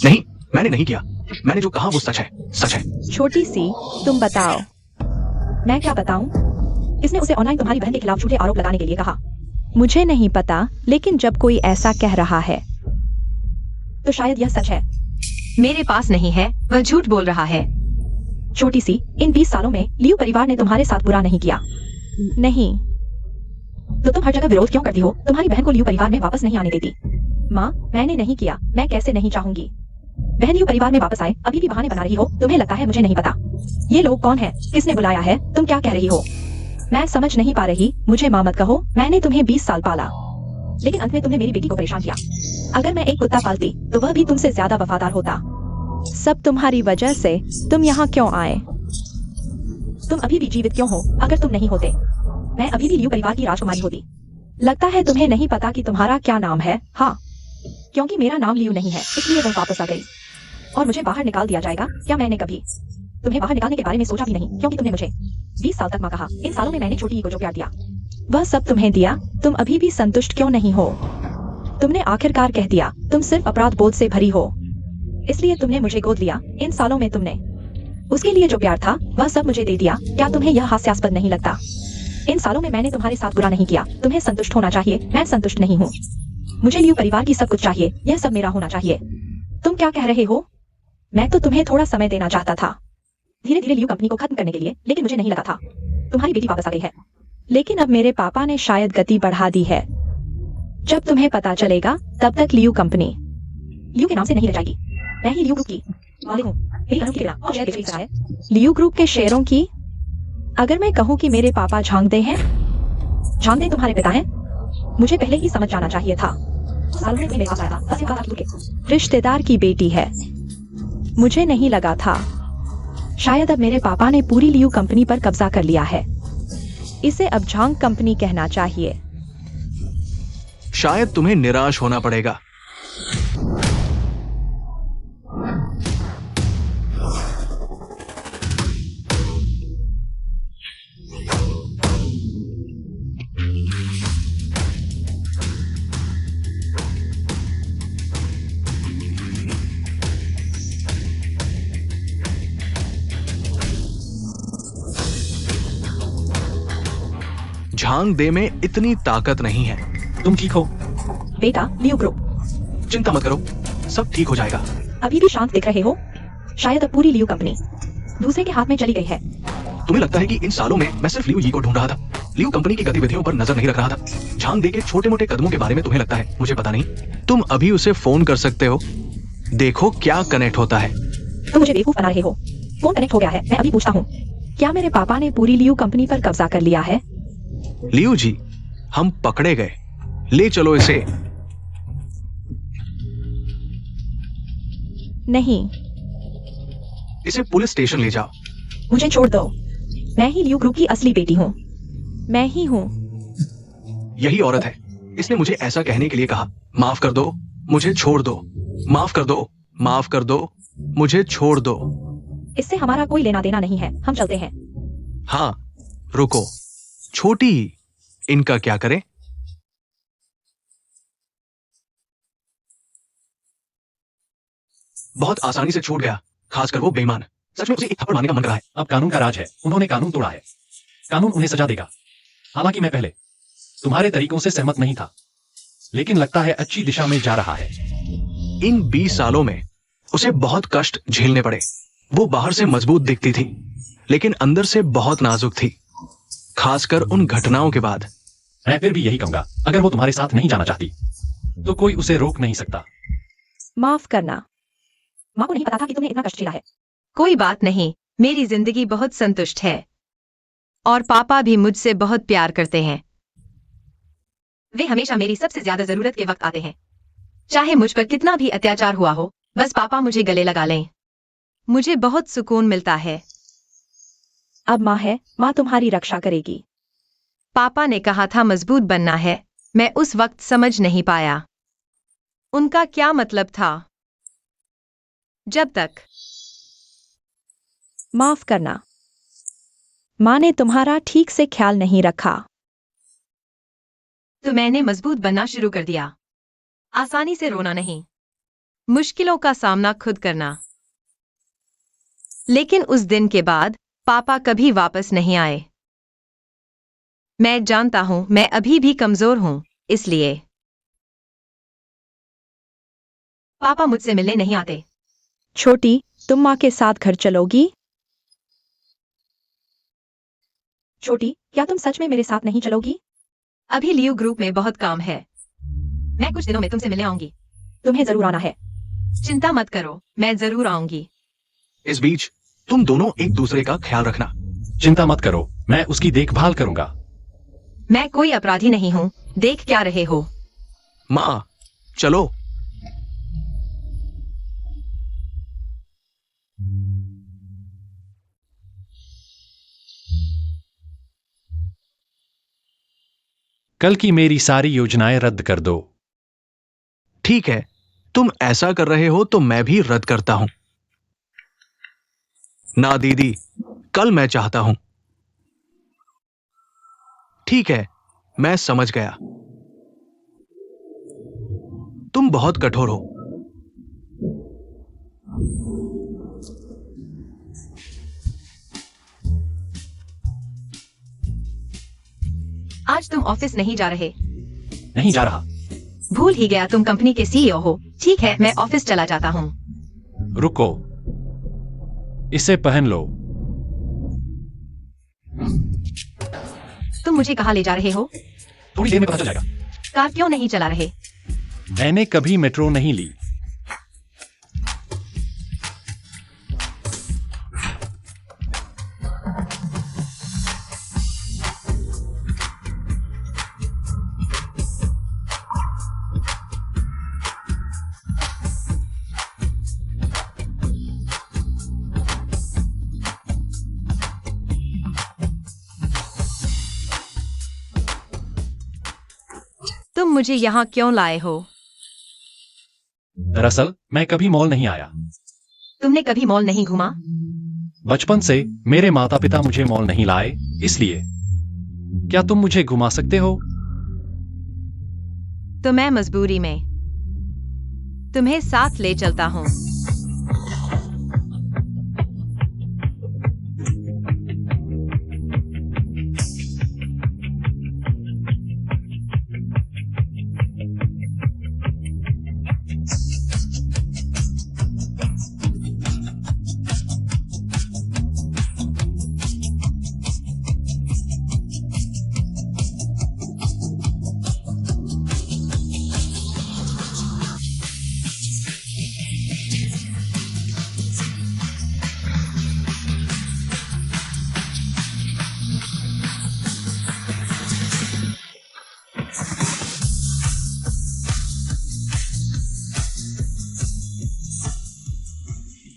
नहीं, मैंने नहीं किया। मैंने जो कहा वो सच है, सच है। छोटी सी, तुम बताओ। मैं क्या बताऊं? किसने उसे ऑनलाइन तुम्हारी बहन के खिलाफ झूठे आरोप लगाने के लिए कहा? मुझे नहीं पता, लेकिन जब कोई ऐसा कह रहा है तो शायद यह सच है। मेरे पास नहीं है। वह झूठ बोल रहा है। छोटी सी, इन 20 सालों में लियू परिवार ने तुम्हारे साथ बुरा नहीं किया। नहीं, तो तुम हर जगह विरोध क्यों करती हो? तुम्हारी बहन को लियू परिवार में वापस नहीं आने देती। माँ, मैंने नहीं किया। मैं कैसे नहीं चाहूंगी? बहन लियू परिवार में वापस आए। अभी भी बहाने बना रही हो। तुम्हें लगता है मुझे नहीं पता। ये लोग कौन है? किसने बुलाया है? तुम क्या कह रही हो? मैं समझ नहीं पा रही। मुझे माँ मत कहो। मैंने तुम्हें 20 साल पाला, लेकिन अंत में तुमने मेरी बेटी को परेशान किया। अगर मैं एक कुत्ता पालती तो वह भी तुमसे ज्यादा वफादार होता। सब तुम्हारी वजह से। तुम यहाँ क्यों आए? तुम अभी भी जीवित क्यों हो? अगर तुम नहीं होते, मैं अभी भी लियू परिवार की राजकुमारी होती। लगता है तुम्हें नहीं पता कि तुम्हारा क्या नाम है। हाँ, क्योंकि मेरा नाम लियू नहीं है, इसलिए वह वापस आ गई और मुझे बाहर निकाल दिया जाएगा। क्या मैंने कभी तुम्हें बाहर निकालने के बारे में सोचा भी नहीं? क्योंकि तुमने मुझे 20 साल तक माँ कहा। इन सालों में मैंने छोटी को जो प्यार दिया वह सब तुम्हें दिया। तुम अभी भी संतुष्ट क्यों नहीं हो? तुमने आखिरकार कह दिया तुम सिर्फ अपराध बोध से भरी हो, इसलिए तुमने मुझे गोद लिया। इन सालों में तुमने उसके लिए जो प्यार था वह सब मुझे दे दिया। क्या तुम्हें यह हास्यास्पद नहीं लगता? इन सालों में मैंने तुम्हारे साथ बुरा नहीं किया। तुम्हें संतुष्ट होना चाहिए। मैं संतुष्ट नहीं हूँ। मुझे लियू परिवार की सब कुछ चाहिए। यह सब मेरा होना चाहिए। तुम क्या कह रहे हो? मैं तो तुम्हें थोड़ा समय देना चाहता था, धीरे धीरे लियू कंपनी को खत्म करने के लिए, लेकिन मुझे नहीं लगा था तुम्हारी बेटी वापस आ गई है। लेकिन अब मेरे पापा ने शायद गति बढ़ा दी है। जब तुम्हें पता चलेगा तब तक लियू कंपनी लियू के नाम से नहीं रह जाएगी। मैं ही लियू ग्रुप की मालिक हूँ। मेरी अनूठी किरण और शेयर बेच रहा है लियू ग्रुप के शेयरों की। अगर मैं कहूँ कि मेरे पापा झांगदे हैं, झांगदे तुम्हारे पिता हैं, मुझे पहले ही समझ जाना चाहिए था। सालों में मेरे पास आया था, बस ये बात आपकी के रिश्तेदार की बेटी है। मुझे नहीं लगा था। शायद अब मेरे पापा ने पूरी लियू कंपनी पर कब्जा कर लिया है। इसे अब झांग कंपनी कहना चाहिए। शायद तुम्हें निराश होना पड़ेगा। झांग दे में इतनी ताकत नहीं है। तुम ठीक हो? बेटा, लियू ग्रुप, चिंता मत करो, सब ठीक हो जाएगा। अभी भी शांत दिख रहे हो। शायद अब पूरी लियू कंपनी दूसरे के हाथ में चली गई है। तुम्हें लगता है कि इन सालों में मैं सिर्फ लियू ही को ढूंढ रहा था, लियू कंपनी की गतिविधियों पर नजर नहीं रख रहा था। झांग दे के छोटे मोटे कदमों के बारे में तुम्हें लगता है मुझे पता नहीं। तुम अभी उसे फोन कर सकते हो, देखो क्या कनेक्ट होता है। तुम मुझे बेवकूफ बना रहे हो। फोन कनेक्ट हो गया है। मैं अभी पूछता हूँ, क्या मेरे पापा ने पूरी लियू कंपनी पर कब्जा कर लिया है? लियू जी, हम पकड़े गए, ले चलो इसे। नहीं, इसे पुलिस स्टेशन ले जाओ। मुझे छोड़ दो। मैं ही लियू ग्रुप की असली बेटी हूँ। मैं ही हूँ। यही औरत है, इसने मुझे ऐसा कहने के लिए कहा। माफ कर दो, मुझे छोड़ दो। माफ कर दो, माफ कर दो, मुझे छोड़ दो। इससे हमारा कोई लेना देना नहीं है। हम चलते हैं। हाँ, रुको। छोटी, इनका क्या करें? बहुत आसानी से छूट गया, खासकर वो बेईमान। सच में उसे एक थप्पड़ मारने का मन कर रहा है। अब कानून का राज है, उन्होंने कानून तोड़ा है, कानून उन्हें सजा देगा। हालांकि मैं पहले तुम्हारे तरीकों से सहमत नहीं था, लेकिन लगता है अच्छी दिशा में जा रहा है। इन 20 सालों में उसे बहुत कष्ट झेलने पड़े। वो बाहर से मजबूत दिखती थी, लेकिन अंदर से बहुत नाजुक थी, खासकर उन घटनाओं के बाद। मैं फिर भी यही कहूंगा, अगर वो तुम्हारे साथ नहीं जाना चाहती तो कोई उसे रोक नहीं सकता। माफ करना, माँ को नहीं पता था कि तुमने इतना कष्ट झेला है। कोई बात नहीं, मेरी जिंदगी बहुत संतुष्ट है और पापा भी मुझसे बहुत प्यार करते हैं। वे हमेशा मेरी सबसे ज्यादा जरूरत के वक्त आते हैं। चाहे मुझ पर कितना भी अत्याचार हुआ हो, बस पापा मुझे गले लगा लें। मुझे बहुत सुकून मिलता है। अब माँ है, माँ तुम्हारी रक्षा करेगी। पापा ने कहा था मजबूत बनना है। मैं उस वक्त समझ नहीं पाया उनका क्या मतलब था। जब तक माफ करना, माँ ने तुम्हारा ठीक से ख्याल नहीं रखा। तो मैंने मजबूत बनना शुरू कर दिया। आसानी से रोना नहीं, मुश्किलों का सामना खुद करना। लेकिन उस दिन के बाद पापा कभी वापस नहीं आए। मैं जानता हूं मैं अभी भी कमजोर हूं, इसलिए पापा मुझसे मिलने नहीं आते। छोटी, तुम माँ के साथ घर चलोगी? छोटी, क्या तुम सच में मेरे साथ नहीं चलोगी? अभी लियो ग्रुप में बहुत काम है। मैं कुछ दिनों में तुमसे मिलने आऊंगी। तुम्हें जरूर आना है। चिंता मत करो, मैं जरूर आऊंगी। इस बीच तुम दोनों एक दूसरे का ख्याल रखना। चिंता मत करो, मैं उसकी देखभाल करूंगा। मैं कोई अपराधी नहीं हूं, देख क्या रहे हो? माँ, चलो। कल की मेरी सारी योजनाएं रद्द कर दो। ठीक है, तुम ऐसा कर रहे हो तो मैं भी रद्द करता हूं। ना दीदी, कल मैं चाहता हूं। ठीक है, मैं समझ गया। तुम बहुत कठोर हो। आज तुम ऑफिस नहीं जा रहे? नहीं जा रहा। भूल ही गया तुम कंपनी के सीईओ हो। ठीक है, मैं ऑफिस चला जाता हूँ। रुको, इसे पहन लो। तुम मुझे कहाँ ले जा रहे हो? थोड़ी देर में पता चल जाएगा। कार क्यों नहीं चला रहे? मैंने कभी मेट्रो नहीं ली। तुम मुझे यहाँ क्यों लाए हो? दरअसल मैं कभी मॉल नहीं आया। तुमने कभी मॉल नहीं घूमा? बचपन से मेरे माता पिता मुझे मॉल नहीं लाए, इसलिए क्या तुम मुझे घुमा सकते हो? तो मैं मजबूरी में तुम्हें साथ ले चलता हूँ।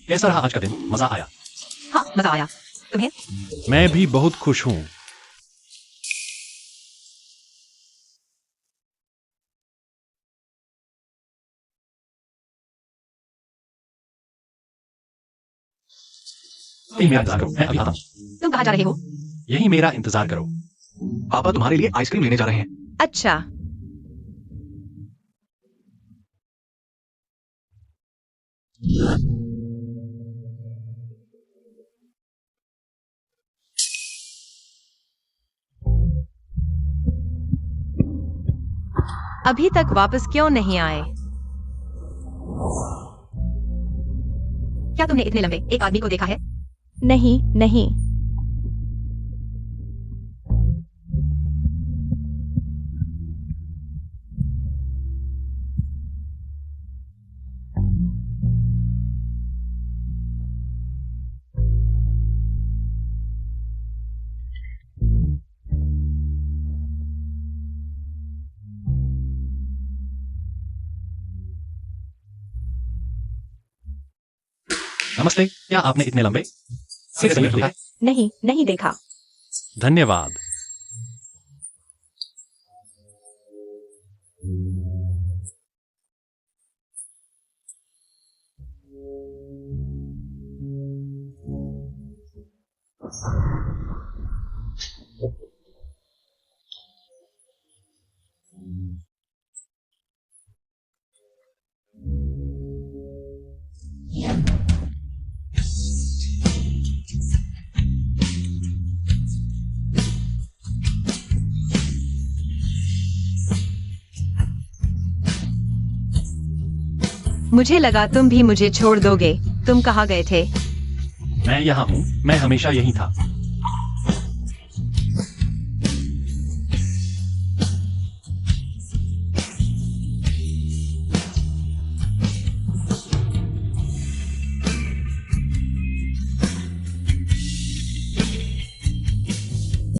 कैसा रहा आज का दिन? मजा आया? हाँ, मजा आया। तुम्हें? मैं भी बहुत खुश हूँ। मेरा इंतजार करो, मैं अभी आता हूँ। तुम कहाँ जा रहे हो? यही मेरा इंतजार करो। पापा तुम्हारे लिए आइसक्रीम लेने जा रहे हैं। अच्छा। अभी तक वापस क्यों नहीं आए? क्या तुमने इतने लंबे एक आदमी को देखा है? नहीं नहीं। नमस्ते, क्या आपने इतने लंबे सिर समीर देखा है? नहीं नहीं देखा। धन्यवाद। मुझे लगा तुम भी मुझे छोड़ दोगे। तुम कहाँ गए थे? मैं यहाँ हूँ, मैं हमेशा यहीं था।